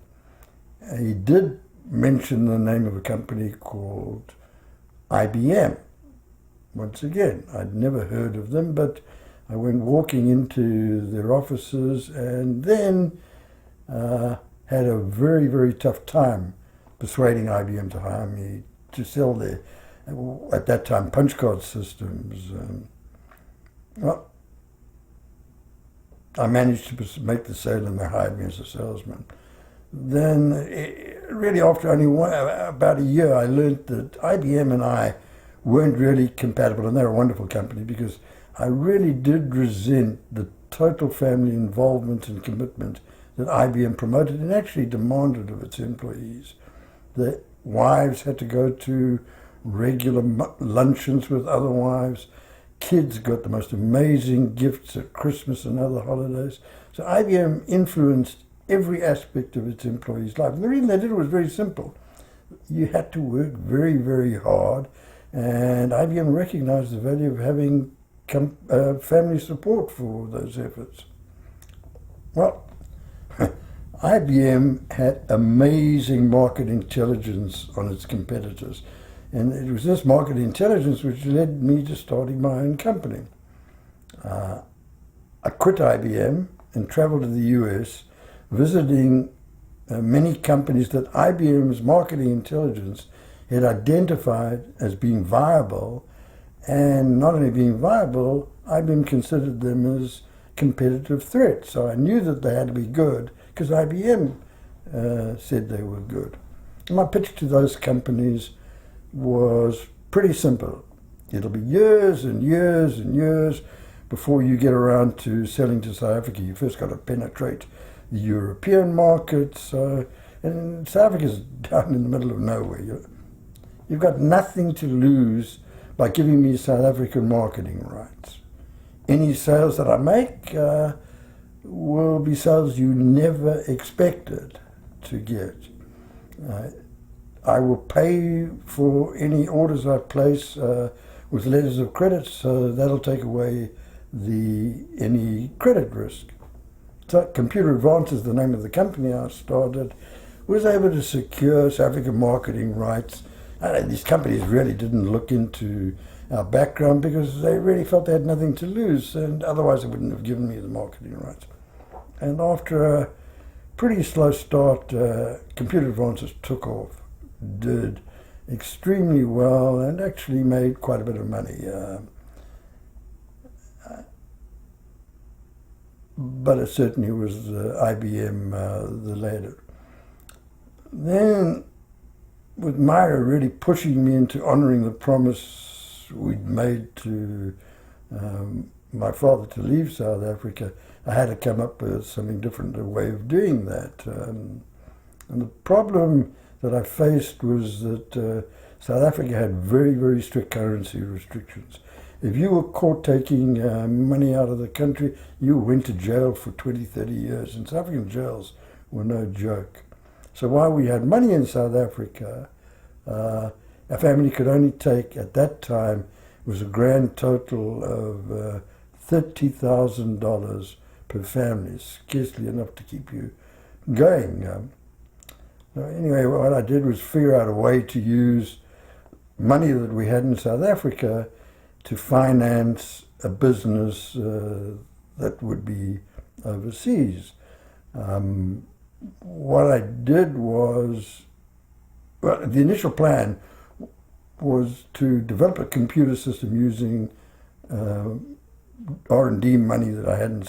He did mention the name of a company called IBM. Once again, I'd never heard of them, but I went walking into their offices and then had a very, very tough time persuading IBM to hire me to sell their, at that time, punch card systems. Well, I managed to make the sale and they hired me as a salesman. Then, really after only about a year, I learned that IBM and I weren't really compatible, and they're a wonderful company because I really did resent the total family involvement and commitment that IBM promoted and actually demanded of its employees. The wives had to go to regular luncheons with other wives. Kids got the most amazing gifts at Christmas and other holidays. So IBM influenced every aspect of its employees' life. And the reason they did it was very simple. You had to work very, very hard, and IBM recognized the value of having family support for those efforts. Well, IBM had amazing market intelligence on its competitors. And it was this market intelligence which led me to starting my own company. I quit IBM and traveled to the US, visiting many companies that IBM's marketing intelligence had identified as being viable, and not only being viable, IBM considered them as competitive threats. So I knew that they had to be good because IBM said they were good. And my pitch to those companies was pretty simple. It'll be years and years and years before you get around to selling to South Africa. You first got to penetrate the European market. So And South Africa's down in the middle of nowhere. You've got nothing to lose by giving me South African marketing rights. Any sales that I make will be sales you never expected to get. I will pay for any orders I place with letters of credit, so that'll take away any credit risk. So Computer Advances, the name of the company I started, was able to secure South African marketing rights. These companies really didn't look into our background because they really felt they had nothing to lose, and otherwise they wouldn't have given me the marketing rights. And after a pretty slow start, Computer Advances took off, did extremely well, and actually made quite a bit of money. But it certainly was IBM the later. Then, with Myra really pushing me into honouring the promise we'd made to my father to leave South Africa, I had to come up with something different, a way of doing that. And the problem that I faced was that South Africa had very, very strict currency restrictions. If you were caught taking money out of the country, you went to jail for 20, 30 years. And South African jails were no joke. So while we had money in South Africa, our family could only take, at that time, was a grand total of $30,000 per family, scarcely enough to keep you going. Anyway, what I did was figure out a way to use money that we had in South Africa to finance a business that would be overseas. What I did was, well, the initial plan was to develop a computer system using R&D money that I had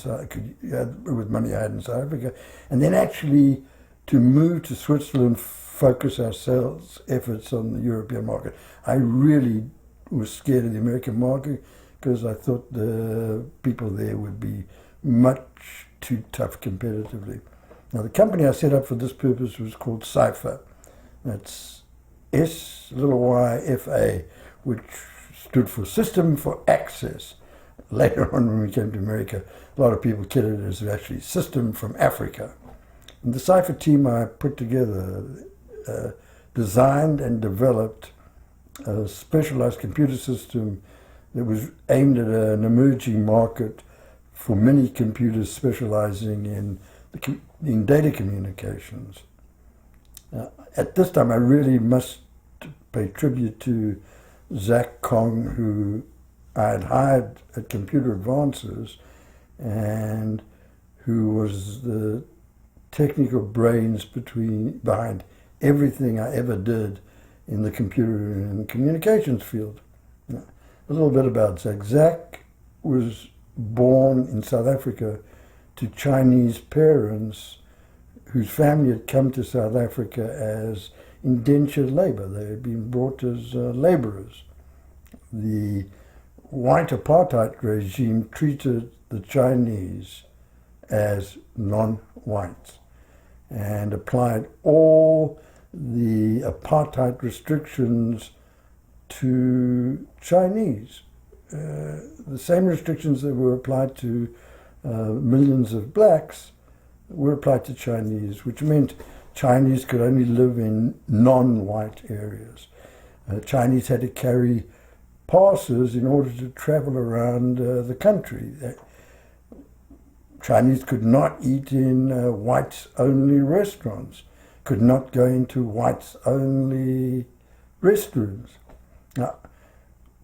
with money I had in South Africa, and then actually to move to Switzerland, focus our sales efforts on the European market. I really was scared of the American market because I thought the people there would be much too tough competitively. Now, the company I set up for this purpose was called Cypher. That's SYFA, which stood for System for Access. Later on, when we came to America, a lot of people kidded it as actually System from Africa. And the Cypher team I put together designed and developed a specialized computer system that was aimed at an emerging market for many computers specializing in data communications. At this time, I really must pay tribute to Zach Kong, who I had hired at Computer Advances and who was the technical brains behind everything I ever did in the computer and communications field. A little bit about Zach. Zach was born in South Africa to Chinese parents whose family had come to South Africa as indentured labor. They had been brought as laborers. The white apartheid regime treated the Chinese as non-whites and applied all the apartheid restrictions to Chinese. The same restrictions that were applied to millions of blacks were applied to Chinese, which meant Chinese could only live in non-white areas. Chinese had to carry passes in order to travel around the country. Chinese could not eat in whites-only restaurants, could not go into whites-only restrooms. Now,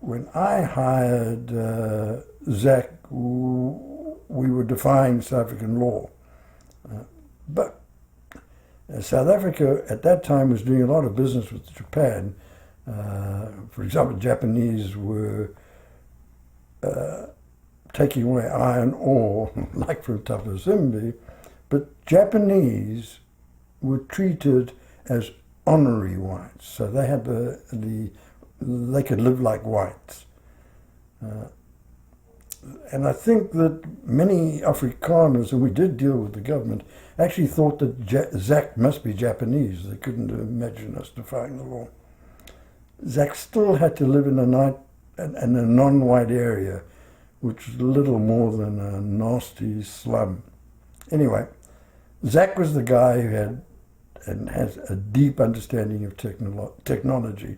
when I hired Zach, we were defying South African law. But South Africa at that time was doing a lot of business with Japan. For example, Japanese were taking away iron ore, like from Tapasimbi, but Japanese were treated as honorary whites, so they had they could live like whites. And I think that many Afrikaners, and we did deal with the government, actually thought that Zach must be Japanese. They couldn't imagine us defying the law. Zach still had to live in a non-white area, which was little more than a nasty slum. Anyway, Zach was the guy who had and has a deep understanding of technology,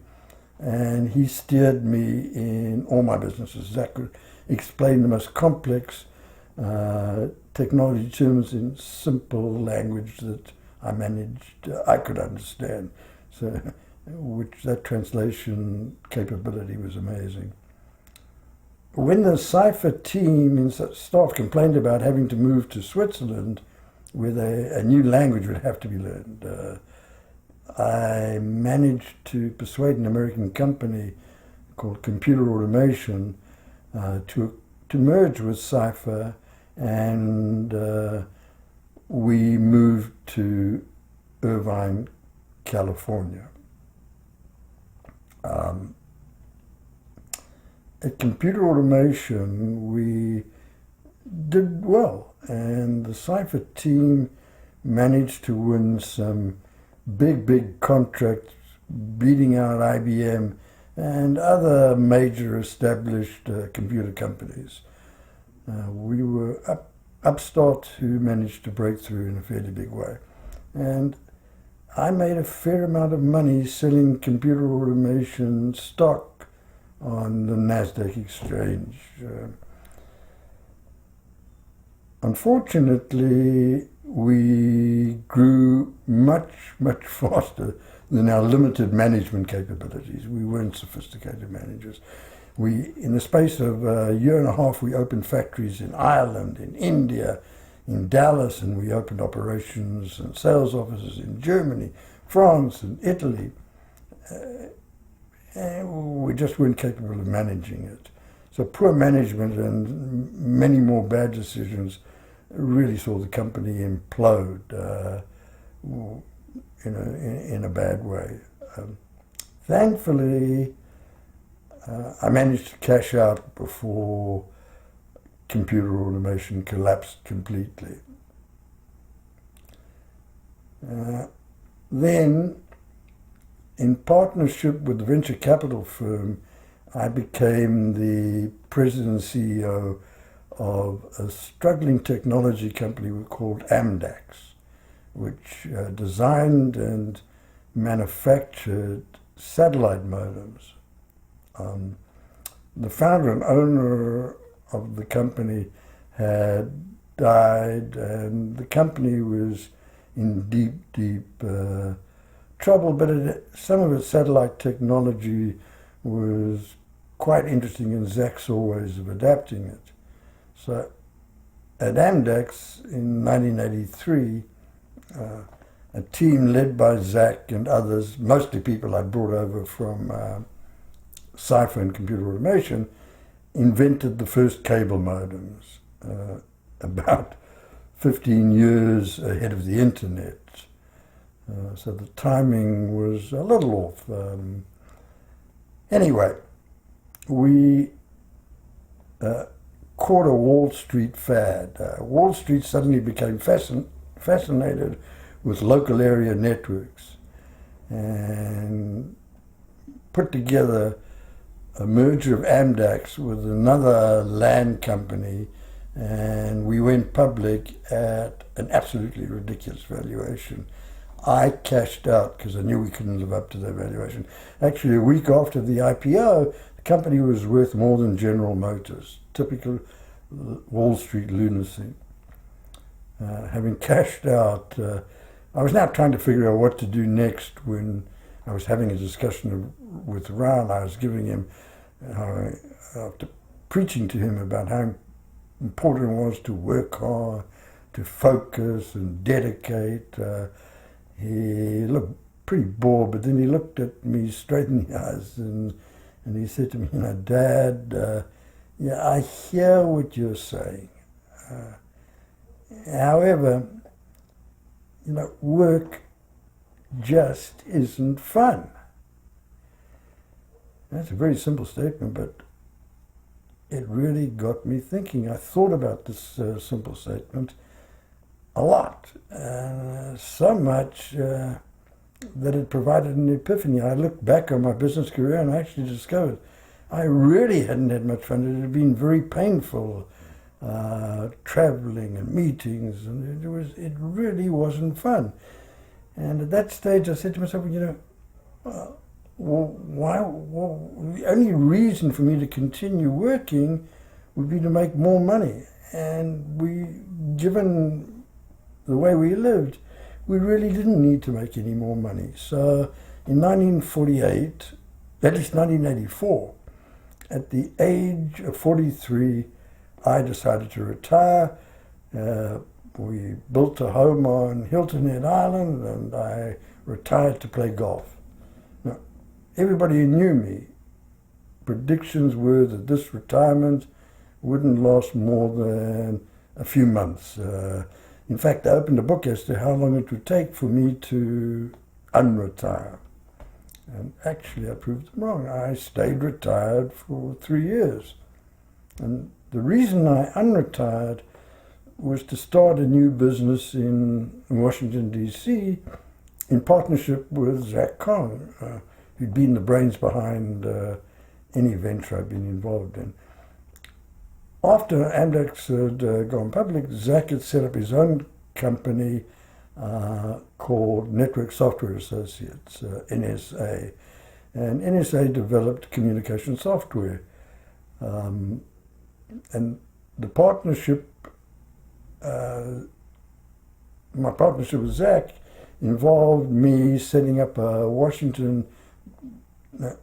and he steered me in all my businesses. Zach could explain the most complex technology terms in simple language that I could understand. So, which that translation capability was amazing. When the Cypher team and staff complained about having to move to Switzerland, where a new language would have to be learned, I managed to persuade an American company called Computer Automation to merge with Cypher, and we moved to Irvine, California. At Computer Automation, we did well, and the Cypher team managed to win some big contracts, beating out IBM and other major established computer companies. We were upstarts who managed to break through in a fairly big way. And I made a fair amount of money selling Computer Automation stock on the NASDAQ exchange. Unfortunately, we grew much faster than our limited management capabilities. We weren't sophisticated managers. In the space of a year and a half, we opened factories in Ireland, in India, in Dallas, and we opened operations and sales offices in Germany, France, and Italy. And we just weren't capable of managing it. So poor management and many more bad decisions really saw the company implode in a bad way. Thankfully, I managed to cash out before Computer Automation collapsed completely. Then, in partnership with the venture capital firm, I became the president and CEO of a struggling technology company called Amdax, which designed and manufactured satellite modems. The founder and owner of the company had died, and the company was in deep trouble, but some of its satellite technology was quite interesting, and Zach saw ways of adapting it. So at Amdax in 1983, a team led by Zach and others, mostly people I brought over from Cypher and Computer Automation, invented the first cable modems, about 15 years ahead of the internet. So the timing was a little off. Anyway, we caught a Wall Street fad. Wall Street suddenly became fascinated with local area networks and put together a merger of Amdax with another land company, and we went public at an absolutely ridiculous valuation. I cashed out because I knew we couldn't live up to that valuation. Actually, a week after the IPO, the company was worth more than General Motors. Typical Wall Street lunacy. Having cashed out, I was now trying to figure out what to do next when I was having a discussion with Ron. I was giving him, after preaching to him about how important it was to work hard, to focus and dedicate. He looked pretty bored, but then he looked at me straight in the eyes and he said to me, Dad, yeah, I hear what you're saying. However, work just isn't fun. That's a very simple statement, but it really got me thinking. I thought about this simple statement a lot, so much that it provided an epiphany. I looked back on my business career and I actually discovered I really hadn't had much fun. It had been very painful, traveling and meetings, and it really wasn't fun. And at that stage, I said to myself, the only reason for me to continue working would be to make more money. And given the way we lived, we really didn't need to make any more money. So in 1948, at least 1984, at the age of 43, I decided to retire. We built a home on Hilton Head Island, and I retired to play golf. Now, everybody who knew me, predictions were that this retirement wouldn't last more than a few months. In fact, I opened a book as to how long it would take for me to unretire. And actually, I proved them wrong. I stayed retired for 3 years. And the reason I unretired was to start a new business in Washington, D.C., in partnership with Zach Kong, who'd been the brains behind any venture I've been involved in. After Amdex had gone public, Zach had set up his own company called Network Software Associates, NSA. And NSA developed communication software. And the partnership, my partnership with Zach, involved me setting up a Washington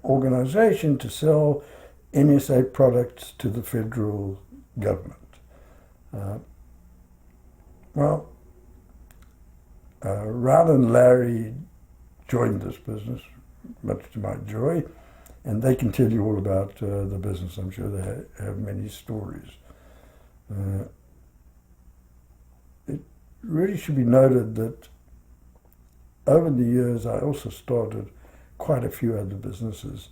organization to sell NSA products to the federal government. Ron and Larry joined this business, much to my joy, and they can tell you all about the business. I'm sure they have many stories. It really should be noted that over the years I also started quite a few other businesses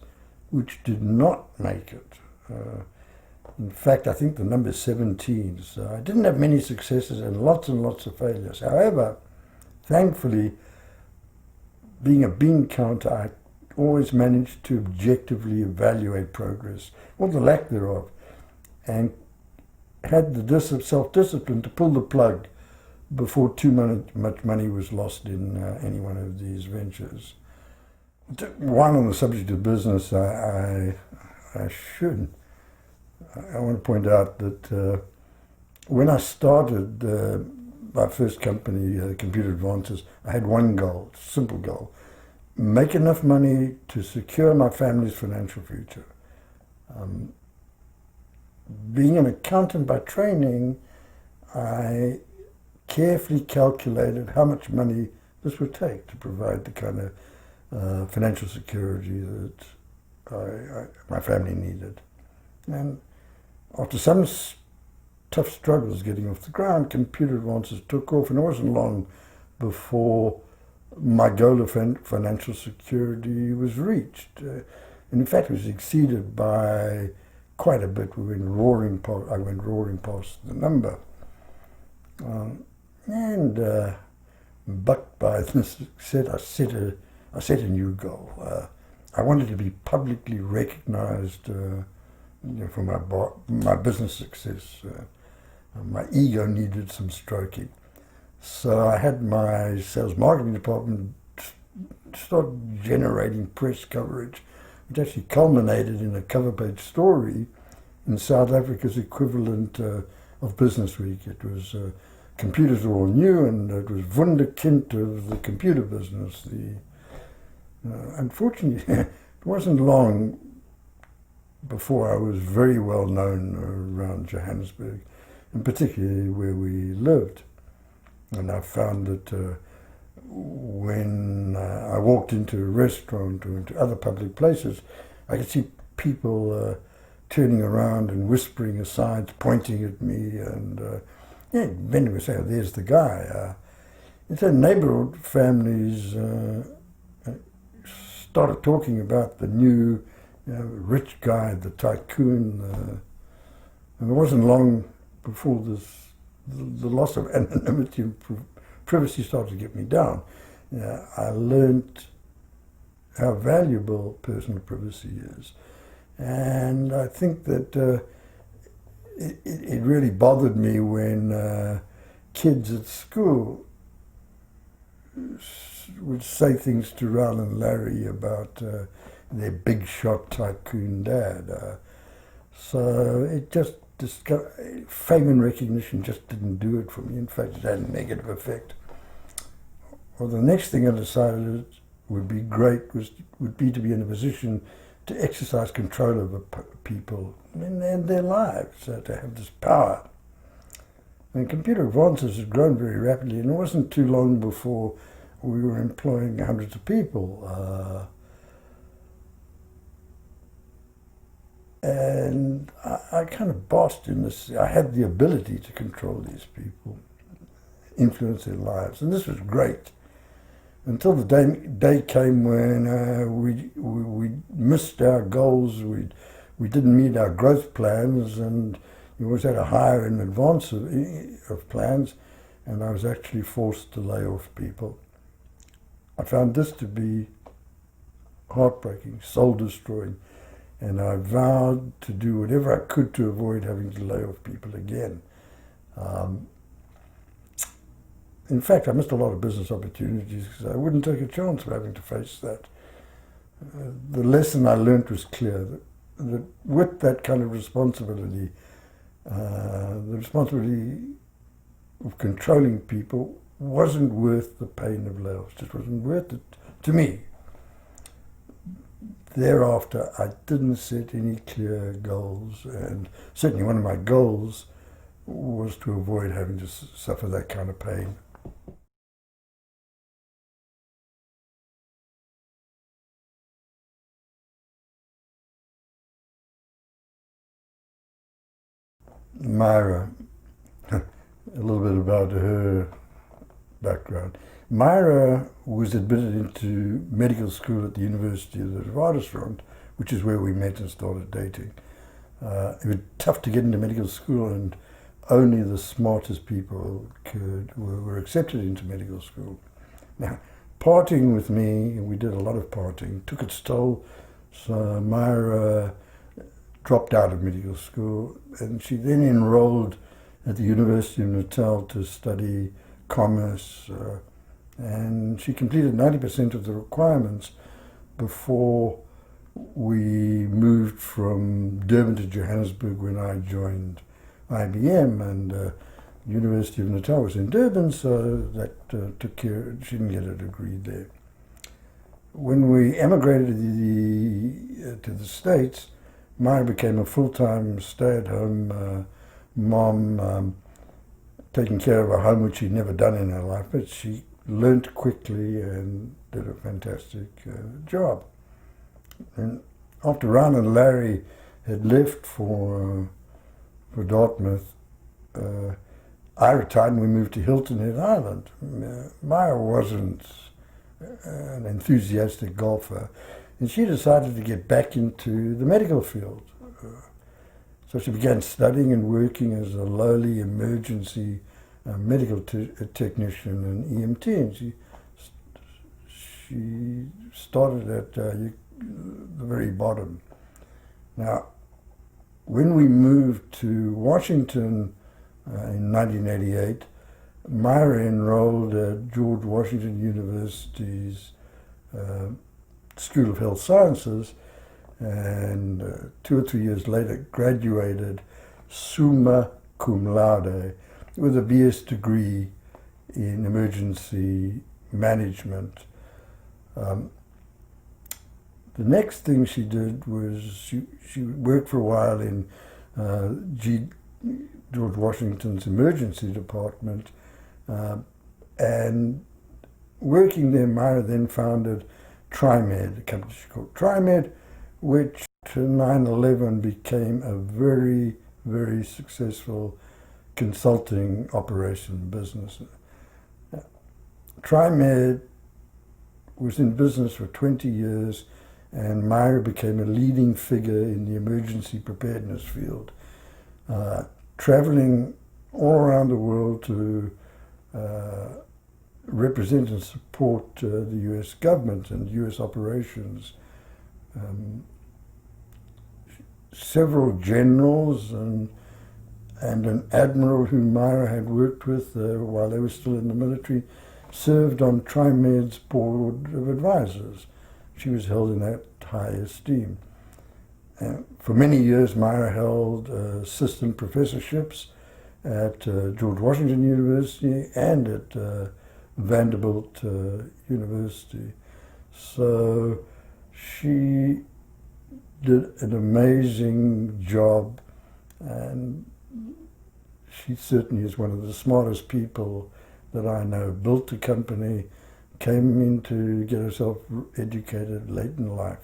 which did not make it. In fact, I think the number is 17. So I didn't have many successes and lots of failures. However, thankfully, being a bean counter, I always managed to objectively evaluate progress, or the lack thereof, and had the self-discipline to pull the plug before too much money was lost in any one of these ventures. While on the subject of business, I want to point out that when I started my first company, Computer Advances, I had one goal, simple goal: make enough money to secure my family's financial future. Being an accountant by training, I carefully calculated how much money this would take to provide the kind of financial security that my family needed. And after some tough struggles getting off the ground, Computer Advances took off, and it wasn't long before my goal of financial security was reached. And in fact, it was exceeded by quite a bit. I went roaring past the number. Bucked by this, I set a new goal. I wanted to be publicly recognized for my business success. My ego needed some stroking. So I had my sales marketing department start generating press coverage, which actually culminated in a cover page story in South Africa's equivalent of Business Week. It was computers were all new, and it was wunderkind of the computer business. Unfortunately, it wasn't long before I was very well known around Johannesburg, and particularly where we lived. And I found that when I walked into a restaurant or into other public places, I could see people turning around and whispering asides, pointing at me, and then we say, "Oh, there's the guy." And so neighborhood families started talking about the new rich guy, the tycoon, And it wasn't long before the loss of anonymity and privacy started to get me down. I learned how valuable personal privacy is. And I think that it really bothered me when kids at school would say things to Ron and Larry about their big shot tycoon dad. So it just fame and recognition just didn't do it for me. In fact, it had a negative effect. Well, the next thing I decided would be great would be to be in a position to exercise control over people and their lives, to have this power. And computer advances had grown very rapidly, and it wasn't too long before we were employing hundreds of people. And I kind of bossed in this. I had the ability to control these people, influence their lives, and this was great. Until the day came when we missed our goals, we didn't meet our growth plans, and we always had to hire in advance of plans, and I was actually forced to lay off people. I found this to be heartbreaking, soul-destroying, and I vowed to do whatever I could to avoid having to lay off people again. In fact, I missed a lot of business opportunities because I wouldn't take a chance of having to face that. The lesson I learned was clear, that with that kind of responsibility, the responsibility of controlling people wasn't worth the pain of layoffs. It wasn't worth it to me. Thereafter, I didn't set any clear goals, and certainly one of my goals was to avoid having to suffer that kind of pain. Myra, a little bit about her background. Myra was admitted into medical school at the University of the Witwatersrand, which is where we met and started dating. It was tough to get into medical school, and only the smartest people were accepted into medical school. Now, partying with me, we did a lot of partying, took its toll, so Myra dropped out of medical school, and she then enrolled at the University of Natal to study commerce, and she completed 90% of the requirements before we moved from Durban to Johannesburg when I joined IBM, and the University of Natal was in Durban, so that took care, she didn't get a degree there. When we emigrated to the States, Myra became a full-time stay-at-home mom, taking care of a home which she'd never done in her life, but she learned quickly and did a fantastic job. And after Ron and Larry had left for Dartmouth, I retired and we moved to Hilton Head Island. Myra wasn't an enthusiastic golfer, and she decided to get back into the medical field. So she began studying and working as a lowly emergency medical technician and EMT, and she started at the very bottom. Now, when we moved to Washington in 1988, Myra enrolled at George Washington University's School of Health Sciences, and 2 or 3 years later graduated summa cum laude with a BS degree in emergency management. The next thing she did was she worked for a while in George Washington's emergency department, and working there, Myra then founded TriMed, a company she called TriMed, which to 9/11 became a very, very successful consulting operation business. TriMed was in business for 20 years, and Myra became a leading figure in the emergency preparedness field. traveling all around the world to represent and support the US government and US operations. Several generals and an admiral whom Myra had worked with while they were still in the military served on TriMed's board of advisors. She was held in that high esteem. For many years, Myra held assistant professorships at George Washington University and at Vanderbilt University. So she did an amazing job, and she certainly is one of the smartest people that I know. Built a company, came in to get herself educated late in life.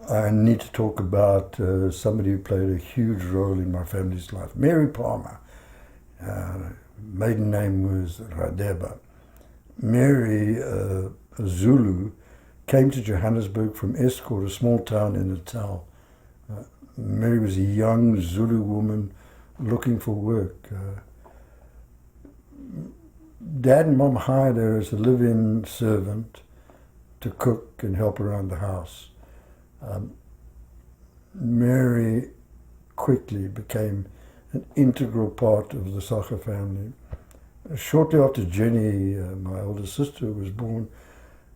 I need to talk about somebody who played a huge role in my family's life. Mary Palmer. Maiden name was Radeba. Mary, a Zulu, came to Johannesburg from Escort, a small town in Natal. Mary was a young Zulu woman looking for work. Dad and Mom hired her as a live-in servant to cook and help around the house. Mary quickly became an integral part of the Socher family. Shortly after Jenny, my older sister, was born,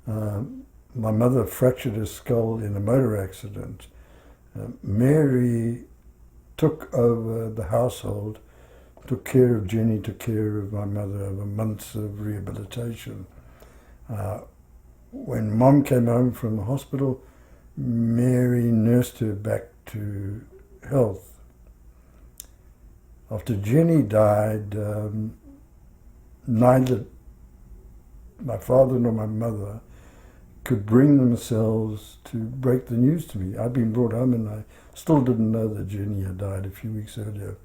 my mother fractured her skull in a motor accident. Mary took over the household, took care of Jenny, took care of my mother over months of rehabilitation. When Mom came home from the hospital, Mary nursed her back to health. After Jenny died, neither my father nor my mother could bring themselves to break the news to me. I'd been brought home and I still didn't know that Jenny had died a few weeks earlier.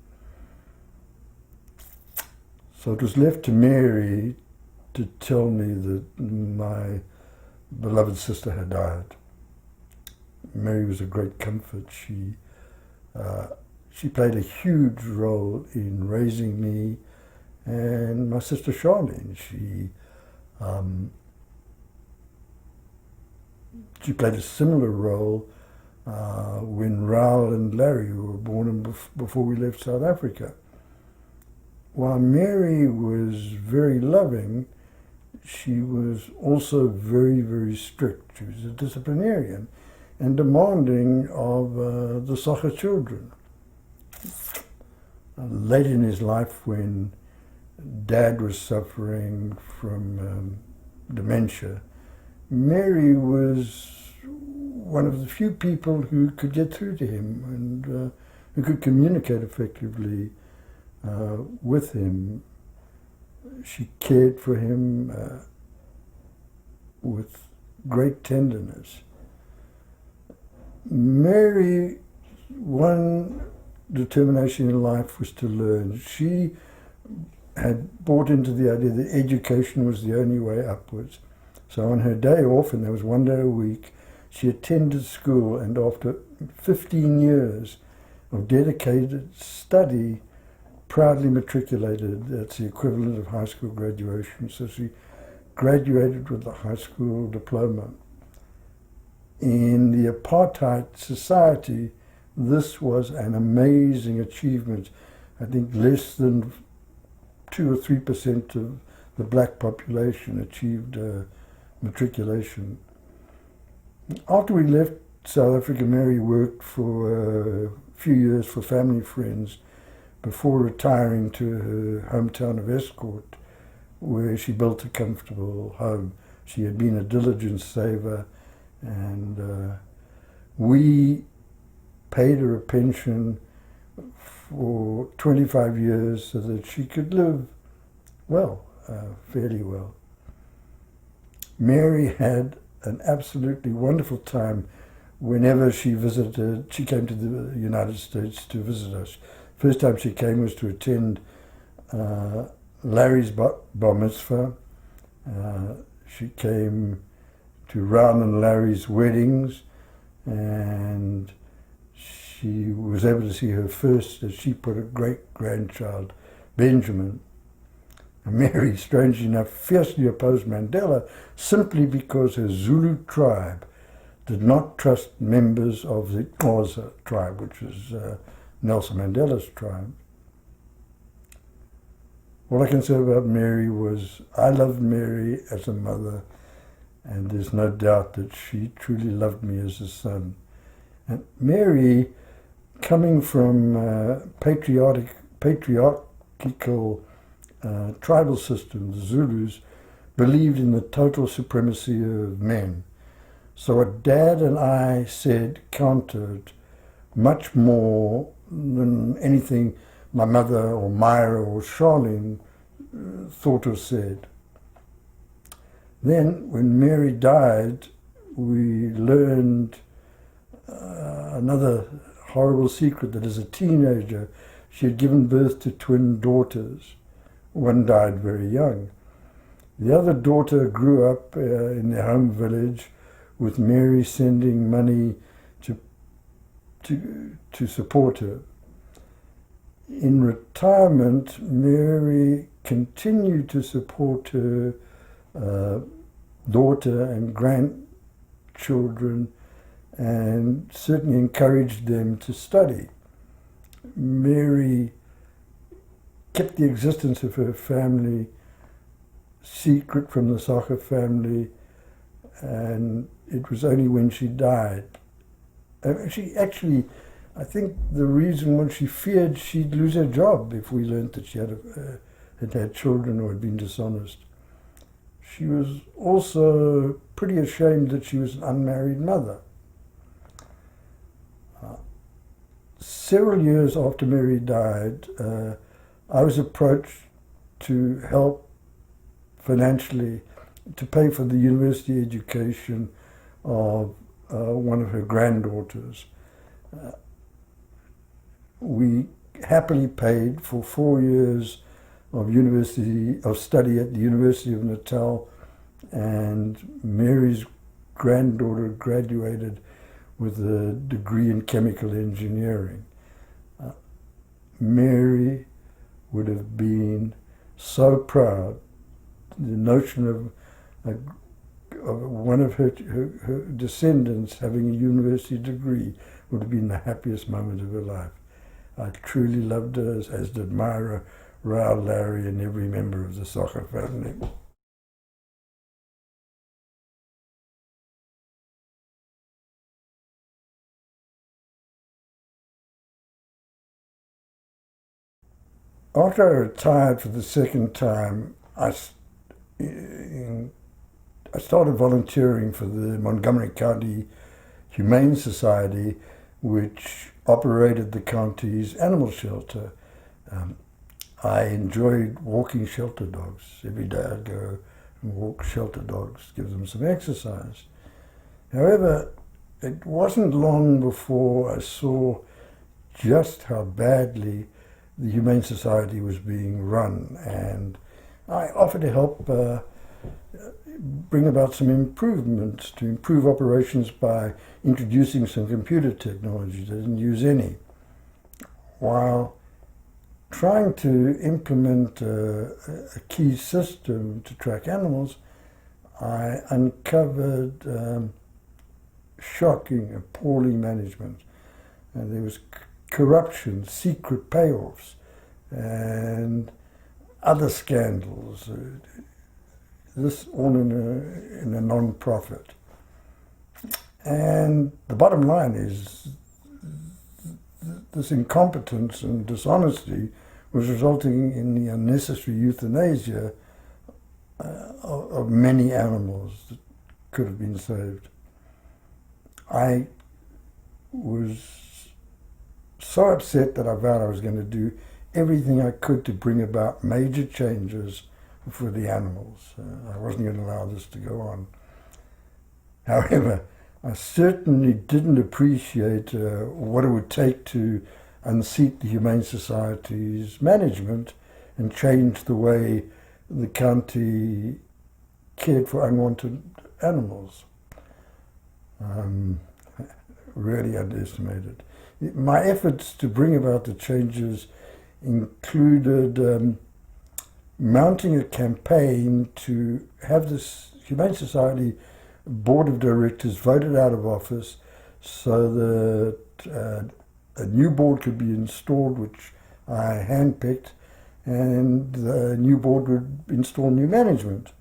So it was left to Mary to tell me that my beloved sister had died. Mary was a great comfort. She played a huge role in raising me and my sister Charlene. She played a similar role when Raoul and Larry were born before we left South Africa. While Mary was very loving, she was also very, very strict. She was a disciplinarian and demanding of the Socher children. Late in his life, when Dad was suffering from dementia, Mary was one of the few people who could get through to him and who could communicate effectively with him. She cared for him with great tenderness. Mary's one determination in life was to learn. She had bought into the idea that education was the only way upwards. So on her day off, and there was one day a week, she attended school, and after 15 years of dedicated study, proudly matriculated. That's the equivalent of high school graduation. So she graduated with a high school diploma. In the apartheid society, this was an amazing achievement. I think less than 2 or 3% of the black population achieved matriculation. After we left South Africa, Mary worked for a few years for family friends before retiring to her hometown of Escort, where she built a comfortable home. She had been a diligent saver, and we paid her a pension for 25 years so that she could live well, fairly well. Mary had an absolutely wonderful time whenever she came to the United States to visit us. First time she came was to attend Larry's bar mitzvah, She came to Round and Larry's weddings, and she was able to see her first, as she put it, great-grandchild, Benjamin. And Mary, strangely enough, fiercely opposed Mandela simply because her Zulu tribe did not trust members of the Xhosa tribe, which is Nelson Mandela's tribe. All I can say about Mary was I loved Mary as a mother, and there's no doubt that she truly loved me as a son. And Mary, coming from patriarchal tribal system, the Zulus, believed in the total supremacy of men. So what Dad and I said counted much more than anything my mother or Myra or Charlene thought or said. Then, when Mary died, we learned another horrible secret, that as a teenager, she had given birth to twin daughters. One died very young. The other daughter grew up in their home village, with Mary sending money to support her. In retirement, Mary continued to support her daughter and grandchildren, and certainly encouraged them to study. Mary kept the existence of her family secret from the Socher family, and it was only when she died. She actually, I think the reason was she feared she'd lose her job if we learned that she had children or had been dishonest. She was also pretty ashamed that she was an unmarried mother. Several years after Mary died, I was approached to help financially to pay for the university education of one of her granddaughters. We happily paid for 4 years of study at the University of Natal, and Mary's granddaughter graduated with a degree in chemical engineering. Mary would have been so proud. The notion of one of her descendants having a university degree would have been the happiest moment of her life. I truly loved her, as did Myra, Raoul, Larry, and every member of the Socher family. After I retired for the second time, I started volunteering for the Montgomery County Humane Society, which operated the county's animal shelter. I enjoyed walking shelter dogs. Every day I'd go and walk shelter dogs, give them some exercise. However, it wasn't long before I saw just how badly the Humane Society was being run, and I offered to help bring about some improvements, to improve operations by introducing some computer technology. They didn't use any. While trying to implement a key system to track animals, I uncovered shocking, appalling management. And there was corruption, secret payoffs, and other scandals. This all in a non-profit. And the bottom line is this incompetence and dishonesty was resulting in the unnecessary euthanasia of many animals that could have been saved. I was so upset that I vowed I was going to do everything I could to bring about major changes for the animals. I wasn't going to allow this to go on. However, I certainly didn't appreciate what it would take to unseat the Humane Society's management and change the way the county cared for unwanted animals. Really underestimated. My efforts to bring about the changes included mounting a campaign to have this Humane Society board of directors voted out of office so that a new board could be installed, which I handpicked, and the new board would install new management.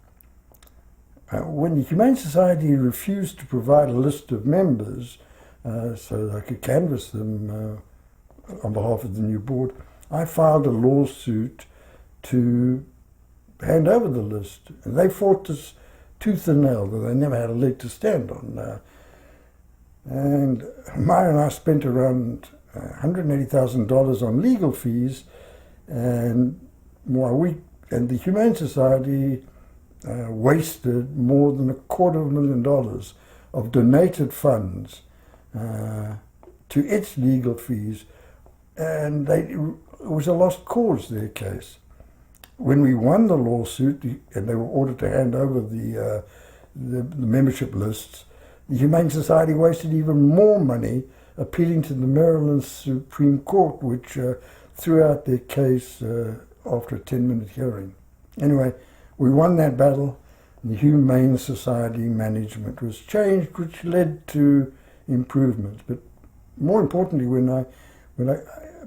When the Humane Society refused to provide a list of members so I could canvass them on behalf of the new board, I filed a lawsuit to hand over the list. And they fought this tooth and nail, that they never had a leg to stand on. And Myra and I spent around $180,000 on legal fees, and the Humane Society wasted more than $250,000 of donated funds to its legal fees, and it was a lost cause, their case. When we won the lawsuit, and they were ordered to hand over the membership lists, the Humane Society wasted even more money appealing to the Maryland Supreme Court, which threw out their case after a 10-minute hearing. Anyway, we won that battle. The Humane Society management was changed, which led to improvements. But more importantly,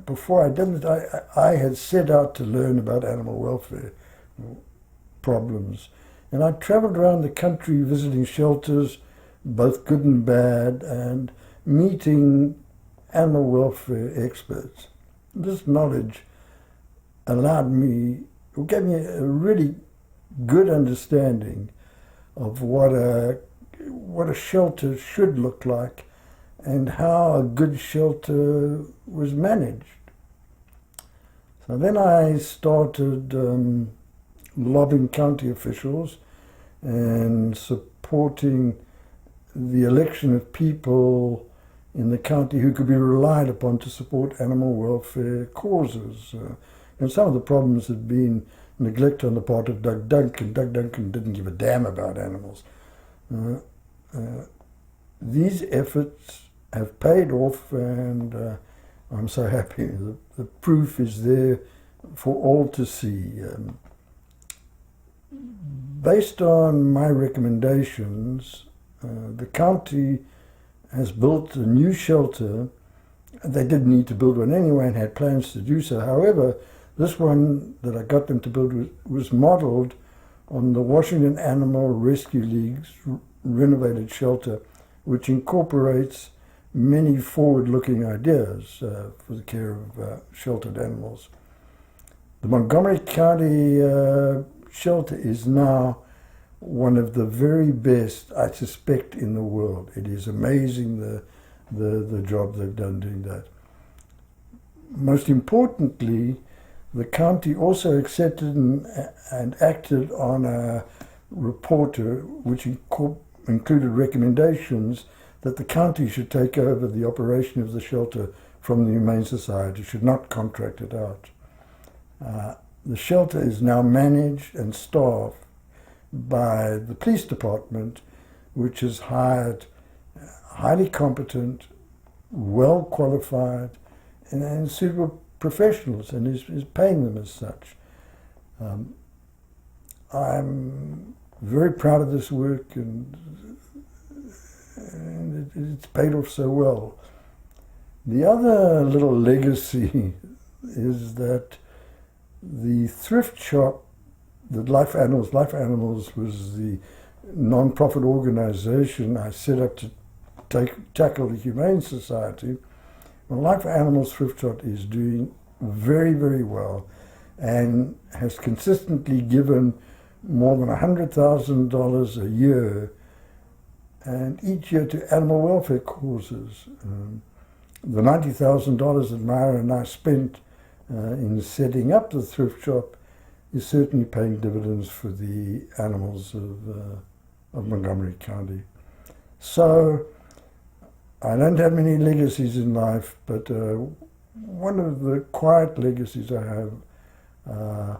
before I did it, I had set out to learn about animal welfare problems. And I traveled around the country visiting shelters, both good and bad, and meeting animal welfare experts. This knowledge gave me a really good understanding of what a shelter should look like and how a good shelter was managed. So then I started lobbying county officials and supporting the election of people in the county who could be relied upon to support animal welfare causes. And some of the problems had been neglect on the part of Doug Duncan. Doug Duncan didn't give a damn about animals. These efforts have paid off, and I'm so happy. The proof is there for all to see. Based on my recommendations, the county has built a new shelter. They didn't need to build one anyway and had plans to do so. However, this one that I got them to build was modeled on the Washington Animal Rescue League's renovated shelter, which incorporates many forward-looking ideas for the care of sheltered animals. The Montgomery County shelter is now one of the very best, I suspect, in the world. It is amazing the job they've done doing that. Most importantly, the county also accepted and acted on a report which included recommendations that the county should take over the operation of the shelter from the Humane Society, should not contract it out. The shelter is now managed and staffed by the police department, which has hired highly competent, well qualified, and suitable professionals, and is paying them as such. I'm very proud of this work, and it's paid off so well. The other little legacy is that the Thrift Shop, that Life Animals was the non-profit organization I set up to tackle the Humane Society. Well, Life Animals Thrift Shop is doing very, very well and has consistently given more than $100,000 a year, and each year to animal welfare causes. The $90,000 that Myra and I spent in setting up the thrift shop is certainly paying dividends for the animals of Montgomery County. So I don't have many legacies in life, but one of the quiet legacies I have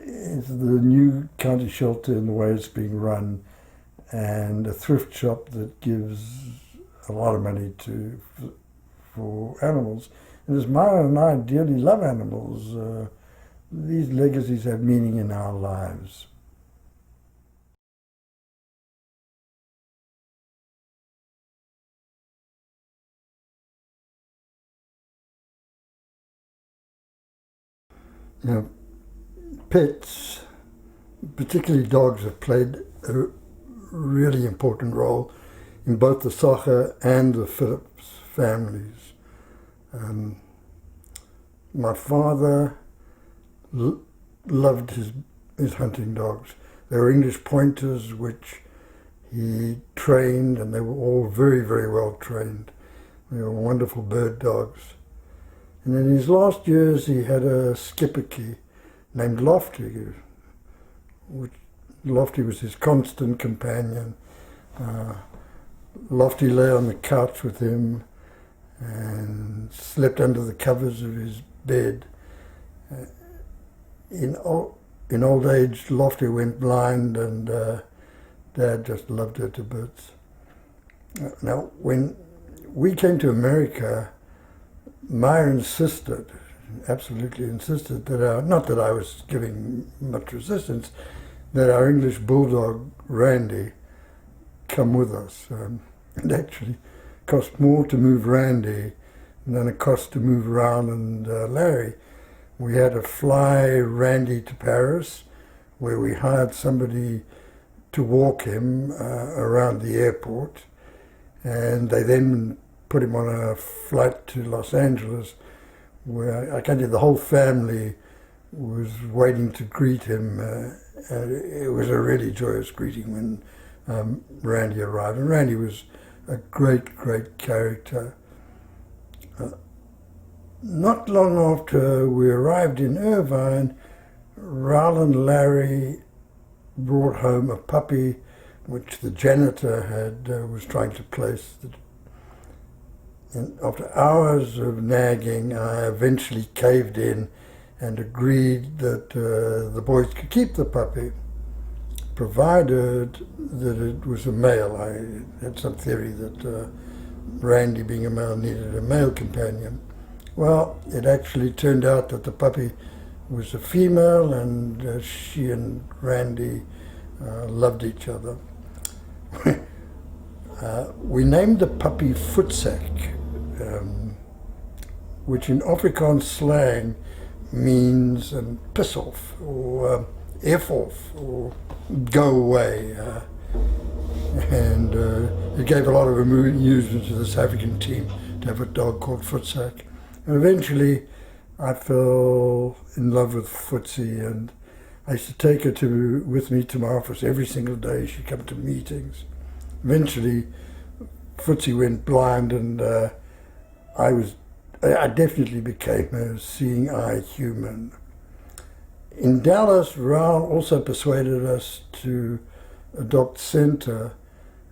is the new county shelter and the way it's being run, and a thrift shop that gives a lot of money for animals. And as Myra and I dearly love animals, these legacies have meaning in our lives. You know, pets, particularly dogs, have played a really important role in both the Socher and the Phillips families. My father loved his hunting dogs. They were English pointers, which he trained, and they were all very, very well trained. They were wonderful bird dogs. And in his last years, he had a skipperkie named Lofty, which Lofty was his constant companion. Lofty lay on the couch with him and slept under the covers of his bed. In old age, Lofty went blind, and Dad just loved her to bits. Now, when we came to America, Myra insisted, absolutely insisted, that not that I was giving much resistance, that our English bulldog, Randy, come with us. It actually cost more to move Randy than it cost to move Ron and Larry. We had to fly Randy to Paris, where we hired somebody to walk him around the airport, and they then put him on a flight to Los Angeles, where I can tell you the whole family was waiting to greet him. It was a really joyous greeting when Randy arrived. And Randy was a great, great character. Not long after we arrived in Irvine, Raoul and Larry brought home a puppy which the janitor was trying to place. And after hours of nagging, I eventually caved in and agreed that the boys could keep the puppy, provided that it was a male. I had some theory that Randy, being a male, needed a male companion. Well, it actually turned out that the puppy was a female, and she and Randy loved each other. We named the puppy Voetsak, which in Afrikaans slang means piss off, or F off, or go away. And it gave a lot of amusement to the South African team to have a dog called Voetsak. And eventually I fell in love with Footsie, and I used to take her with me to my office every single day. She'd come to meetings. Eventually Footsie went blind, and I definitely became a seeing eye human. In Dallas, Raoul also persuaded us to adopt Center.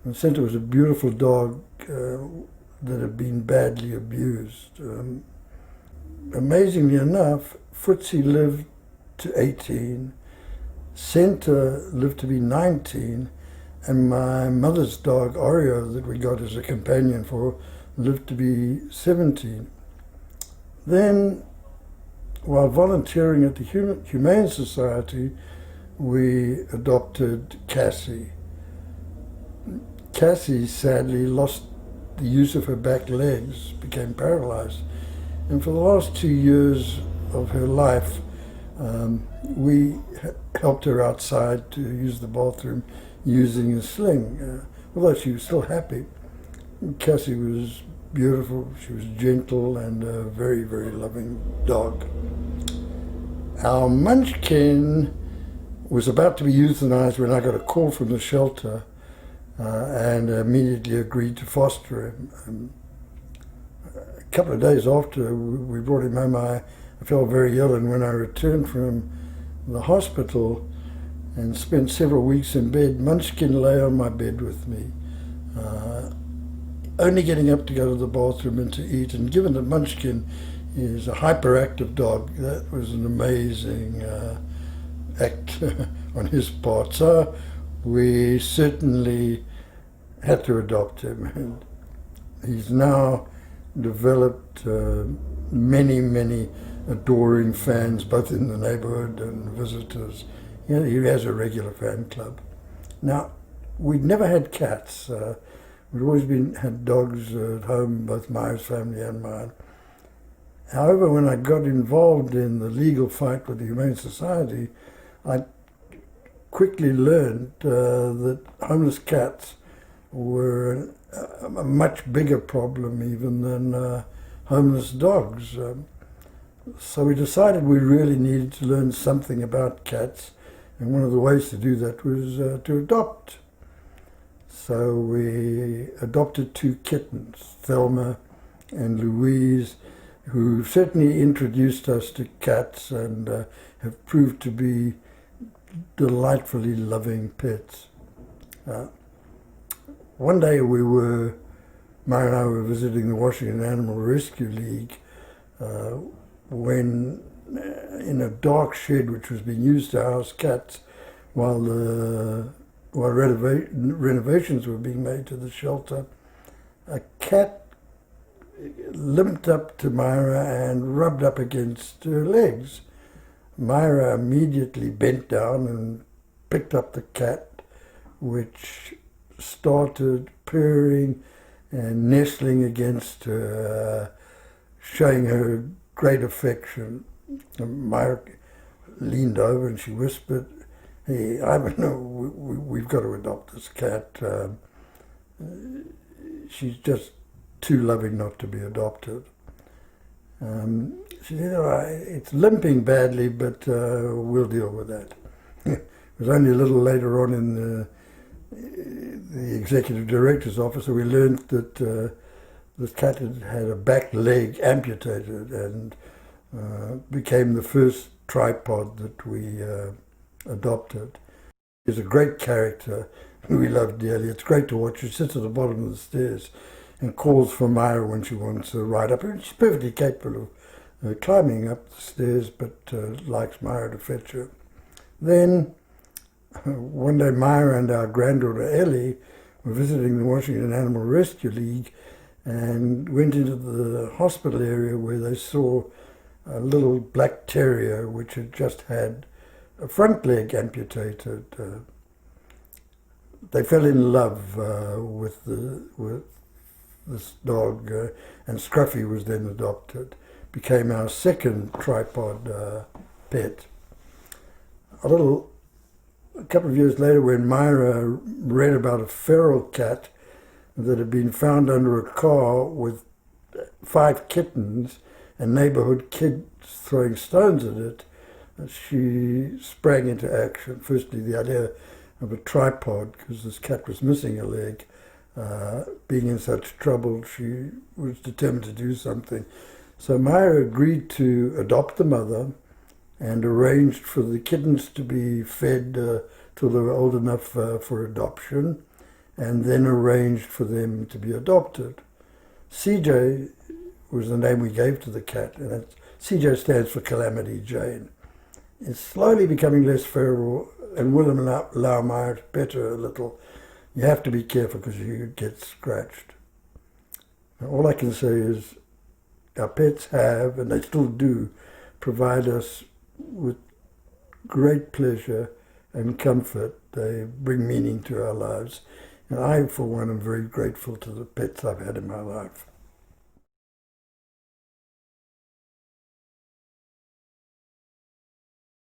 And Center was a beautiful dog that had been badly abused. Amazingly enough, Footsie lived to 18, Center lived to be 19, and my mother's dog, Oreo, that we got as a companion for, lived to be 17. Then, while volunteering at the Humane Society, we adopted Cassie. Cassie sadly lost the use of her back legs, became paralyzed. And for the last 2 years of her life, we helped her outside to use the bathroom using a sling. Although she was still happy, Cassie was beautiful, she was gentle, and a very, very loving dog. Our Munchkin was about to be euthanized when I got a call from the shelter and immediately agreed to foster him. A couple of days after we brought him home, I felt very ill, and when I returned from the hospital and spent several weeks in bed, Munchkin lay on my bed with me, only getting up to go to the bathroom and to eat. And given that Munchkin is a hyperactive dog, that was an amazing act on his part. So we certainly had to adopt him. And he's now developed many adoring fans, both in the neighborhood and visitors. He has a regular fan club. Now, we'd never had cats. We'd always had dogs at home, both Myra's family and mine. However, when I got involved in the legal fight with the Humane Society, I quickly learned that homeless cats were a much bigger problem even than homeless dogs. So we decided we really needed to learn something about cats, and one of the ways to do that was to adopt. So we adopted 2 kittens, Thelma and Louise, who certainly introduced us to cats and have proved to be delightfully loving pets. One day Myra and I were visiting the Washington Animal Rescue League when in a dark shed which was being used to house cats while renovations were being made to the shelter, a cat limped up to Myra and rubbed up against her legs. Myra immediately bent down and picked up the cat, which started purring and nestling against her, showing her great affection. And Myra leaned over and she whispered, "Hey, I don't know, we've got to adopt this cat. She's just too loving not to be adopted." She said, "It's limping badly, but we'll deal with that." It was only a little later on in the executive director's office that we learned that this cat had a back leg amputated and became the first tripod that we adopted. He's a great character who we love dearly. It's great to watch. She sits at the bottom of the stairs and calls for Myra when she wants to ride up. And she's perfectly capable of climbing up the stairs, but likes Myra to fetch her. Then one day Myra and our granddaughter Ellie were visiting the Washington Animal Rescue League and went into the hospital area where they saw a little black terrier which had just had a front leg amputated. They fell in love with this dog, and Scruffy was then adopted, became our second tripod pet. A couple of years later, when Myra read about a feral cat that had been found under a car with 5 kittens and neighborhood kids throwing stones at it, she sprang into action. Firstly, the idea of a tripod, because this cat was missing a leg. Being in such trouble, she was determined to do something. So Myra agreed to adopt the mother and arranged for the kittens to be fed till they were old enough for adoption, and then arranged for them to be adopted. CJ was the name we gave to the cat, and CJ stands for Calamity Jane. It's slowly becoming less feral and will allow Myra to pet her a little. You have to be careful because you get scratched. Now, all I can say is our pets have, and they still do, provide us with great pleasure and comfort. They bring meaning to our lives. And I, for one, am very grateful to the pets I've had in my life.